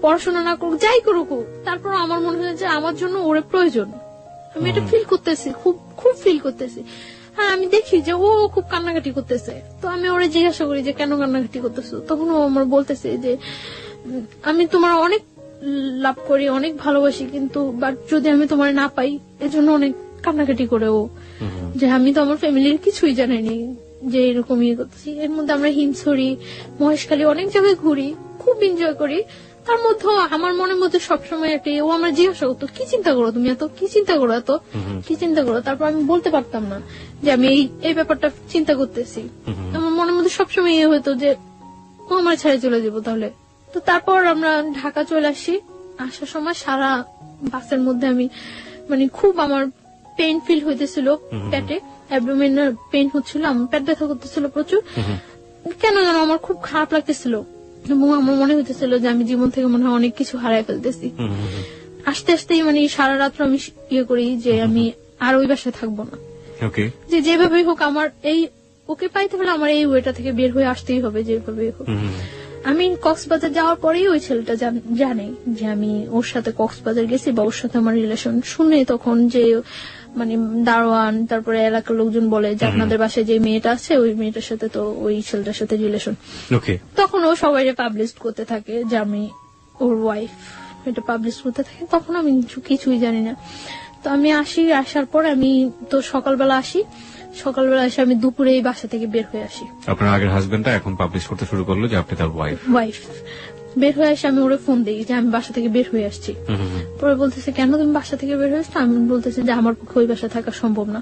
পড়াশোনা না করুক, যাই করুক, তারপর আমার মনে হয় যে আমার জন্য ওরে প্রয়োজন। আমি এটা ফিল করতেছি, খুব খুব ফিল করতেছি। হ্যাঁ, আমি দেখি যে ও খুব কান্নাকাটি করতেছে। তো আমি ওরে জিজ্ঞাসা করি যে কেন কান্নাকাটি করতেছো। তখন ও আমার বলতেছে যে আমি তোমার অনেক লাভ করি, অনেক ভালোবাসি, কিন্তু বাট যদি আমি তোমার না পাই এজন্য অনেক কান্নাকাটি করে ও, যে আমি তো আমার ফ্যামিলির কিছুই জানিনি যে এরকম ইয়ে করতেছি। এর মধ্যে আমরা হিমছড়ি, মহেশখালী অনেক জায়গায় ঘুরি, খুব এনজয় করি। তার মধ্যে আমার মনের মধ্যে সবসময় একটা ও আমার জিজ্ঞাসা করতো কি চিন্তা করো তুমি, এত কি চিন্তা করো, এত কি চিন্তা করো। তারপর আমি বলতে পারতাম না যে আমি এই ব্যাপারটা চিন্তা করতেছি। আমার মনের মধ্যে সবসময় ইয়ে হতো যে ও আমার ছেড়ে চলে যাবো তাহলে। তো তারপর আমরা ঢাকা চলে আসি। আসার সময় সারা বাসের মধ্যে আমি মানে খুব আমার পেইন ফিল হইতেছিল, পেটে অ্যাবডোমেনাল পেইন হচ্ছিল, আমার পেট ব্যথা করতেছিল প্রচুর। কেন যেন আমার খুব খারাপ লাগতেছিল এবং আমার মনে হইতেছিল যে আমি জীবন থেকে মনে হয় অনেক কিছু হারাই ফেলতেছি। আস্তে আস্তেই মানে সারা রাত্র আমি ইয়ে করি যে আমি আর ওই বাসায় থাকবো না, যে যেভাবেই হোক আমার এই ওকে পাইতে হলে আমার এই ওয়েটা থেকে বের হয়ে আসতেই হবে যেভাবেই হোক। আমি কক্সবাজার যাওয়ার পরেই ওই ছেলেটা জানে যে আমি ওর সাথে কক্সবাজার গেছি বা ওর সাথে আমার রিলেশন। শুনে তখন যে মানে দারোয়ান তারপরে এলাকার লোকজন বলে যে আপনাদের বাসায় যে মেয়েটা আছে ওই মেয়েটার সাথে তো ওই ছেলেটার সাথে রিলেশন। তখন ও সবাই পাবলিশ করতে থাকে যে আমি ওর ওয়াইফ, এটা পাবলিশ করতে থাকে। তখন আমি কিছুই জানি না। তো আমি আসার পর আমি তো সকালবেলা এসে আমি দুপুরে এই বাসা থেকে বের হয়ে আসি। আপনার আগের হাজবেন্ডটা এখন পাবলিশ করতে শুরু করলো যে আপনি তার ওয়াইফ। বের হয়ে আসে আমি ওরে ফোন দিই যে আমি বাসা থেকে বের হয়ে আসছি। পরে বলতেছে কেন তুমি বাসা থেকে বের হয়ে আসছো? আমি বলতেছি যে আমার পক্ষে ওই বাসা থাকা সম্ভব না।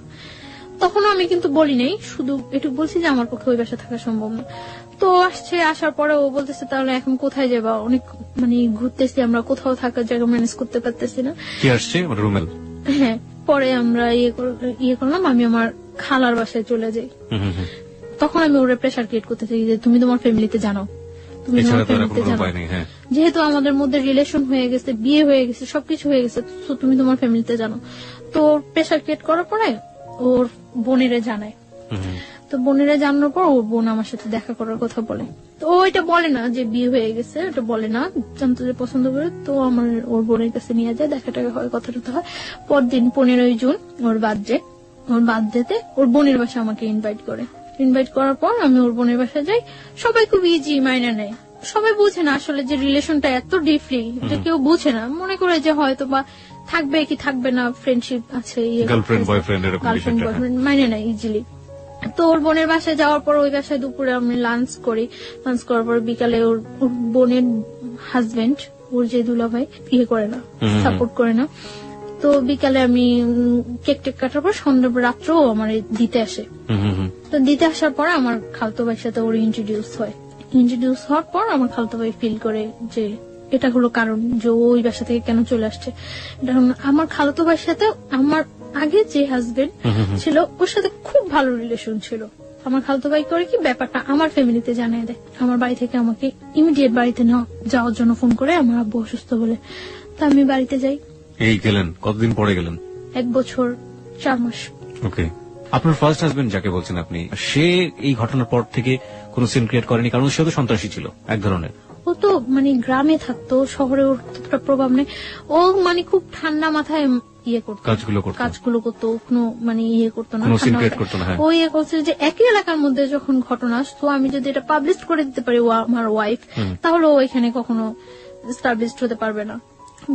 তখন আমি কিন্তু বলি নাই, শুধু এটুকু বলছি যে আমার পক্ষে ওই বাসা থাকা সম্ভব না। তো আসার পরে ও বলতেছে তাহলে এখন কোথায় যাবা? অনেক মানে ঘুরতেছি আমরা, কোথাও থাকার জায়গা ম্যানেজ করতে পারতেছি না। কি আসছে রুমেল? হ্যাঁ, পরে আমরা ইয়ে করলাম, আমি আমার খালার বাসায় চলে যাই। তখন আমি ওরে প্রেশার ক্রিয়েট করতে চাই যে তুমি তোমার ফ্যামিলিতে জানো, তুমি তোমার ফ্যামিলিতে জানো, যেহেতু আমাদের মধ্যে রিলেশন হয়ে গেছে, বিয়ে হয়ে গেছে, সবকিছু হয়ে গেছে, তো তুমি তোমার ফ্যামিলিতে জানো। তো প্রেশার ক্রিয়েট করার পরে ওর বোনেরে জানায়। তো বোনেরা জানানোর পর ওর বোন আমার সাথে দেখা করার কথা বলে। তো ও এটা বলে না যে বিয়ে হয়ে গেছে, এটা বলে না, জানতো যে পছন্দ করে। তো আমার ওর বোনের কাছে নিয়ে যায়, দেখা টাকা হয়, কথা টথা হয়। পরদিন 15 জুন ওর বার্থডেতে ওর বোনের বাসা আমাকে ইনভাইট করার পর আমি ওর বোনের বাসায় যাই। সবাই খুব ইজি মাইনা নেয়, সবাই বুঝে না আসলে যে রিলেশনটা এত ডিপলি, এটা কেউ বুঝে না, মনে করে যে হয়তো বা থাকবে কি থাকবে না, ফ্রেন্ডশিপ আছে, গার্লফ্রেন্ড বয়ফ্রেন্ড মাইনে নেয় ইজিলি। তো ওর বোনের বাসায় যাওয়ার পর ওই বাসায় দুপুরে আমি লাঞ্চ করার পর বিকালে ওর বোনের হাজবেন্ড, ওর যে দুলাভাই, করে না, সাপোর্ট করে না। তো বিকালে আমি কেক কাটার পর সন্ধ্যা রাত্রেও আমার দিতে আসে। তো দিতে আসার পর আমার খালতো ভাইয়ের সাথে ওর ইন্ট্রোডিউস হওয়ার পর আমার খালতো ভাই ফিল করে যে এটা হলো কারণ যে ওই বাসা থেকে কেন চলে আসছে। আমার খালতো ভাইয়ের সাথে আমার আগে যে হাজবেন্ড ছিল ওর সাথে খুব ভালো রিলেশন ছিল। আমার খালতো ভাই করে কি ব্যাপারটা আমার ফ্যামিলিতে জানিয়ে দেয়। আমার বাড়ি থেকে আমাকে ইমিডিয়েট বাড়িতে যাওয়ার জন্য ফোন করে, আমার আব্বু অসুস্থ বলে। তা আমি বাড়িতে যাই। এই গেলেন কতদিন পরে গেলেন? 1 বছর 4 মাস। ওকে। আপনার ফার্স্ট হাজবেন্ড যাকে বলছেন আপনি, সে এই ঘটনার পর থেকে কোন সিন ক্রিয়েট করেনি? কারণ সে তো সন্ত্রাসী ছিল এক ধরনের। ও তো মানে গ্রামে থাকতো, শহরে ওর ততটা প্রভাব নেই। ও মানে খুব ঠান্ডা মাথায় কাজগুলো করতো, কোনো মানে করতো না, ও করছে যে একই এলাকার মধ্যে যখন ঘটনা, তো আমি যদি এটা পাবলিশ করে দিতে পারি আমার ওয়াইফ, তাহলে ও এখানে কখনো এস্টাবলিশড হতে পারবে না।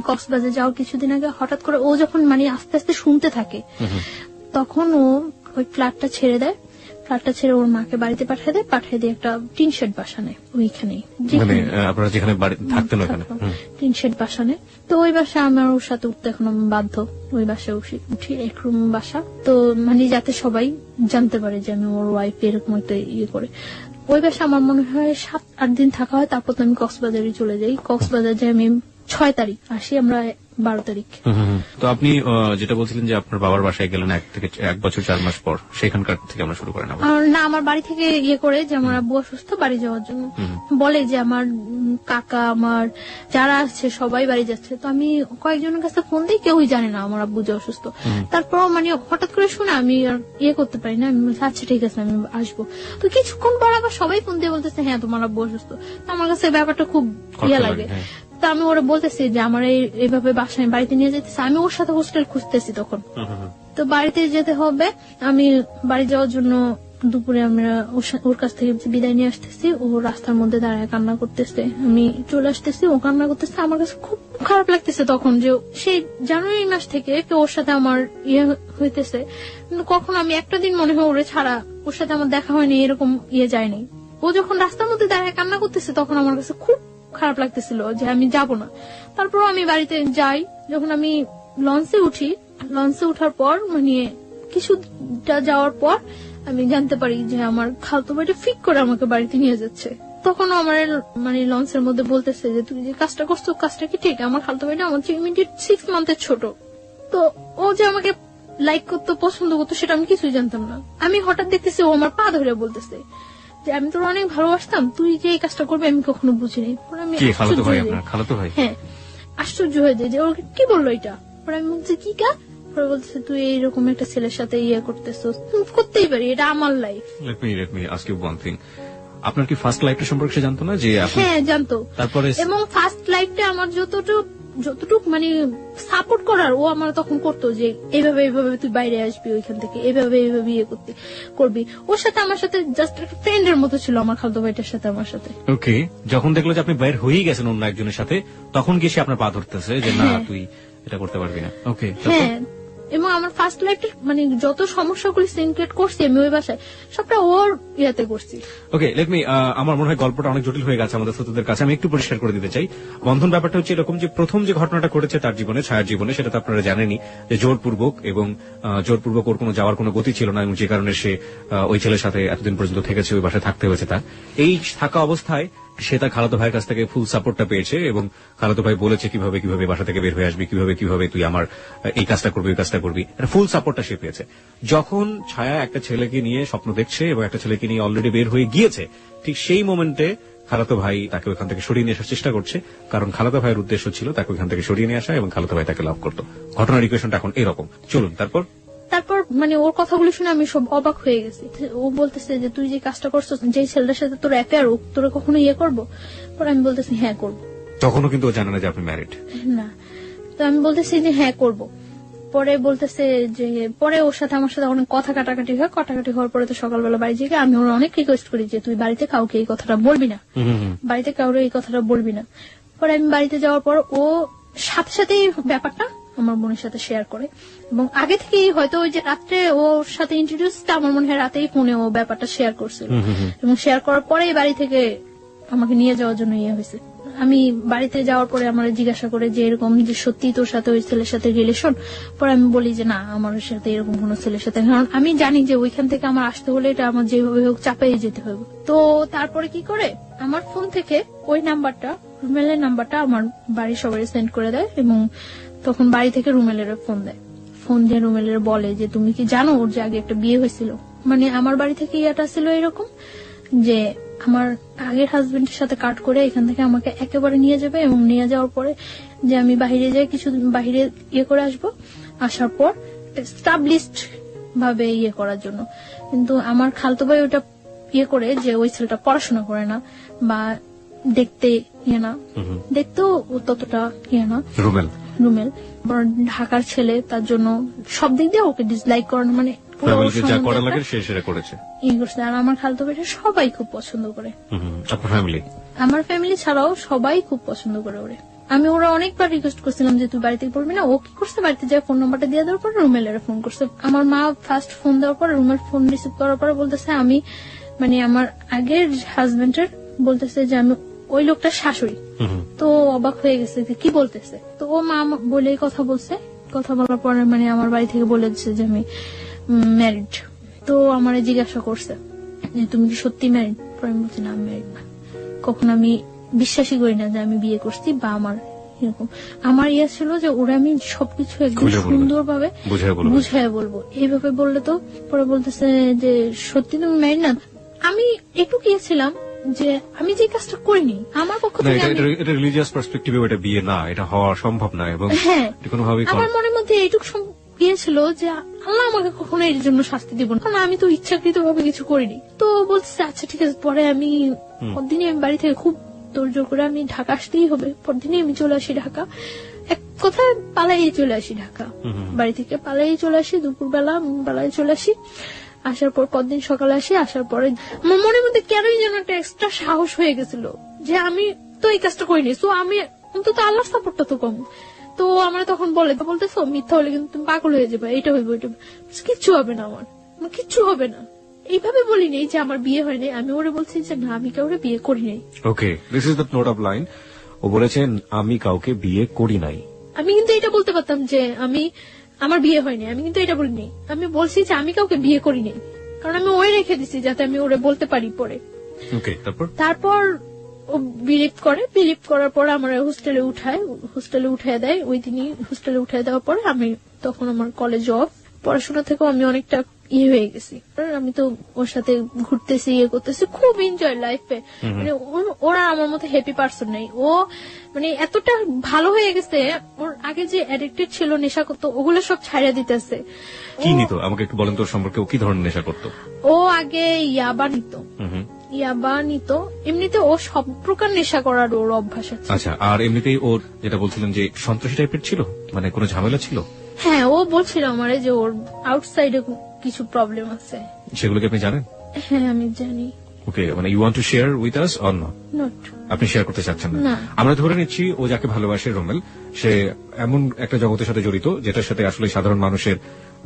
কক্সবাজার যাওয়ার কিছুদিন আগে হঠাৎ করে ও যখন মানে আস্তে আস্তে শুনতে থাকে, তখন ও ওই ফ্ল্যাটটা ছেড়ে ওর মাকে বাড়িতে পাঠিয়ে দিয়ে একটা টিন শেড বাসা নেয় ওইখানেই, টিন শেড বাসা নেয়। তো ওই বাসা আমার ওর সাথে উঠতে এখন বাধ্য। ওই বাসায় উঠি, 1 রুম বাসা, তো মানে যাতে সবাই জানতে পারে যে আমি ওর ওয়াইফ, এরকম একটা করে। ওই বাসা আমার মনে হয় 7-8 দিন থাকা হয়। তারপর তো আমি কক্সবাজারে চলে যাই। কক্সবাজার যাই আমি 6 তারিখ, আসি আমরা 12 তারিখ। তো আপনি যেটা বলছিলেন যে আপনার বাবার বাসায় গেলেন 1 বছর 4 মাস পর, সেখানকার থেকে আমরা শুরু করেন? না, আমার বাড়ি থেকে করে যে আমার আব্বু অসুস্থ, বাড়ি যাওয়ার জন্য বলে যে আমার কাকা, আমার যারা আছে সবাই বাড়ি যাচ্ছে। তো আমি কয়েকজনের কাছে ফোন দিই, কেউই জানে না আমার আব্বু যে অসুস্থ। তারপর মানে হঠাৎ করে শুনে আমি আর করতে পারি না। আমি আচ্ছা ঠিক আছে আমি আসবো। তো কিছুক্ষণ পর আবার সবাই ফোন দিয়ে বলতেছে হ্যাঁ তোমার আব্বু অসুস্থ। আমার কাছে ব্যাপারটা খুব লাগে। তা আমি ওরা বলতেছি যে আমার এইভাবে বাসায় বাড়িতে নিয়ে যেতেছে। আমি ওর সাথে হোস্টেল খুঁজতেছি তখন। তো বাড়িতে যেতে হবে, আমি বাড়ি যাওয়ার জন্য দুপুরে আমরা ওর কাছ থেকে বিদায় নিয়ে আসতেছি। ও রাস্তার মধ্যে দাঁড়ায় কান্না করতেছে, আমি চলে আসতেছি, ও কান্না করতেছে। আমার কাছে খুব খারাপ লাগতেছে তখন যে সেই জানুয়ারি মাস থেকে ওর সাথে আমার হইতেছে, কিন্তু কখনো আমি একটা দিন মনে হয় ওরে ছাড়া ওর সাথে আমার দেখা হয়নি, এরকম যায়নি। ও যখন রাস্তার মধ্যে দাঁড়ায় কান্না করতেছে তখন আমার কাছে খুব খারাপ লাগতেছিল যে আমি যাব না। তারপর আমি বাড়িতে যাই। যখন আমি লঞ্চে উঠার পর মানে কিছুটা যাওয়ার পর আমি জানতে পারি যে আমার খালতো ভাইটা ফিক করে আমাকে বাড়িতে নিয়ে যাচ্ছে। তখন আমার মানে লঞ্চের মধ্যে বলতেছে যে তুই যে কাজটা করছো কাজটা কি ঠিক? আমার খালতো ভাইটা আমার ইমিডিয়েট 6 মান্থের ছোট। তো ও যে আমাকে লাইক করতো, পছন্দ করতো, সেটা আমি কিছুই জানতাম না। আমি হঠাৎ দেখতেছি ও আমার পা ধরে বলতেছে যে আমি তোর অনেক ভালোবাসতাম, তুই যে এই কাজটা করবে আমি কখনো বুঝিনি। হ্যাঁ, আশ্চর্য হয়ে যায় যে ওকে কি বললো এটা। পরে আমি বলছি কি কা? পরে বলতেছে তুই এইরকম একটা ছেলের সাথে করতেছিস, করতেই পারি, এটা আমার life. Let me ask you one thing. আপনার কি ফার্স্ট লাইফটা সম্পর্কে সে জানতো না যে আপনি? হ্যাঁ, জানতো। তারপরে এবং ফার্স্ট লাইফটা আমার যতটুক মানে সাপোর্ট করার ও আমার তখন করতো, যে এইভাবে এইভাবে তুই বাইরে আসবি ওইখান থেকে, এইভাবে এইভাবে ইয়ে করবি। ওর সাথে আমার সাথে জাস্ট একটা ফ্রেন্ডের মতো ছিল আমার খালতো ভাইটার সাথে আমার সাথে। ওকে, যখন দেখলো যে আপনি বাইরে হয়েই গেছেন অন্য একজনের সাথে, তখন গিয়ে সে আপনার পা ধরতেছে যে না তুই এটা করতে পারবি না। ওকে, হ্যাঁ, এবং আমার ফার্স্ট লাইফটা মানে যত সমস্যাগুলি সিনক্রেট করছি আমি ওই বাসায়, সবটা ওর ইয়াতে করছি। ওকে, লেট মি, আমার মনে হয় গল্পটা অনেক জটিল হয়ে গেছে আমাদের শ্রোতাদের কাছে, আমি একটু পরিষ্কার করে দিতে চাই। বন্ধন ব্যাপারটা হচ্ছে এরকম যে প্রথম যে ঘটনাটা ঘটেছে তার জীবনে, ছায়ার জীবনে, সেটা তো আপনারা জানেনই যে জোরপূর্বক, এবং জোরপূর্বক ওর কোনো যাওয়ার কোনো গতি ছিল না, এবং যে কারণে সে ওই ছেলের সাথে এতদিন পর্যন্ত থেকেছে, ওই বাসায় থাকতে হয়েছে তার। এই থাকা অবস্থায় সে তার খালাতো ভাইয়ের কাছ থেকে ফুল সাপোর্টটা পেয়েছে, এবং খালাতো ভাই বলেছে কিভাবে কিভাবে বাসা থেকে বের হয়ে আসবি, কিভাবে কিভাবে তুই আমার এই কাজটা করবি, ওই কাজটা করবি, এটা ফুল সাপোর্টটা সে পেয়েছে। যখন ছায়া একটা ছেলেকে নিয়ে স্বপ্ন দেখছে এবং একটা ছেলেকে নিয়ে অলরেডি বের হয়ে গিয়েছে, ঠিক সেই মোমেন্টে খালাতো ভাই তাকে ওখান থেকে সরিয়ে নিয়ে আসার চেষ্টা করছে, কারণ খালাতো ভাইয়ের উদ্দেশ্য ছিল তাকে ওখান থেকে সরিয়ে নিয়ে আসা, এবং খালাতো ভাই তাকে লাভ করতো। ঘটনার ইকুয়েশনটা এখন এরকম। চলুন তারপর মানে ওর কথাগুলো শুনে আমি সব অবাক হয়ে গেছি। ও বলতেছে যে তুই যে কাজটা করছিস, যে ছেলেটার সাথে তোর অ্যাফেয়ার, তোরা কখনো ইয়ে করবো? পরে আমি বলতেছি হ্যাঁ করবো। তখনও কিন্তু ও জানে না যে আপনি ম্যারিড। না, তো আমি বলতেছি যে হ্যাঁ করবো। পরে বলতেছে যে, পরে ওর সাথে আমার সাথে অনেক কথা কাটাকাটি হয়। কাটাকাটি হওয়ার পরে তো সকালবেলা বাড়ি যেয়ে আমি ওর অনেক রিকোয়েস্ট করি যে তুই বাড়িতে কাউকে এই কথাটা বলবি না, বাড়িতে কাউরে এই কথাটা বলবি না। পরে আমি বাড়িতে যাওয়ার পর ও সাথে সাথেই ব্যাপারটা আমার বোনের সাথে শেয়ার করে, এবং আগে থেকেই হয়তো ওই যে রাত্রে ওর সাথে ইন্ট্রোডিউসটা আমার মনে হয় রাতেই ফোনে ও ব্যাপারটা শেয়ার করছিল, এবং শেয়ার করার পরেই বাড়ি থেকে আমাকে নিয়ে যাওয়ার জন্য ইয়ে হয়েছে। আমি বাড়িতে যাওয়ার পরে আমার জিজ্ঞাসা করে যে এরকম যে সত্যি তোর সাথে ওই ছেলের সাথে রিলেশন? পরে আমি বলি যে না, আমার সাথে এরকম কোন ছেলের সাথে, কারণ আমি জানি যে ওইখান থেকে আমার আসতে হলে এটা আমার যেভাবে হোক চাপাই যেতে হবে। তো তারপরে কি করে আমার ফোন থেকে ওই নাম্বারটা, রুমেলের নাম্বারটা আমার বাড়ির সবাই সেন্ড করে দেয়, এবং তখন বাড়ি থেকে রুমেলের ফোন দেয়। ফোন দিয়ে রুমেলের বলে যে তুমি কি জানো ওর যে আগে একটা বিয়ে হয়েছিল? মানে আমার বাড়ি থেকে ইয়াটা ছিল এরকম যে আমার আগের হাজবেন্ডের সাথে কাট করে এখান থেকে আমাকে একেবারে নিয়ে যাবে, এবং নিয়ে যাওয়ার পরে যে আমি বাইরে যাই কিছুদিন বাইরে ইয়ে করে আসবো, আসার পর এস্টাবলিশড ভাবে ইয়ে করার জন্য। কিন্তু আমার খালতো ভাই ওটা ইয়ে করে যে ওই ছেলেটা পড়াশোনা করে না বা দেখতে ইয়ে না, দেখতেও ততটা ইয়ে না, রুমেল ঢাকার ছেলে, তার জন্য সব দিক দিয়ে ওকে ডিসলাইক করানো, মানে আর আমার খালতো ভাইটা সবাই খুব পছন্দ করে, আমার ফ্যামিলি ছাড়াও সবাই খুব পছন্দ করে ওরে। আমি ওরা অনেকবার রিকোয়েস্ট করছিলাম যে তুই বাড়িতে পড়বি না। ও কি করছে, বাড়িতে যায় ফোন নাম্বারটা দিয়ে দেওয়ার পর রুমেলের ফোন করছে। আমার মা ফার্স্ট ফোন দেওয়ার পর রুমের ফোন রিসিভ করার পর বলতেছে আমি মানে আমার আগের হাজবেন্ডের বলতেছে যে আমি ওই লোকটার শাশুড়ি। তো অবাক হয়ে গেছে যে কি বলতেছে। তো ও মা বলে কথা বলছে, কথা বলার পরে মানে আমার বাড়ি থেকে বলে দিচ্ছে যে আমি ম্যারিড। তো আমার জিজ্ঞাসা করছে যে তুমি কি সত্যি ম্যারিড? পরে আমি বলছি না, আমি ম্যারিড না। কখন আমি বিশ্বাসই করি না যে আমি বিয়ে করছি বা আমার এরকম। আমার ইয়ে ছিল যে ওরা আমি সবকিছু একদম সুন্দরভাবে বুঝাই বলবো, এইভাবে বললে তো। পরে বলতেছে যে সত্যি তুমি ম্যারিড না? আমি একটু গিয়েছিলাম যে আমি যে কাজটা করিনি আমার পক্ষ থেকে, রিলিজিয়াস পার্সপেক্টিভে এটা বিয়ে না, এটা হওয়া সম্ভব না, এবং আমার মনের মধ্যে এইটুকু গিয়েছিল যে আল্লাহ আমাকে কখনো এর জন্য শাস্তি দিব না, কারণ আমি তো ইচ্ছাকৃত ভাবে কিছু করিনি। তো বলছে আচ্ছা ঠিক আছে। পরে আমি পরদিনই আমি বাড়ি থেকে খুব তোড়জোড় করে আমি ঢাকা আসতেই হবে, পরদিনই আমি চলে আসি ঢাকা। এক কথায় পালাইয়ে চলে আসি ঢাকা, বাড়ি থেকে পালাইয়ে চলে আসি, দুপুরবেলা পালাই চলে আসি। আসার পর পরদিন সকালে আসি, আসার পরে আমার মনের মধ্যে কেনই যেন একটা এক্সট্রা সাহস হয়ে গেছিল যে আমি তো এই কাজটা করিনি, তো আমি অন্তত আল্লাহর সাপোর্টটা তো কম। তো আমার তখন বলতেছো মিথ্যা হলে কিন্তু তুমি পাগল হয়ে যাবে, এটা হইব ওইটা, কিচ্ছু হবে না, আমার কিচ্ছু হবে না। এইভাবে বলিনি যে আমার বিয়ে হয়নি, আমি ওরে বলছি যে না আমি কাউকে বিয়ে করি নাই। Okay, this is the note of line. ও বলেছেন আমি কাউকে বিয়ে করি নাই। আমি কিন্তু এটা বলতে পারতাম যে আমি আমার বিয়ে হয়নি, আমি কিন্তু এটা বলিনি। আমি বলছি যে আমি কাউকে বিয়ে করি নাই, কারণ আমি ওই রেখে দিছি যাতে আমি ওরে বলতে পারি পরে। তারপর ও বিলিভ করার পর আমার হোস্টেলে উঠায় দেয়। ওই দিনই হোস্টেলে উঠায় দেওয়ার পরে আমি তখন আমার কলেজ অফ, পড়াশোনা থেকেও আমি অনেকটা ইয়ে হয়ে গেছি। আমি তো ওর সাথে ঘুরতেছি, ইয়ে করতেছি, খুব এনজয় লাইফে। মানে ওরা আমার মতো হ্যাপি পারসন নেই। ও মানে এতটা ভালো হয়ে গেছে, ওর আগে যে অ্যাডিক্টেড ছিল, নেশা করতো, ওগুলো সব ছাড়িয়ে দিতেছে। কি নিত আমাকে একটু বলেন তো সম্পর্কে, ও কি ধরনের নেশা করতো? ও আগে ইয়াবা নিত, ইয়াবা নিত। এমনিতে ও সব প্রকার নেশা করার ওর অভ্যাস আছে। আচ্ছা, আর এমনিতেই ওর যেটা বলছিলেন যে সন্ত্রাসী টাইপের ছিল, মানে কোনো ঝামেলা ছিল? হ্যাঁ, ও বলছিল আমারে যে ওর আউটসাইডে কিছু প্রবলেম আছে। সেগুলো কি আপনি জানেন? হ্যাঁ, আমি জানি। ওকে, মানে you want to share with us or not? Not. আপনি শেয়ার করতে চাচ্ছেন না। না? আমরা ধরে নিচ্ছি ও যাকে ভালোবাসে রোমেল, সে এমন একটা জগতের সাথে জড়িত যেটার সাথে আসলে সাধারণ মানুষের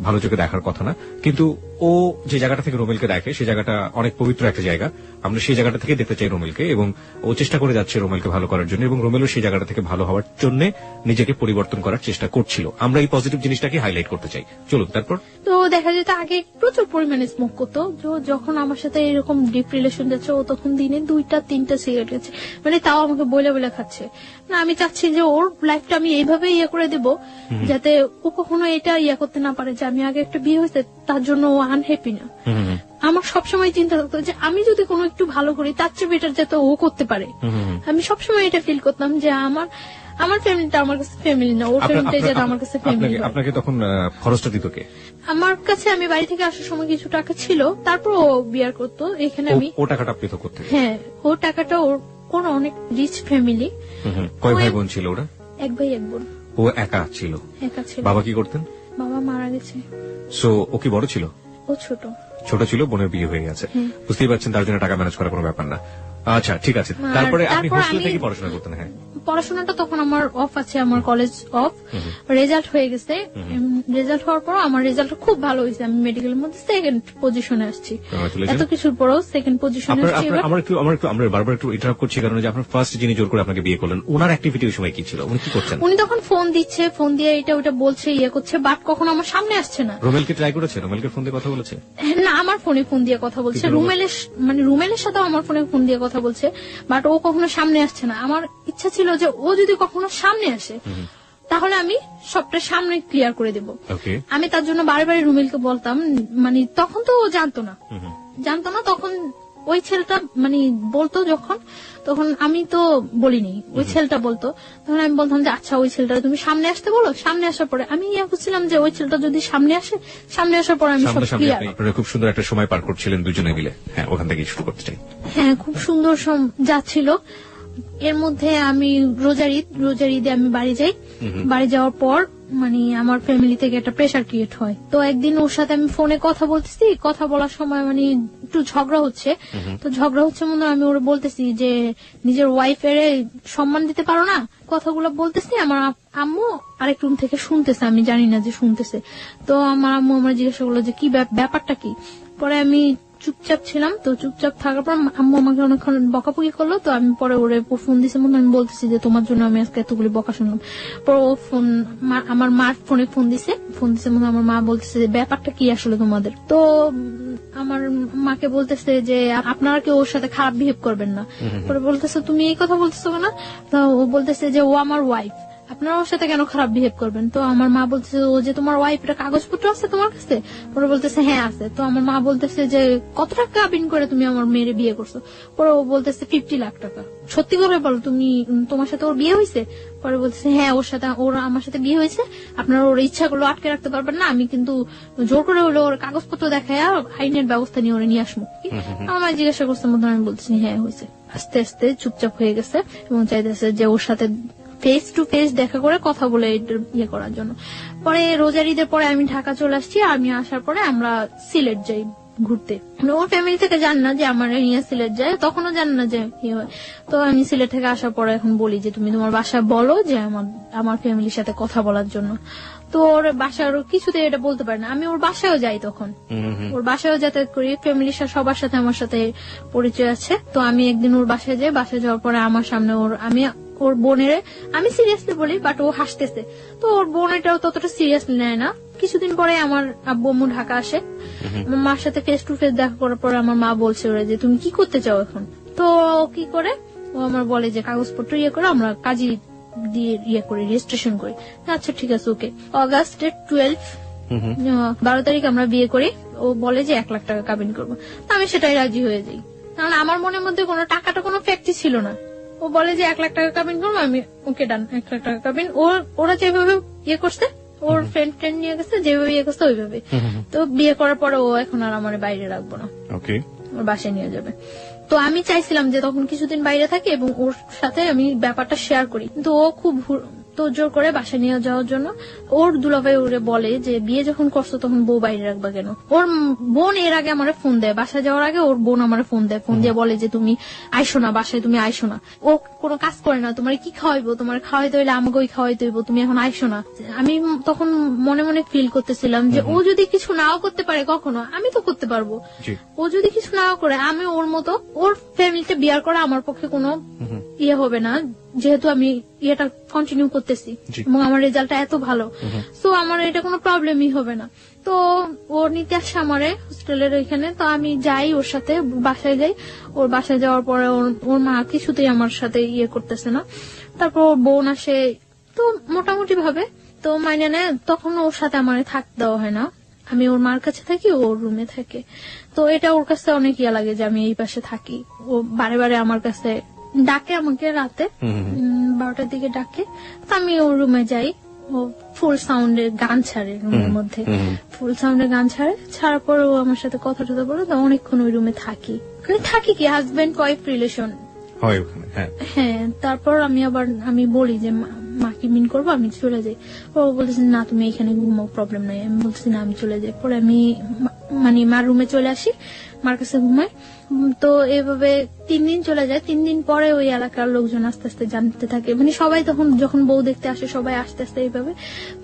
ভালো চোখে দেখার কথা না, কিন্তু ও যে জায়গাটা থেকে রোমেলকে দেখে সেই জায়গাটা অনেক পবিত্র একটা জায়গা। আমরা সেই জায়গাটা থেকে দেখতে চাই রোমেলকে, এবং ও চেষ্টা করে যাচ্ছে রোমেলকে ভালো করার জন্য, এবং রোমেলও সেই জায়গাটা থেকে ভালো হওয়ার জন্য নিজেকে পরিবর্তন করার চেষ্টা করছিল। আমরা এই পজিটিভ জিনিসটাকে হাইলাইট করতে চাই। চলুন তারপর। তো দেখা যেত আগে প্রচুর পরিমাণে স্মোক করতো। যখন আমার সাথে এরকম ডিপ রিলেশন যাচ্ছে, ও তখন দিনে 2-3টা সিগারেট খাচ্ছে, মানে তাও আমাকে বলে বলে খাচ্ছে। না, আমি চাচ্ছি যে ওর লাইফটা আমি এইভাবে করে দেব যাতে ও কখনো এটা করতে না পারে যে আমি আগে একটা বিয়ে হয়েছে তার জন্য ও আনহ্যাপি না। আমার সবসময় চিন্তা থাকতো যে আমি যদি কোনো একটু ভালো করি তার চেয়ে বেটার যাতে ও করতে পারে। আমি সবসময় এটা ফিল করতাম যে আমার ফ্যামিলিটা আমার কাছে ফ্যামিলি না, ওর ফ্যামিলিটা যাতে আমার কাছে ফ্যামিলি। আপনাকে তখন খরচটা দিত কে? আমার কাছে আমি বাড়ি থেকে আসার সময় কিছু টাকা ছিল, তারপর ও বিয়ার করতো। এখানে আমি ও টাকাটা পেত করতে? হ্যাঁ, ও টাকাটা ওর অনেক রিচ ফ্যামিলি। কয় ভাই বোন ছিল ওরা? এক ভাই এক বোন। ও একা ছিল? একা ছিল। বাবা কি করতেন? বাবা মারা গেছে। সো ও কি বড় ছিল? ও ছোট ছিল, বোনের বিয়ে হয়ে গেছে। বুঝতেই পারছেন তার জন্য টাকা ম্যানেজ করা কোনো ব্যাপার না। আচ্ছা, ঠিক আছে। তারপরে আপনি হোস্টেল থেকে পড়াশোনা করতেন? হ্যাঁ, পড়াশোনাটা তখন আমার অফ আছে, আমার কলেজ অফ। রেজাল্ট হয়ে গেছে। রেজাল্ট হওয়ার পর আমার রেজাল্ট খুব ভালো হয়েছে, আমি মেডিকেলের মধ্যে সেকেন্ড পজিশনে আসছি। এত কিছুর পরেও সেকেন্ড পজিশনে আসছি। আমরা বারবার একটু ইন্টারাপ্ট করছি কারণ যে আপনার ফার্স্ট যিনি জোর করে আপনাকে বিয়ে করলেন, ওনার অ্যাক্টিভিটি ওই সময় কি ছিল? উনি কি করছেন? উনি তখন ফোন দিচ্ছে, ফোন দিয়ে এটা ওটা বলছে, করছে, বাট কখনো আমার সামনে আসছে না। রোমেলকে ট্রাই করেছে? রোমেলকে ফোন দিয়ে কথা বলেছে? না, আমার ফোনে ফোন দিয়ে কথা বলছে। রুমেলের সাথেও আমার ফোনে ফোন দিয়ে কথা বলছে, বাট ও কখনো সামনে আসছে না। আমার ইচ্ছা ছিল যে ও যদি কখনো সামনে আসে তাহলে আমি সবটা সামনে ক্লিয়ার করে দেব। আমি তার জন্য বারবার রুমেলকে বলতাম, মানে তখন তো ও জানতো না। তখন ওই ছেলেটা মানে বলতো যখন, তখন আমি তো বলিনি, ওই ছেলেটা বলতো। তখন আমি বলতাম যে আচ্ছা, ওই ছেলেটা তুমি সামনে আসতে বলো। সামনে আসার পরে আমি বুঝছিলাম যে ওই ছেলেটা যদি সামনে আসে, সামনে আসার পরে আমি সব ক্লিয়ার। খুব সুন্দর একটা সময় পার করছিলেন দুজনে মিলে। হ্যাঁ, ওখান থেকে শুরু করতে চাই। হ্যাঁ, খুব সুন্দর যাচ্ছিল। এর মধ্যে আমি রোজার ঈদে আমি বাড়ি যাই। বাড়ি যাওয়ার পর মানে আমার ফ্যামিলি থেকে একটা প্রেসার ক্রিয়েট হয়। তো একদিন ওর সাথে আমি ফোনে কথা বলতেছি, কথা বলার সময় মানে একটু ঝগড়া হচ্ছে। তো ঝগড়া হচ্ছে মনে আমি ওরা বলতেছি যে নিজের ওয়াইফের সম্মান দিতে পারো না, কথাগুলো বলতেছি। আমার আম্মু আরেক রুম থেকে শুনতেছে, আমি জানি না যে শুনতেছে। তো আমার আম্মু আমার জিজ্ঞাসা করলো যে কি ব্যাপারটা কি। পরে আমি চুপচাপ ছিলাম। তো চুপচাপ থাকার পর আম্মু আমাকে অনেকক্ষণ বকাবকি করলো। তো আমি পরে ওরে ফোন দিছে, মনে আমি বলতেছি যে তোমার জন্য আমি আজকে এতগুলি বকা শুনলাম। পরে ও আমার মার ফোনে ফোন দিছে মনে আমার মা বলতেছে যে ব্যাপারটা কি আসলে তোমাদের। তো আমার মাকে বলতেছে যে আপনারা কেউ ওর সাথে খারাপ বিহেভ করবেন না। পরে বলতেছে তুমি এই কথা বলতেছো না? তো ও বলতেছে যে ও আমার ওয়াইফ, আপনারা ওর সাথে কেন খারাপ বিহেভ করবেন? তো আমার মা বলতেছে ও যে তোমার ওয়াইফ, এটা কাগজপত্র আছে তোমার কাছে? পরে বলতেছে হ্যাঁ আছে। তো আমার মা বলতেছে যে কত টাকা কাবিন করে তুমি আমার মেয়ের বিয়ে করছো? পরে ও বলতেছে 50 লাখ টাকা। সত্যি করে বলো, তোমার সাথে ওর বিয়ে হয়েছে? পরে বলতেছে হ্যাঁ, ওর আমার সাথে বিয়ে হয়েছে। আপনারা ওর ইচ্ছাগুলো আটকে রাখতে পারবেন না, আমি কিন্তু জোর করে হলো ওর কাগজপত্র দেখায় আইনের ব্যবস্থা নিয়ে ওরে নিয়ে আসবো। আমার জিজ্ঞাসা করছে মতো আমি বলতেছি হ্যাঁ হয়েছে। আস্তে আস্তে চুপচাপ হয়ে গেছে এবং চাইতেছে যে ওর সাথে ফেস টু ফেস দেখা করে কথা বলে করার জন্য। পরে রোজার ঈদের পরে আমি ঢাকা চলে আসছি। আমি আসার পরে আমরা সিলেট যাই ঘুরতে। ওর ফ্যামিলি থেকে জান না যে আমার নিয়ে সিলেট যায়, তখনও জান না যে কি হয়। তো আমি সিলেট থেকে আসার পরে এখন বলি যে তুমি তোমার বাসায় বলো যে আমার ফ্যামিলির সাথে কথা বলার জন্য। তো ওর বাসার কিছুতে এটা বলতে পারে না। আমি ওর বাসায়ও যাই, তখন ওর বাসায়ও যাতায়াত করি, ফ্যামিলির সবার সাথে আমার সাথে পরিচয় আছে। তো আমি একদিন ওর বাসায় যাই। বাসায় যাওয়ার পরে আমার সামনে ওর বোনের আমি সিরিয়াসলি বলি, বাট ও হাসতেছে। তো ওর বোন এটাও ততটা সিরিয়াসলি নেয় না। কিছুদিন পরে আমার আব্বু আম্মু ঢাকা আসে। আমার মার সাথে ফেস টু ফেস দেখা করার পরে আমার মা বলছে ওরা যে তুমি কি করতে চাও এখন? তো কি করে ও আমার বলে যে কাগজপত্র করে আমরা কাজী দিয়ে করি, রেজিস্ট্রেশন করি। আচ্ছা ঠিক আছে, ওকে। অগাস্টের 12 তারিখ আমরা বিয়ে করি। ও বলে যে 1 লাখ টাকা কাবিন করবো। আমি সেটাই রাজি হয়ে যাই, কারণ আমার মনের মধ্যে কোনো টাকাটা কোনো ফ্যাক্টই ছিল না। ও বলে যে 1 লাখ টাকা কাবিন করবো, আমি ওকে ডান 1 লাখ টাকা কাবিন। ওরা যেভাবে করছে, ওর ফ্রেন্ড নিয়ে গেছে, যেভাবে করছে ওইভাবে। তো বিয়ে করার পরে ও এখন আর আমার বাইরে রাখবো না, ওর বাসায় নিয়ে যাবে। তো আমি চাইছিলাম যে তখন কিছুদিন বাইরে থাকি এবং ওর সাথে আমি ব্যাপারটা শেয়ার করি, কিন্তু ও খুব জোর করে বাসায় নিয়ে যাওয়ার জন্য ওর দুলাভাই ওরে বলে যে বিয়ে যখন করছো তখন বউ বাইরে রাখবা কেন। ওর বোন এর আগে আমার ফোন দেয়, বাসায় যাওয়ার আগে ওর বোন আমার ফোন দেয়, ফোন দিয়ে বলে যে তুমি আইসো না বাসায়, তুমি আইসো না, ও কোনো কাজ করে না, তোমার কি খাওয়াইবো, তোমার খাওয়াইতে হইলে আমাকে ওই খাওয়াইতে হইব, তুমি এখন আইসো না। আমি তখন মনে মনে ফিল করতেছিলাম যে ও যদি কিছু নাও করতে পারে কখনো, আমি তো করতে পারবো। ও যদি কিছু নাও করে, আমি ওর মতো ওর ফ্যামিলিতে বিয়ার করা আমার পক্ষে কোনো ইয়ে হবে না, যেহেতু আমি ইয়েটা কন্টিনিউ করতেছি এবং আমার রেজাল্টটা এত ভালো, সো আমার এটা কোনো প্রবলেমই হবে না। তো ও নিতে আসে আমারে হোস্টেলের ওইখানে, তো আমি যাই ওর সাথে, বাসায় যাই। ওর বাসায় যাওয়ার পরে ওর মা কিছুতেই আমার সাথে ইয়ে করতেছে না। তারপর ওর বোন আসে, তো মোটামুটি ভাবে তো মাইনে নেয়। তখন ওর সাথে আমার থাকতে দেওয়া হয় না, আমি ওর মার কাছে থাকি, ওর রুমে থাকে। তো এটা ওর কাছে অনেক ইয়ে লাগে যে আমি এই পাশে থাকি। ও বারে বারে আমার কাছে ডাকে, আমাকে রাতে 12টার দিকে ডাকে, তো আমি ওর রুমে যাই। ও ফুল সাউন্ডের গান ছাড়ে রুমের মধ্যে, ফুল সাউন্ডের গান ছাড়ার পর ও আমার সাথে কথা টথা বলে, তো অনেকক্ষণ ওই রুমে থাকি। থাকি কি হাজবেন্ড ওয়াইফ রিলেশন। হ্যাঁ, তারপর আমি বলি যে মাকে মিন করবো, আমি চলে যাই। ও বলতেছে না তুমি এখানে ঘুমাও, প্রবলেম নাই। আমি বলতেছি না আমি চলে যাই। পরে আমি মার রুমে চলে আসি, মার কাছে ঘুমাই। তো এভাবে 3 দিন চলে যায়। 3 দিন পরে ওই এলাকার লোকজন আস্তে আস্তে জানতে থাকে, সবাই তখন যখন বউ দেখতে আসে সবাই আস্তে আস্তে এইভাবে,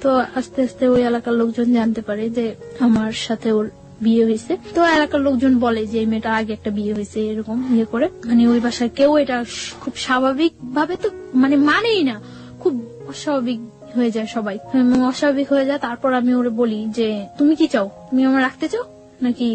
তো আস্তে আস্তে ওই এলাকার লোকজন জানতে পারে যে আমার সাথে ওর বিয়ে হয়েছে। তো এলাকার লোকজন বলে যে এই মেয়েটা আগে একটা বিয়ে হয়েছে, এরকম ইয়ে করে। ওই বাসায় কেউ এটা খুব স্বাভাবিক ভাবে তো মানেই না, খুব অস্বাভাবিক হয়ে যায় সবাই, অস্বাভাবিক হয়ে যায়। তারপর আমি ওরে বলি যে তুমি কি চাও, তুমি আমার রাখতে চাও নাকি,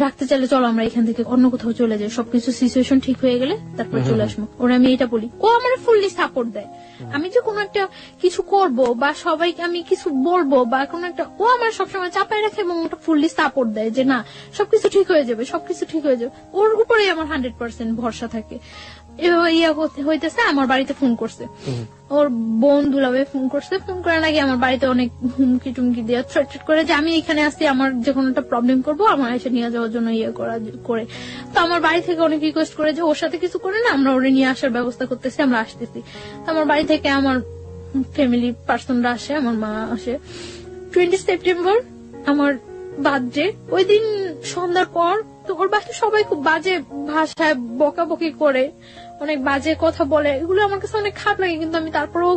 রাখতে চাইলে চলো আমরা এখান থেকে অন্য কোথাও চলে যাই, সবকিছু সিচুয়েশন ঠিক হয়ে গেলে তারপর চলে আসবো। ওরা আমি এটা বলি, ও আমার ফুললি সাপোর্ট দেয়। আমি যে কোনো একটা কিছু করব বা সবাইকে আমি কিছু বলবো বা কোনো একটা, ও আমার সবসময় চাপাই রাখে এবং ওটা ফুললি সাপোর্ট দেয় যে না সবকিছু ঠিক হয়ে যাবে, সবকিছু ঠিক হয়ে যাবে। ওর উপরেই আমার 100% ভরসা থাকে। এভাবে ইয়া হইতেছে। আমার বাড়িতে ফোন করছে, ওর বোন দুলাভাই ফোন করছে। ফোন করার আগে আমার বাড়িতে অনেক হুমকি টুমকি দিয়ে থ্রেট করে যে আমি এখানে আসছি, আমার যে কোনো একটা প্রবলেম করবো, আমার এসে নিয়ে যাওয়ার জন্য ইয়ে করে। তো আমার বাড়ি থেকে অনেক রিকোয়েস্ট করে যে ওর সাথে কিছু করে না, আমরা ওরে নিয়ে আসার ব্যবস্থা করতেছি, আমরা আসতেছি। তো আমার বাড়ি থেকে আমার ফ্যামিলি পার্সনরা আসে, আমার মা আসে। 20 সেপ্টেম্বর আমার বার্থডে, ওই দিন সন্ধ্যার পর তো ওর বাসায় সবাই খুব বাজে ভাষায় বকাবকি করে, অনেক বাজে কথা বলে। এগুলো আমার কাছে অনেক খারাপ লাগে, কিন্তু আমি তারপরেও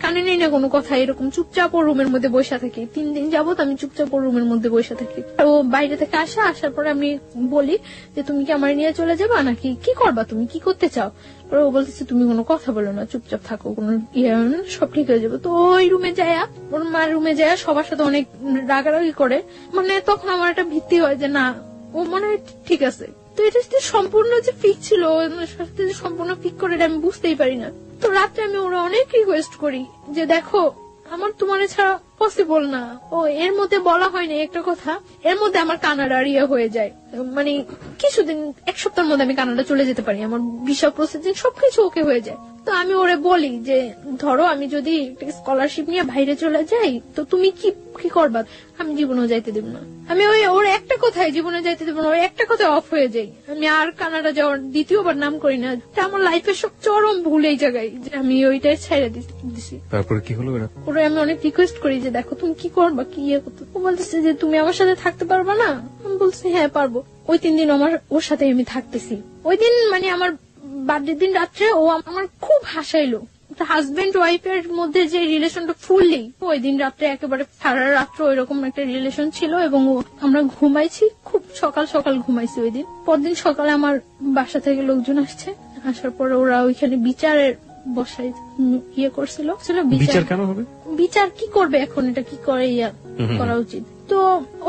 কানে নেই না কোনো কথা। এরকম চুপচাপ ওর রুমের মধ্যে বসে থাকি। 3 দিন যাবত আমি চুপচাপ ওর রুমের মধ্যে বসে থাকি। ও বাইরে থেকে আসার পরে আমি বলি যে তুমি কি আমার নিয়ে চলে যাবা নাকি কি করবা, তুমি কি করতে চাও। ও বলতেছে তুমি কোনো কথা বলো না, চুপচাপ থাকো, কোনো সব ঠিক হয়ে যাবে। তো ওই রুমে যায়, ওর মার রুমে যায়, সবার সাথে অনেক রাগারাগি করে। তখন আমার একটা ভিত্তি হয় যে না ও মনে হয় ঠিক আছে। তো এটা সম্পূর্ণ যে ফিক ছিল, সম্পূর্ণ ফিক করে আমি বুঝতেই পারি না। তো রাত্রে আমি ওরা অনেক রিকোয়েস্ট করি যে দেখো আমার তোমার ছাড়া পসিবল না। ও এর মধ্যে বলা হয়নি একটা কথা, এর মধ্যে আমার কানাডার ইয়ে হয়ে যায়, কিছুদিন 1 সপ্তাহের মধ্যে আমি কানাডা চলে যেতে পারি, আমার ভিসা প্রসেসিং সবকিছু ওকে হয়ে যায়। তো আমি ওরে বলি যে ধরো আমি যদি স্কলারশিপ নিয়ে বাইরে চলে যাই তো তুমি কি করবা। আমি জীবনেও যাইতে দেব না। আমি ওর একটা কথায় জীবনে যাইতে দেব না, ওর একটা কথায় অফ হয়ে যাই। আমি আর কানাডা যাওয়ার দ্বিতীয়বার নাম করি না। আমার লাইফের সব চরম ভুল এই জায়গায় যে আমি ওইটাই ছেড়ে দিছি। তারপরে কি হলো? ওরা আমি অনেক রিকোয়েস্ট করি যে দেখো তুমি কি করবা, কি ইয়ে করতো। ও বলতেছে যে তুমি আমার সাথে থাকতে পারবা না। আমি বলছি হ্যাঁ পারবো। ওই 3 দিন ওর সাথে আমি থাকতেছি। ওই দিন আমার বার্থডে দিন রাত্রে ও আমার খুব হাসাইলো। হাজবেন্ড ওয়াইফের মধ্যে যে রিলেশনটা ফুললি, ওই দিন রাত্রে একেবারে সারা রাত্র ওইরকম একটা রিলেশন ছিল এবং আমরা ঘুমাইছি, খুব সকাল সকাল ঘুমাইছি ওই দিন। পরদিন সকালে আমার বাসা থেকে লোকজন আসছে, আসার পরে ওরা ওইখানে বিচারের বসাই ইয়ে করছিল। বিচার কেন হবে? বিচার কি করবে এখন, এটা কি করে করা উচিত। তো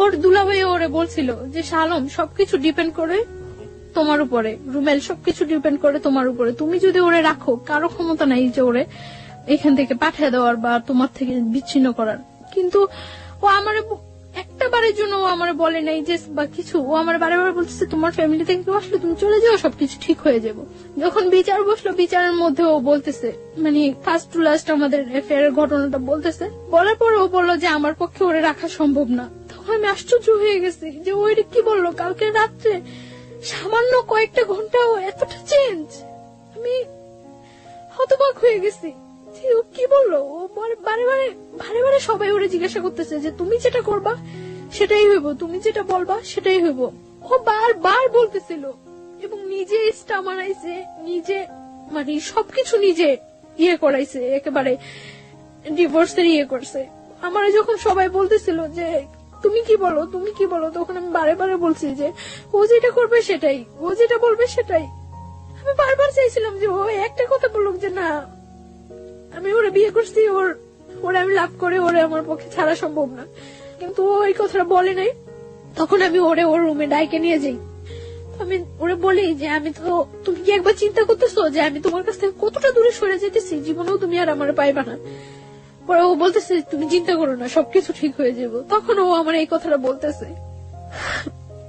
ওর দুলাভাই ওরে বলছিল যে শালম সবকিছু ডিপেন্ড করে তোমার উপরে, রুমেল সবকিছু ডিপেন্ড করে তোমার উপরে। তুমি যদি ওরে রাখো, কারো ক্ষমতা নাই যে ওরে এখান থেকে পাঠিয়ে দেওয়ার বা তোমার থেকে বিচ্ছিন্ন করার। কিন্তু ও আমার একটা বারের জন্য ও আমার বলে নাই যে বা কিছু। ও আমার বারে বারে বলতেছে তোমার ফ্যামিলি থেকে কেউ আসলে তুমি চলে যাও, সবকিছু ঠিক হয়ে যাবো। যখন বিচার বসলো, বিচারের মধ্যে ও বলতেছে ফার্স্ট টু লাস্ট আমাদের অ্যাফেয়ারের ঘটনাটা বলতেছে। বলার পর ও বললো যে আমার পক্ষে ওরে রাখা সম্ভব না। তখন আমি আশ্চর্য হয়ে গেছি যে ওইটা কি বললো কালকে রাত্রে। সামান্য কয়েকটা ঘন্টাও এতটা চেঞ্জ, আমি হতবাক হয়ে গেছি যে ও কি বললো। ও বারে বারে বারে বারে সবাই ওরে জিজ্ঞাসা করতেছে যে তুমি যেটা করবা সেটাই হইব, তুমি যেটা বলবা সেটাই হইব। ও বারবার বলতেছিল এবং নিজে স্টাম আনাইছে, নিজে মানে সবকিছু নিজে ইয়ে করাইছে, একেবারে ডিভোর্সের ইয়ে করছে। আমার যখন সবাই বলতেছিল যে তুমি কি বলো তুমি কি বলো, তখন আমি বারে বারে বলছি যে ও যেটা করবে সেটাই, ও যেটা বলবে সেটাই। আমি বারবার চাইছিলাম যে ও একটা কথা বলুক যে না আমি ওরে বিয়ে করছি, ওরে আমি লাভ করে ওরে আমার পক্ষে ছাড়া সম্ভব না, কিন্তু ও এই কথাটা বলে নাই। তখন আমি ওরে ওর রুমে ডাইকে নিয়ে যাই, আমি ওরে বলি যে আমি তো, তুমি কি একবার চিন্তা করতেছো যে আমি তোমার কাছ থেকে কতটা দূরে সরে যেতেছি, জীবনেও তুমি আর আমার পাইবা না। পরে ও বলতেছে তুমি চিন্তা করো না, সবকিছু ঠিক হয়ে যাবো। তখন ও আমার এই কথাটা বলতেছে,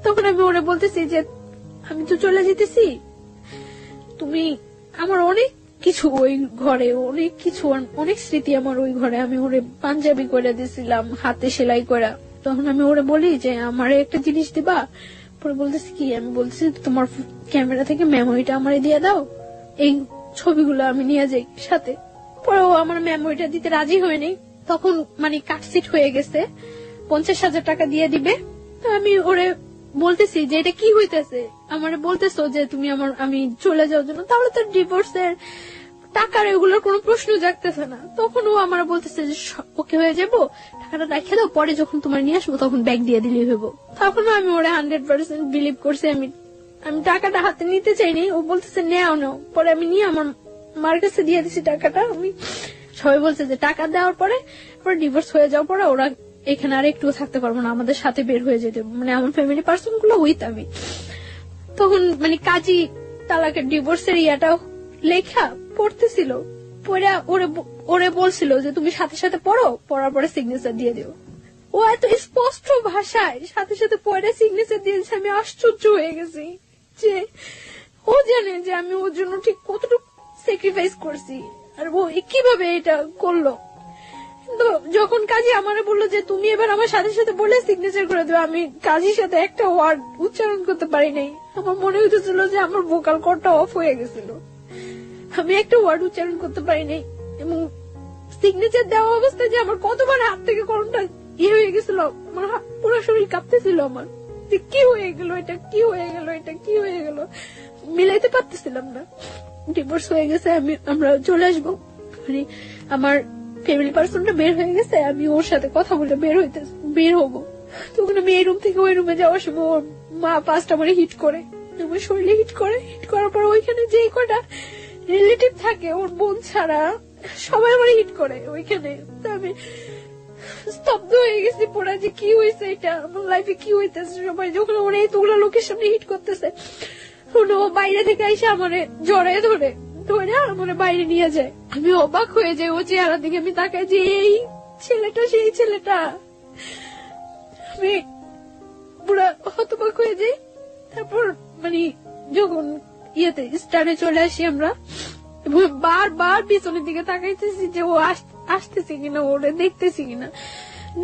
তখন আমি ওরে বলতেছি যে আমি তো চলে যেতেছি, তুমি আমার অনেক কিছু ওই ঘরে, অনেক কিছু অনেক স্মৃতি আমার ওই ঘরে, আমি ওরে পাঞ্জাবি করে দিয়েছিলাম হাতে সেলাই করা। তখন আমি ওরে বলি যে আমারে একটা জিনিস দিবা। পরে বলতেছি কি, আমি বলতেছি তোমার ক্যামেরা থেকে মেমোরিটা আমারে দিয়ে দাও, এই ছবিগুলো আমি নিয়ে যাই সাথে। পরে ও আমার মেমোরিটা দিতে রাজি হয়নি, তখন মানে কাটসিট হয়ে গেছে, 50,000 টাকা দিয়ে দিবে। আমি ওরে বলতেছি যে এটা কি হইতেছে, আমারে বলতেছো যে তুমি আমি চলে যাওয়ার জন্য, তাহলে তো ডিভোর্সের টাকার এগুলোর কোনো প্রশ্ন জাগতেছে না। তখন ও আমার বলতেছে যে ওকে হয়ে যাবো, টাকাটা রেখে দাও, পরে যখন তোমার নিয়ে আসবো তখন ব্যাগ দিয়ে দিলেই হইব। তখন আমি ওরে 100% বিলিভ করছি। আমি টাকাটা হাতে নিতে চাইনি, ও বলতেছে নেও নাও। পরে আমি নিয়ে আমার মার কাছে দিয়ে দিছি টাকাটা। আমি সবাই বলছে যে টাকা দেওয়ার পরে ডিভোর্স হয়ে যাওয়ার পরে ওরা এখানে আর একটু থাকতে পারবো না, আমাদের সাথে বের হয়ে যেতে, মানে আমার ফ্যামিলি পার্সন গুলো উইথ আমি। তখন মানে কাজী তালাকের ডিভোর্সের ইয়াটা লেখা পড়তেছিল, পড়ে ওরে বলছিল যে তুমি সাথে সাথে পড়ো, পড়ার পরে সিগনেচার দিয়ে দিও। ও এত স্পষ্ট ভাষায় সাথে সাথে পড়ে সিগনেচার দিয়েছে, আমি আশ্চর্য হয়ে গেছি যে ও জানে যে আমি ওর জন্য ঠিক কতটুকু স্যাক্রিফাইস করছি, আর ও কিভাবে এটা করলো। কিন্তু যখন কাজী আমারে বললো যে তুমি এবার আমার সাথে সাথে বলে সিগনেচার করে দেবে, আমি কাজীর সাথে একটা ওয়ার্ড উচ্চারণ করতে পারি নাই। আমার মনে হইতেছিল যে আমার ভোকাল কর্ডটা অফ হয়ে গেছিল, আমি একটা ওয়ার্ড উচ্চারণ করতে পারি নাই। এবং সিগনেচার দেওয়া অবস্থায় যে আমার কতবার হাত থেকে কলমটা ইয়ে হয়ে গেছিল, আমার পুরো শরীর কাঁপতেছিল আমার, যে কি হয়ে গেল এটা, কি হয়ে গেল এটা, কি হয়ে গেল, মিলাইতে পারতেছিলাম না। ডিভোর্স হয়ে গেছে, আমরা চলে আসবো, মানে আমার ফ্যামিলি পার্সনটা বের হয়ে গেছে, আমি ওর সাথে কথা বলে বের হবো। তখন আমি এই রুম থেকে ওই রুমে যাওয়ার সময় ওর মা 5টা করে হিট করে, আমার শরীরে হিট করার পর ওইখানে যে কটা রিলেটিভ থাকে ওর বোন ছাড়া সবাই আমার হিট করে ওইখানে। আমি স্তব্ধ হয়ে গেছি পুরা, যে কি হয়েছে এটা, আমার লাইফে কি হইতেছে। সবাই যখন ওরা এতগুলো লোকের সামনে হিট করতেছে, ও বাইরে থেকে এসে আমার জড়ায় ধরে আমার বাইরে নিয়ে যায়। আমি অবাক হয়ে যাই ও চেহারা দিকে, আমি তাকাই যে এই ছেলেটা সেই ছেলেটা। আমি পুরা হতবাক হয়ে যাই। তারপর মানে যখন ইয়েতে স্টারে চলে আসি আমরা, বারবার পিছনের দিকে তাকাইতেছি যে ও আসতেছে কিনা, ওরে দেখতেছি কিনা,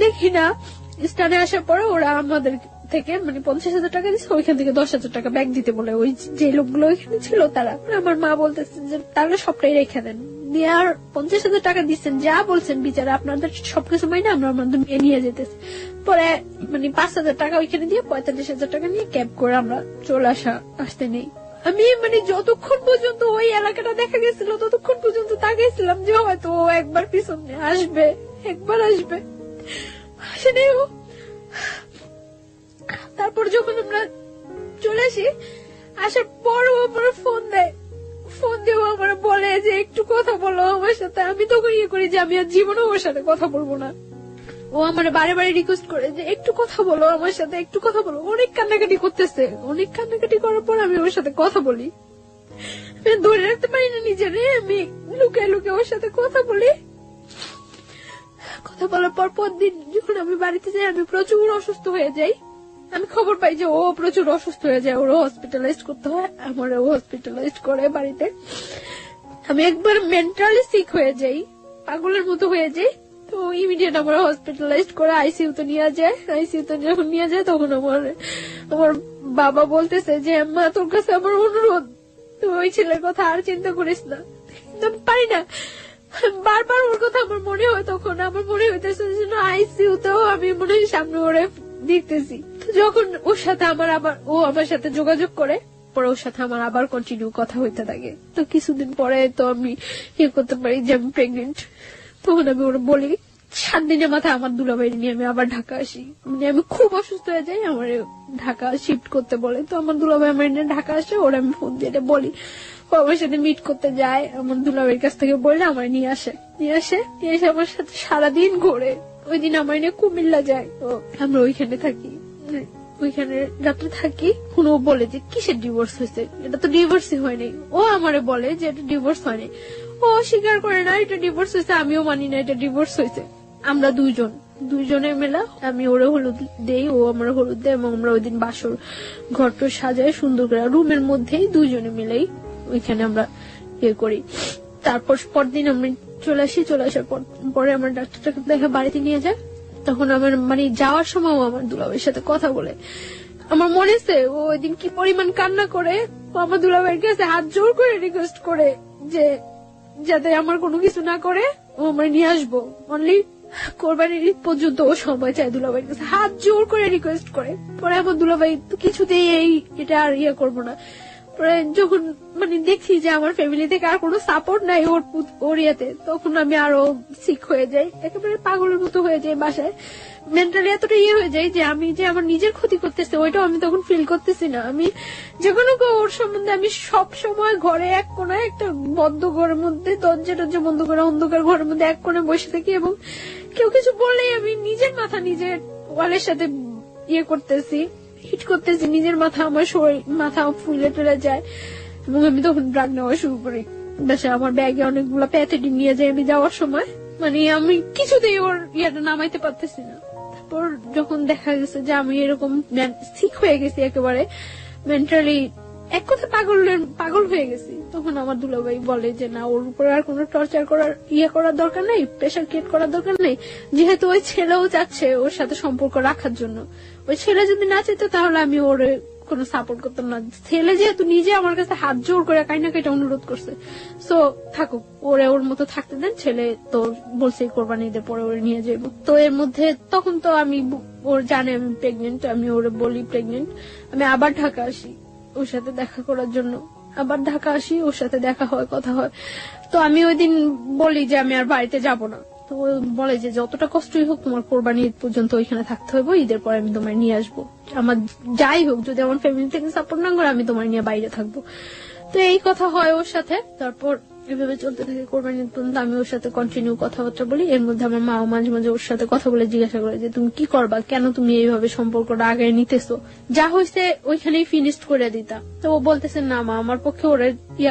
দেখি না। স্টারে আসার পরে ওরা আমাদের থেকে মানে 50,000 টাকা দিচ্ছে, ওইখান থেকে 10,000 টাকা ব্যাগ দিতে বলে ওই যে লোকগুলো ওইখানে ছিল তারা। আমার মা বলতেছে যে তাহলে সবটাই রেখে দেন, দিয়ে আর 50,000 টাকা দিচ্ছেন, যা বলছেন বিচারা আপনাদের সবকিছু মাইনে আমরা আমাদের নিয়ে যেতেছি। পরে মানে 5,000 টাকা ওইখানে দিয়ে 45,000 টাকা নিয়ে ক্যাব করে আমরা চলে আসতে নেই। আমি মানে যতক্ষণ পর্যন্ত ওই এলাকাটা দেখা গেছিল ততক্ষণ পর্যন্ত তাকাইছিলাম যে হয়তো ও একবার পিছনে আসবে, একবার আসবে, আসেনি ও। তারপর যখন আমরা চলে আসি, আসার পর ও আমার ফোন দিয়ে আমার বলে যে একটু কথা বলো আমার সাথে। আমি তখন ইয়ে করি যে আমি আর জীবনে ওর সাথে কথা বলবো না। ও আমার বারে বারে রিকোয়েস্ট করে যে একটু কথা বলো আমার সাথে, একটু কথা বলো। অনেক কান্নাকাটি করতেছে, অনেক কান্নাকাটি করার পর আমি ওর সাথে কথা বলি। আমি ধরে রাখতে পারি না নিজেরে, আমি লুকিয়ে লুকিয়ে ওর সাথে কথা বলি। কথা বলার পর দিন যখন আমি বাড়িতে যাই, আমি প্রচুর অসুস্থ হয়ে যাই। আমি খবর পাই যে ও প্রচুর অসুস্থ হয়ে যায়, ওরা হসপিটালাইজ করতে হয়, আমার হসপিটালাইজ করে বাড়িতে। আমি একবার মেন্টালি সিক হয়ে যাই, পাগলের মতো হয়ে যাই। তো ইমিডিয়েট আমার হসপিটালাইজড করে আইসিইউতে নিয়ে যায়। আইসিইউতে যখন নিয়ে যায় তখন আমার বাবা বলতেছে যে মা তোর কাছে আমার অনুরোধ, তুই ওই ছেলের কথা আর চিন্তা করিস না। কিন্তু আমি পারি না, বারবার ওর কথা আমার মনে হয়। তখন আমার মনে হইতেছে আইসিইউতেও আমি মনে হয় সামনে ওরে দেখতেছি। যখন ওর সাথে ও আমার সাথে যোগাযোগ করে, পরে ওর সাথে আমার আবার কন্টিনিউ কথা হইতে থাকে। তো কিছুদিন পরে তো আমি করতে পারি যে আমি প্রেগনেন্ট। তখন আমি ওরা বলি 7 দিনের মাথায় আমার দুলাভাই নিয়ে আমি আবার ঢাকা আসি। মানে আমি খুব অসুস্থ হয়ে যাই, আমার ঢাকা শিফট করতে বলে। তো আমার দুলাভাই আমার নিয়ে ঢাকা আসে, ওরা আমি ফোন দিয়ে বলি, ও আমার সাথে মিট করতে যায়। আমার দুলাভাইয়ের কাছ থেকে বললে আমার নিয়ে আসে আমার সাথে সারাদিন ঘোরে। ওই দিন আমার নিয়ে কুমিল্লা যায়। তো আমরা ওইখানে থাকি, ওইখানে রাত্রে থাকি। ও বলে যে কিসের ডিভোর্স হয়েছে, এটা তো ডিভোর্সই হয়নি। ও আমারে বলে যে এটা ডিভোর্স হয়নি। ও স্বীকার করে না এটা ডিভোর্স হয়েছে, আমিও মানি না এটা ডিভোর্স হয়েছে। আমরা দুইজনে মেলা, আমি ওরে হলুদ দেই, ও আমার হলুদ দেয়, এবং আমরা ওই দিন বাসর ঘরটা সাজাই সুন্দর করে রুমের মধ্যেই দুইজনে মিলেই ওইখানে আমরা করি। তারপর পরদিন আমি চলে আসার পরে আমার ডাক্তারটাকে দেখে বাড়িতে নিয়ে যায়। তখন আমার মানে যাওয়ার সময় আমার দুলাভাইয়ের সাথে কথা বলে। আমার মনে আছে ও ওই দিন কি পরিমাণ কান্না করে, ও আমার দুলাভাইয়ের কাছে হাত জোর করে রিকোয়েস্ট করে যে যাতে আমার কোনো কিছু না করে, ও আমার নিয়ে আসবো। অনলি কোরবানির ঈদ পর্যন্ত ও সময় চায় দুলাভাইয়ের কাছে, হাত জোর করে রিকোয়েস্ট করে। পরে আমার দুলাভাই কিছুতেই এটা আর করবো না। পরে যখন মানে দেখছি যে আমার ফ্যামিলি থেকে আর কোনো সাপোর্ট নাই ওর ইয়েতে, তখন আমি আরো সিক হয়ে যাই, একেবারে পাগলের মতো হয়ে যাই। বাসায় মেন্টালি এতটা হয়ে যায় যে আমি যে আমার নিজের ক্ষতি করতেছে ওইটাও আমি তখন ফিল করতেছি না। আমি যখন ওর সম্বন্ধে আমি সব সময় ঘরে এক কোনায় একটা বদ্ধ ঘরের মধ্যে দরজা বন্ধ করে অন্ধকার ঘরের মধ্যে এক কোণে বসে থাকি, এবং কেউ কিছু বললেই আমি নিজের মাথা নিজের ওয়ালের সাথে করতেছি, হিট করতেছি নিজের মাথা, আমার শরীর মাথা ফুলে টুলে যায়। এবং আমি তখন ড্রাগ নেওয়া শুরু করি। বাসায় আমার ব্যাগে অনেকগুলো প্যাথেটিন নিয়ে যাই আমি যাওয়ার সময়। মানে আমি কিছুতেই ওর নামাইতে পারতেছি না। তারপর যখন দেখা গেছে যে আমি এরকম সিক হয়ে গেছি, একেবারে মেন্টালি এক কথা পাগল হয়ে গেছি, তখন আমার দুলাভাই বলে যে না, ওর উপরে আর কোনো টর্চার করার দরকার নেই, প্রেশার ক্রিয়েট করার দরকার নেই। যেহেতু ওই ছেলেও যাচ্ছে ওর সাথে সম্পর্ক রাখার জন্য, ওই ছেলে যদি না চেত তাহলে আমি ওর কোনো সাপোর্ট করতাম না। ছেলে যেহেতু নিজে আমার কাছে হাত জোর করে কাইটা অনুরোধ করছে, সো থাকুক, ওর মতো থাকতে দেন। ছেলে তো বলছে কোরবানি ঈদের পরে ওরে নিয়ে যাবো। তো এর মধ্যে তখন তো আমি ওর জানে আমি প্রেগনেন্ট, আমি ওরে বলি প্রেগনেন্ট। আমি আবার ঢাকা আসি ওর সাথে দেখা করার জন্য, আবার ঢাকা আসি, ওর সাথে দেখা হয়, কথা হয়। তো আমি ওই দিন বলি যে আমি আর বাড়িতে যাব না। তো বলে যে যতটা কষ্টই হোক তোমার কোরবানি ঈদ পর্যন্ত ওইখানে থাকতে হবে, ঈদের পরে আমি তোমার নিয়ে আসবো। আমার যাই হোক, যদি আমার ফ্যামিলি থেকে সাপোর্ট না করে আমি তোমার নিয়ে বাইরে থাকবো। তো এই কথা হয় ওর সাথে। তারপর এভাবে চলতে থাকে কোরবানি ঈদ পর্যন্ত। আমি ওর সাথে কন্টিনিউ কথাবার্তা বলি। এর মধ্যে আমার মাও মাঝে মাঝে ওর সাথে কথা বলে জিজ্ঞাসা করে যে তুমি কি করবা, কেন তুমি এইভাবে সম্পর্কটা আগে নিতেছো, যা হয়েছে ওইখানেই ফিনিশড করে দিতা। তো ও বলতেছে না মা, আমার পক্ষে ওরে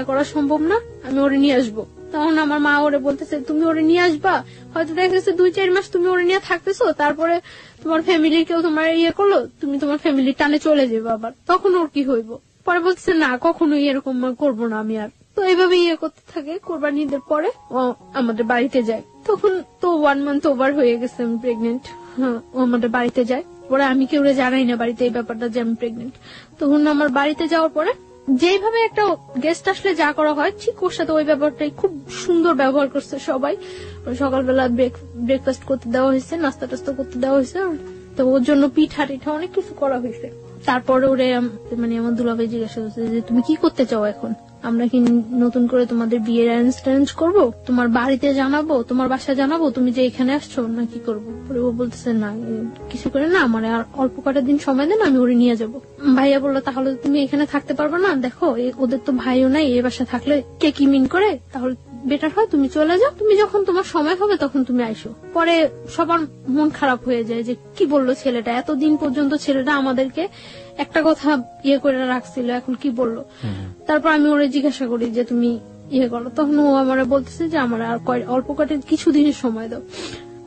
করা সম্ভব না, আমি ওরে নিয়ে আসবো। তখন আমার মা ওরে বলতেছে তুমি ওরে নিয়ে আসবা, হয়তো দেখা গেছে 2-4 মাস তুমি ওরে নিয়ে থাকতেছো, তারপরে তোমার ফ্যামিলির কেউ তোমার করলো, তুমি তোমার ফ্যামিলির টানে চলে যাবে আবার, তখন ওর কি হইব। পরে বলতেছে না, কখনোই এরকম করবো না আমি আর। তো এইভাবে করতে থাকে। কোরবানি ঈদের পরে ও আমাদের বাড়িতে যায়। তখন তো 1 মান্থ ওভার হয়ে গেছে আমি প্রেগনেন্ট। হ্যাঁ, ও আমাদের বাড়িতে যায়। পরে আমি কেউ জানাই না বাড়িতে এই ব্যাপারটা যে আমি প্রেগনেন্ট। তখন আমার বাড়িতে যাওয়ার পরে যেভাবে একটা গেস্ট আসলে যা করা হয় ঠিক ওর সাথে ওই ব্যাপারটাই খুব সুন্দর ব্যবহার করছে সবাই। সকালবেলা ব্রেকফাস্ট করতে দেওয়া হয়েছে, নাস্তা টাস্তা করতে দেওয়া হয়েছে, তো ওর জন্য পিঠা টিঠা অনেক কিছু করা হয়েছে। তারপরে ওরে মানে আমার দুলাভাই জিজ্ঞাসা করছে যে তুমি কি করতে চাও এখন, আমরা কি নতুন করে তোমাদের বিয়ের অ্যারেঞ্জ করবো, তোমার বাড়িতে জানাবো, তোমার বাসায় জানাবো তুমি যে এখানে আসছো, না কি করবো। ও বলতেছে না কিছু করে না, আমার আর অল্প কটা দিন সময় দেন, আমি ওরে নিয়ে যাবো। ভাইয়া বললো তাহলে তুমি এখানে থাকতে পারবে না, দেখো ওদের তো ভাইও নাই, এ বাসা থাকলে কে কি মিন করে, তাহলে বেটার হয় তুমি চলে যাও, তুমি যখন তোমার সময় হবে তখন তুমি আইসো। পরে সবার মন খারাপ হয়ে যায় যে কি বললো ছেলেটা, এতদিন পর্যন্ত ছেলেটা আমাদেরকে একটা কথা করে রাখছিল, এখন কি বললো। তারপর আমি ওরে জিজ্ঞাসা করি যে তুমি করো, তখন ও আমার বলতেছে যে আমার আর অল্প কটা কিছু দিনের সময় দাও।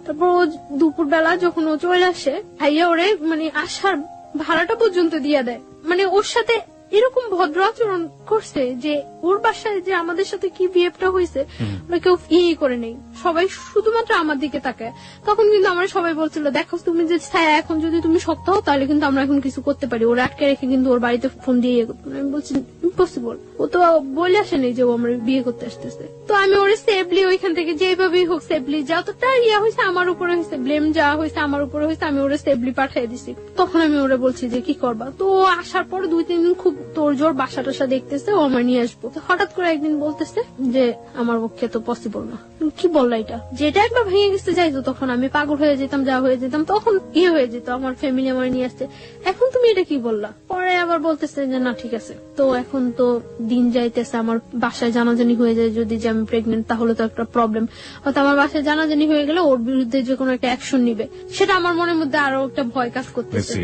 তারপর ও দুপুর বেলা যখন ও চলে আসে, ভাইয়া ওরে মানে আসার ভাড়াটা পর্যন্ত দিয়ে দেয়। মানে ওর সাথে এরকম ভদ্র আচরণ করছে যে ওর বাসায় যে আমাদের সাথে কি বিহেভটা হয়েছে ওরা কেউ ইয়ে করে নেই, সবাই শুধুমাত্র আমার দিকে তাকায়। তখন কিন্তু আমরা সবাই বলছিল, দেখো তুমি যে ছায়া এখন যদি তুমি শক্ত হও তাহলে কিন্তু আমরা এখন কিছু করতে পারি। ওরা আটকে রেখে কিন্তু ওর বাড়িতে ফোন দিয়ে ইয়ে করতো। আমি বলছি ইম্পসিবল, ও তো বলে আসেনি যে ও আমরা বিয়ে করতে আসতেছে। তো আমি ওরে সেফলি ওইখান থেকে যেভাবেই হোক সেফলি যতটা ইয়া হয়েছে আমার উপরে হয়েছে, ব্লেম যা হয়েছে আমার উপরে হয়েছে, আমি ওরে সেফলি পাঠিয়ে দিছি। তখন আমি ওরে বলছি যে কি করবা। তো আসার পর 2-3 দিন খুব তোর জোর বাসা টাসা দেখতেছে, ও আমার নিয়ে আসবো। হঠাৎ করে একদিন বলতেছে যে আমার পক্ষে তো পসিবল না। কি বললা এটা? যেটা একবার ভেঙে গেছে যাইতো, তখন আমি পাগল হয়ে যেতাম, যা হয়ে যেতাম, তখন ইয়ে হয়ে যেত, আমার ফ্যামিলি আমার নিয়ে আসছে। এখন তুমি এটা কি বললা? পরে আবার বলতেছে যে না ঠিক আছে। তো এখন তো দিন যাইতেছে, আমার বাসায় জানাজানি হয়ে যায় যদি যে আমি প্রেগনেন্ট, তাহলে তো একটা প্রবলেম। হয়তো আমার বাসায় জানাজানি হয়ে গেলে ওর বিরুদ্ধে যে কোনো একটা অ্যাকশন নিবে, সেটা আমার মনের মধ্যে আরো একটা ভয় কাজ করতেছে।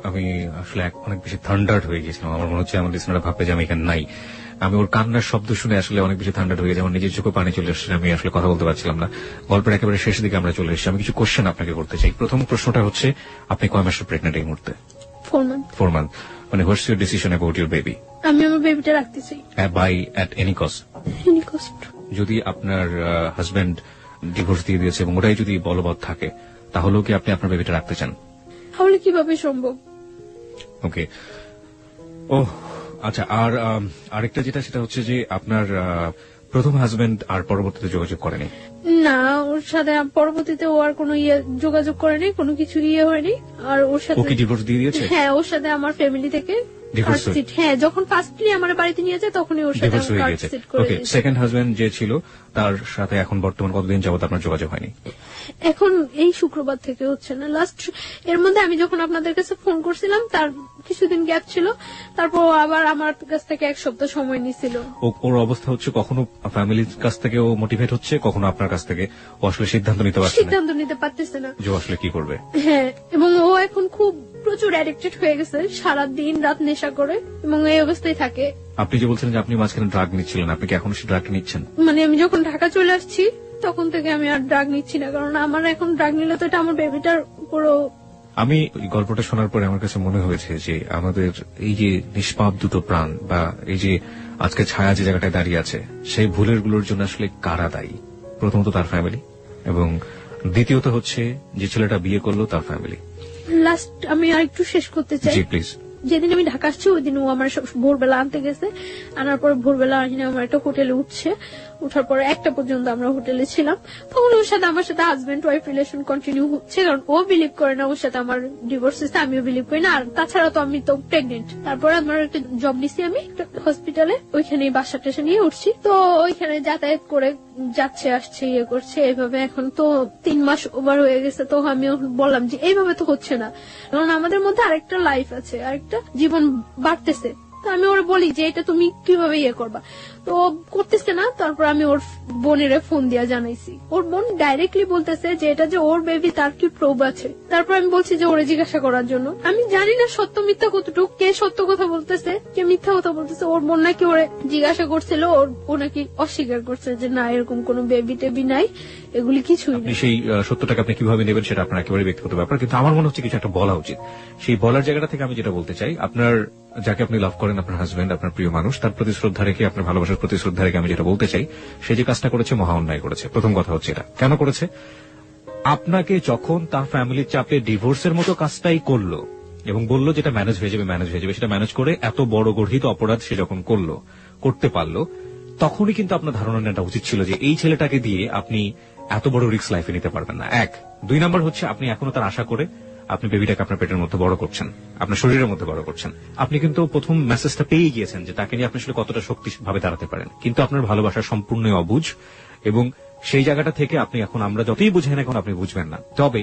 আমি আসলে অনেক বেশি থান্ডার্ড হয়ে গেছিলাম। আমার মনে হচ্ছে আমার লিসনাররা ভাববে যে আমি এখানে নাই। আমি ওর কান্নার শব্দ শুনে আসলে অনেক বেশি থান্ডার্ড হয়ে গেছে, আমার নিজের চোখে পানি চলে আসছে, আমি আসলে কথা বলতে পারছিলাম না। গল্পের একেবারে শেষের দিকে আমরা চলে এসেছি। আমি কিছু কোশ্চেন আপনাকে করতে চাই। প্রথম প্রশ্নটা হচ্ছে, আপনি কয় মাসের প্রেগনেন্ট এই মুহূর্তে? 4 months। মানে what's your decision about your baby? আমি আমার বেবিটা রাখতে চাই। By at any cost? Any cost. যদি আপনার হাজবেন্ড ডিভোর্স দিয়ে দিয়েছে এবং ওটাই যদি বলবৎ থাকে, তাহলেও কি আপনি আপনার বেবিটা রাখতে চান? তাহলে কিভাবে সম্ভব? ওকে। ও আচ্ছা, আর আরেকটা যেটা, সেটা হচ্ছে যে আপনার প্রথম হাজবেন্ড আর পরবর্তীতে যোগাযোগ করেনি? না, ওর সাথে পরবর্তীতে ও আর কোনো যোগাযোগ করেনি, কোনো কিছু হয়নি। আর ওর সাথে ওকে ডিভোর্স দিয়ে দিয়েছে? হ্যাঁ, ওর সাথে আমার ফ্যামিলি থেকে হ্যাঁ, যখন ফার্স্টলি আমার বাড়িতে নিয়ে যায় তখনই ওর সাথে কার্ডশিট করে দিয়েছে। সেকেন্ড হাজবেন্ড যে ছিল তার সাথে এখন বর্তমান কতদিন যাবত আপনার যোগাযোগ হয়নি? এখন এই শুক্রবার থেকে হচ্ছে না। লাস্ট এর মধ্যে আমি যখন আপনাদের কাছে ফোন করছিলাম তার কিছুদিন গ্যাপ ছিল, তারপর আবার আমার কাছ থেকে 1 সপ্তাহ সময় নিছিল। ওর অবস্থা হচ্ছে কখনো ফ্যামিলির কাছ থেকে ও মোটিভেট হচ্ছে, কখনো আপনার কাছ থেকে ও আসলে সিদ্ধান্ত নিতে পারতেছে না যে আসলে কি করবে। হ্যাঁ, এবং ও এখন খুব প্রচুর অ্যাডিক্টেড হয়ে গেছে, সারা দিন রাত নেশা করে এবং এই অবস্থায় থাকে। আপনি যে বলছিলেন যে আপনি মাঝখানে ড্রাগ নিচ্ছিলেন, আপনি কি এখন সেই ড্রাগ নিচ্ছেন? মানে আমি যখন ঢাকা চলে আসছি তখন থেকে আমি আর ড্রাগ নিচ্ছি না, কারণ আমার এখন ড্রাগ নিলে তো এটা আমার বেবিটার উপরও। আমি গল্পটা শোনার পরে আমার কাছে মনে হয়েছে যে আমাদের এই যে নিষ্পাপ দুটো প্রাণ, বা এই যে আজকে ছায়া যে জায়গাটায় দাঁড়িয়ে আছে, সেই ভুলের গুলোর জন্য আসলে কারা দায়ী? প্রথমত তার ফ্যামিলি, এবং দ্বিতীয়ত হচ্ছে যে ছেলেটা বিয়ে করলো তার ফ্যামিলি। লাস্ট আমি আর একটু শেষ করতে চাই। জি প্লিজ। যেদিন আমি ঢাকা আসছি ওই দিন ও আমার ভোরবেলা আনতে গেছে, আনার পর ভোরবেলা আসিনি আমার একটা হোটেলে উঠছে, উঠার পরে 1টা পর্যন্ত আমরা হোটেলে ছিলাম। তখন ওর সাথে আমার সাথে হাজবেন্ড ওয়াইফ রিলেশন কন্টিনিউ হচ্ছে, কারণ ও বিলিভ করে না ওর সাথে আমার ডিভোর্স হয়েছে, আমিও বিলিভ করি না। আর তাছাড়া তো আমি তো প্রেগনেন্ট। তারপরে আমার একটা জব নিছি আমি হসপিটালে, ওইখানে বাসা টাসা নিয়ে উঠছি। তো ওইখানে যাতায়াত করে যাচ্ছে আসছে ইয়ে করছে এইভাবে। এখন তো 3 মাস ওভার হয়ে গেছে। তো আমি বললাম যে এইভাবে তো হচ্ছে না, কারণ আমাদের মধ্যে আরেকটা লাইফ আছে, আরেকটা জীবন বাড়তেছে। তো আমি ওরা বলি যে এটা তুমি কিভাবে ইয়ে করবা, তো করতেছে না। তারপর আমি ওর বোনের ফোন দিয়া জানাইছি, ওর বোন ডাইরেক্টলি বলতেছে যে এটা যে ওর বেবি তার কি প্রুফ আছে। তারপর আমি বলছি যে ওরে জিজ্ঞাসা করার জন্য। আমি জানি না সত্য মিথ্যা কতটুকু, কে সত্য কথা বলতেছে কে মিথ্যা কথা বলতেছে। ওর বোন নাকি ওরে জিজ্ঞাসা করছিল, ও নাকি অস্বীকার করছে যে না এরকম কোনো বেবি টেবি নাই, এগুলি কিছুই না। সেই সত্যটাকে আপনি কিভাবে নেবেন সেটা আপনার একেবারে ব্যক্তিগত ব্যাপার, কিন্তু আমার মনে হচ্ছে কিছু একটা বলা উচিত। সেই বলার জায়গাটা থেকে আমি যেটা বলতে চাই, আপনার যাকে আপনি লাভ করেন, আপনার হাজবেন্ড, আপনার প্রিয় মানুষ, তার প্রতি শ্রদ্ধা রেখে, আপনার ভালোবাসার প্রতি শ্রদ্ধা রেখে আমি যেটা বলতে চাই, সে যে কাজটা করেছে মহা অন্যায় করেছে। প্রথম কথা হচ্ছে এটা কেন করেছে? আপনাকে যখন তার ফ্যামিলির চাপে ডিভোর্সের মতো কাজটাই করলো এবং বললো যেটা ম্যানেজ হয়ে যাবে, সেটা ম্যানেজ করে এত বড় গর্হিত অপরাধ সে যখন করতে পারলো, তখনই কিন্তু আপনার ধারণা নেওয়া উচিত ছিল যে এই ছেলেটাকে দিয়ে আপনি এত বড় রিস্ক লাইফে নিতে পারবেন না। 1, 2 নাম্বার হচ্ছে আপনি এখনো তার আশা করে আপনি বেবিটাকে আপনার পেটের মধ্যে বড় করছেন, আপনার শরীরের মধ্যে বড় করছেন। আপনি কিন্তু প্রথম মেসেজটা পেয়ে গিয়েছেন যে তাকে নিয়ে আপনি আসলে কতটা শক্তিভাবে দাঁড়াতে পারেন, কিন্তু আপনার ভালোবাসা সম্পূর্ণ অবুঝ, এবং সেই জায়গাটা থেকে আপনি এখন, আমরা যতই বুঝেন এখন আপনি বুঝবেন না। তবে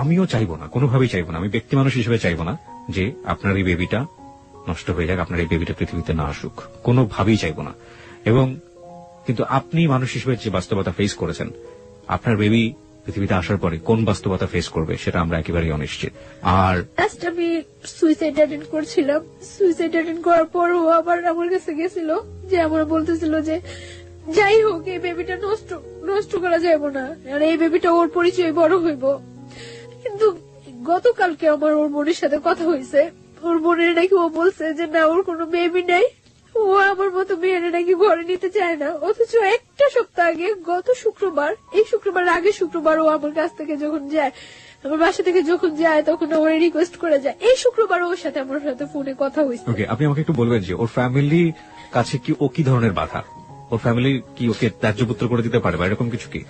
আমিও চাইবো না, কোনোভাবেই চাইবো না, আমি ব্যক্তি মানুষ হিসেবে চাইবো না যে আপনার এই বেবিটা নষ্ট হয়ে যাক, আপনার এই বেবিটা পৃথিবীতে না আসুক, কোনোভাবেই চাইবো না। এবং কিন্তু আপনি মানুষ হিসেবে যে বাস্তবতা ফেস করেছেন, আপনার বেবি পৃথিবীতে আসার পরে কোন বাস্তবতা ফেস করবে সেটা আমরা একেবারেই অনিশ্চিত। আর আমি সুইসাইড অ্যাটেন্ড করছিলাম, সুইসাইড অ্যাটেন্ড করার পর ও আবার আমার কাছে গেছিল, যে আমার বলতেছিল যে যাই হোক এই বেবিটা নষ্ট করা যাবে না, আর এই বেবিটা ওর পরিচয় বড় হইব। কিন্তু গতকালকে আমার ওর বোনের সাথে কথা হয়েছে, ওর বোনের নাকি ও বলছে যে না ওর কোনো বেবি নাই, ও আমার মতো মেয়েরা নাকি ঘরে নিতে চায় না। অথচ একটা সপ্তাহ আগে গত শুক্রবার, এই শুক্রবার আগের শুক্রবার ও আমার কাছ থেকে যখন যায়, আমার বাসা থেকে যখন যায় তখন ওর রিকোয়েস্ট করে যায়। এই শুক্রবার ওর সাথে আমার সাথে ফোনে কথা হয়েছে। ওকে, আপনি আমাকে একটু বলবেন যে ওর ফ্যামিলি কাছে কি ও কি ধরনের বাধা? ওর ফ্যামিলি কি ওকে ত্যায্যপুত্র করে দিতে পারে বা এরকম কিছু কি?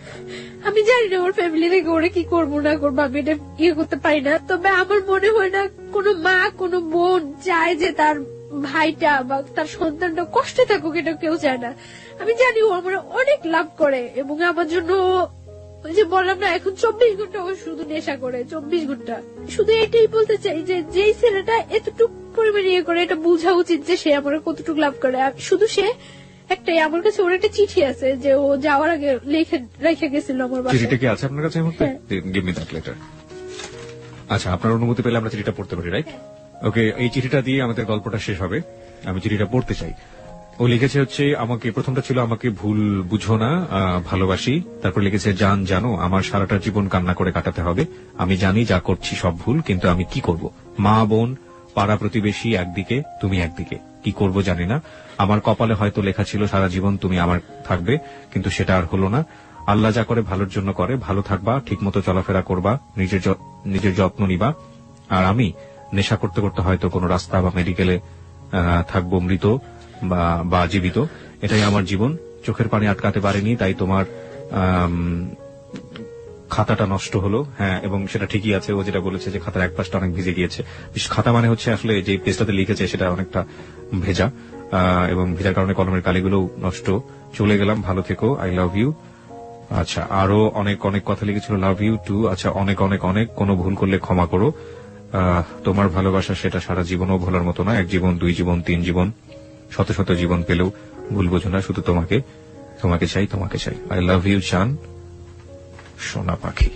আমি জানি না ওর ফ্যামিলি থেকে ওরা কি করবো না করবো, আমি এটা ইয়ে করতে পারি না। তবে আমার মনে হয় না কোনো মা কোনো বোন চায় যে তার ভাইটা বা তার সন্তানটা কষ্টে থাকুক, এটা কেউ চায় না। আমি জানি ও আমার অনেক লাভ করে এবং আমার জন্য ওই যে বললাম না এখন 24 ঘন্টা ও শুধু নেশা করে, 24 ঘন্টা। শুধু এটাই বলতে চাই যে যেই ছেলেটা এতটুকু পরিমাণে ইয়ে করে, এটা বোঝা উচিত যে সে আমার কতটুকু লাভ করে। আর শুধু সে একটাই, আমার কাছে ওর একটা চিঠি আছে যে ও যাওয়ার আগে রেখে গেছিল আমার বাসায়। চিঠিটা কি আছে আপনার কাছে এই মুহূর্তে? Give me that letter. আচ্ছা, আপনার অনুমতি পেলে আমরা চিঠিটা পড়তে পারি, রাইট? ওকে, এই চিঠিটা দিয়ে আমাদের গল্পটা শেষ হবে। আমি চিঠিটা পড়তে চাই। ও লিখেছে হচ্ছে আমাকে, প্রথমটা ছিল আমাকে ভুল বুঝো না, ভালোবাসি। তারপর লিখেছে জান জানো আমার সারাটা জীবন কান্না করে কাটাতে হবে। আমি জানি যা করছি সব ভুল, কিন্তু আমি কি করব? মা বোন পাড়া প্রতিবেশী একদিকে, তুমি একদিকে, কি করব জানি না। আমার কপালে হয়তো লেখা ছিল সারা জীবন তুমি আমার থাকবে, কিন্তু সেটা আর হলো না। আল্লাহ যা করে ভালোর জন্য করে, ভালো থাকবা, ঠিকমতো চলাফেরা করবা, নিজের যত্ন নিবা। আর আমি নেশা করতে করতে হয়তো কোনো রাস্তা বা মেডিকেলে থাকবো, মৃত বা জীবিত। এটাই আমার জীবন। চোখের পানি আটকাতে পারিনি, তাই তোমার খাতাটা নষ্ট হলো। হ্যাঁ, এবং সেটা ঠিকই আছে। ও যেটা বলেছে যে খাতার এক পাশটা অনেক ভিজে গিয়েছে। খাতা মানে হচ্ছে আসলে যে পেজটাতে লিখেছে সেটা অনেকটা ভেজা, এবং ভেজার কারণে কলমের কালিগুলো নষ্ট। চলে গেলাম, ভালো থেকো, আই লাভ ইউ। আচ্ছা, আরো অনেক অনেক কথা লিখেছিল, লাভ ইউ টু। আচ্ছা, অনেক অনেক অনেক, কোনো ভুল করলে ক্ষমা করো। তোমার ভালোবাসা সেটা সারা জীবনও ভোলার মতো না। 1 জীবন, 2 জীবন, 3 জীবন, শত শত জীবন পেলেও ভুল বোঝো না। শুধু তোমাকে চাই, তোমাকে চাই। আই লাভ ইউ জান, সোনা পাখি।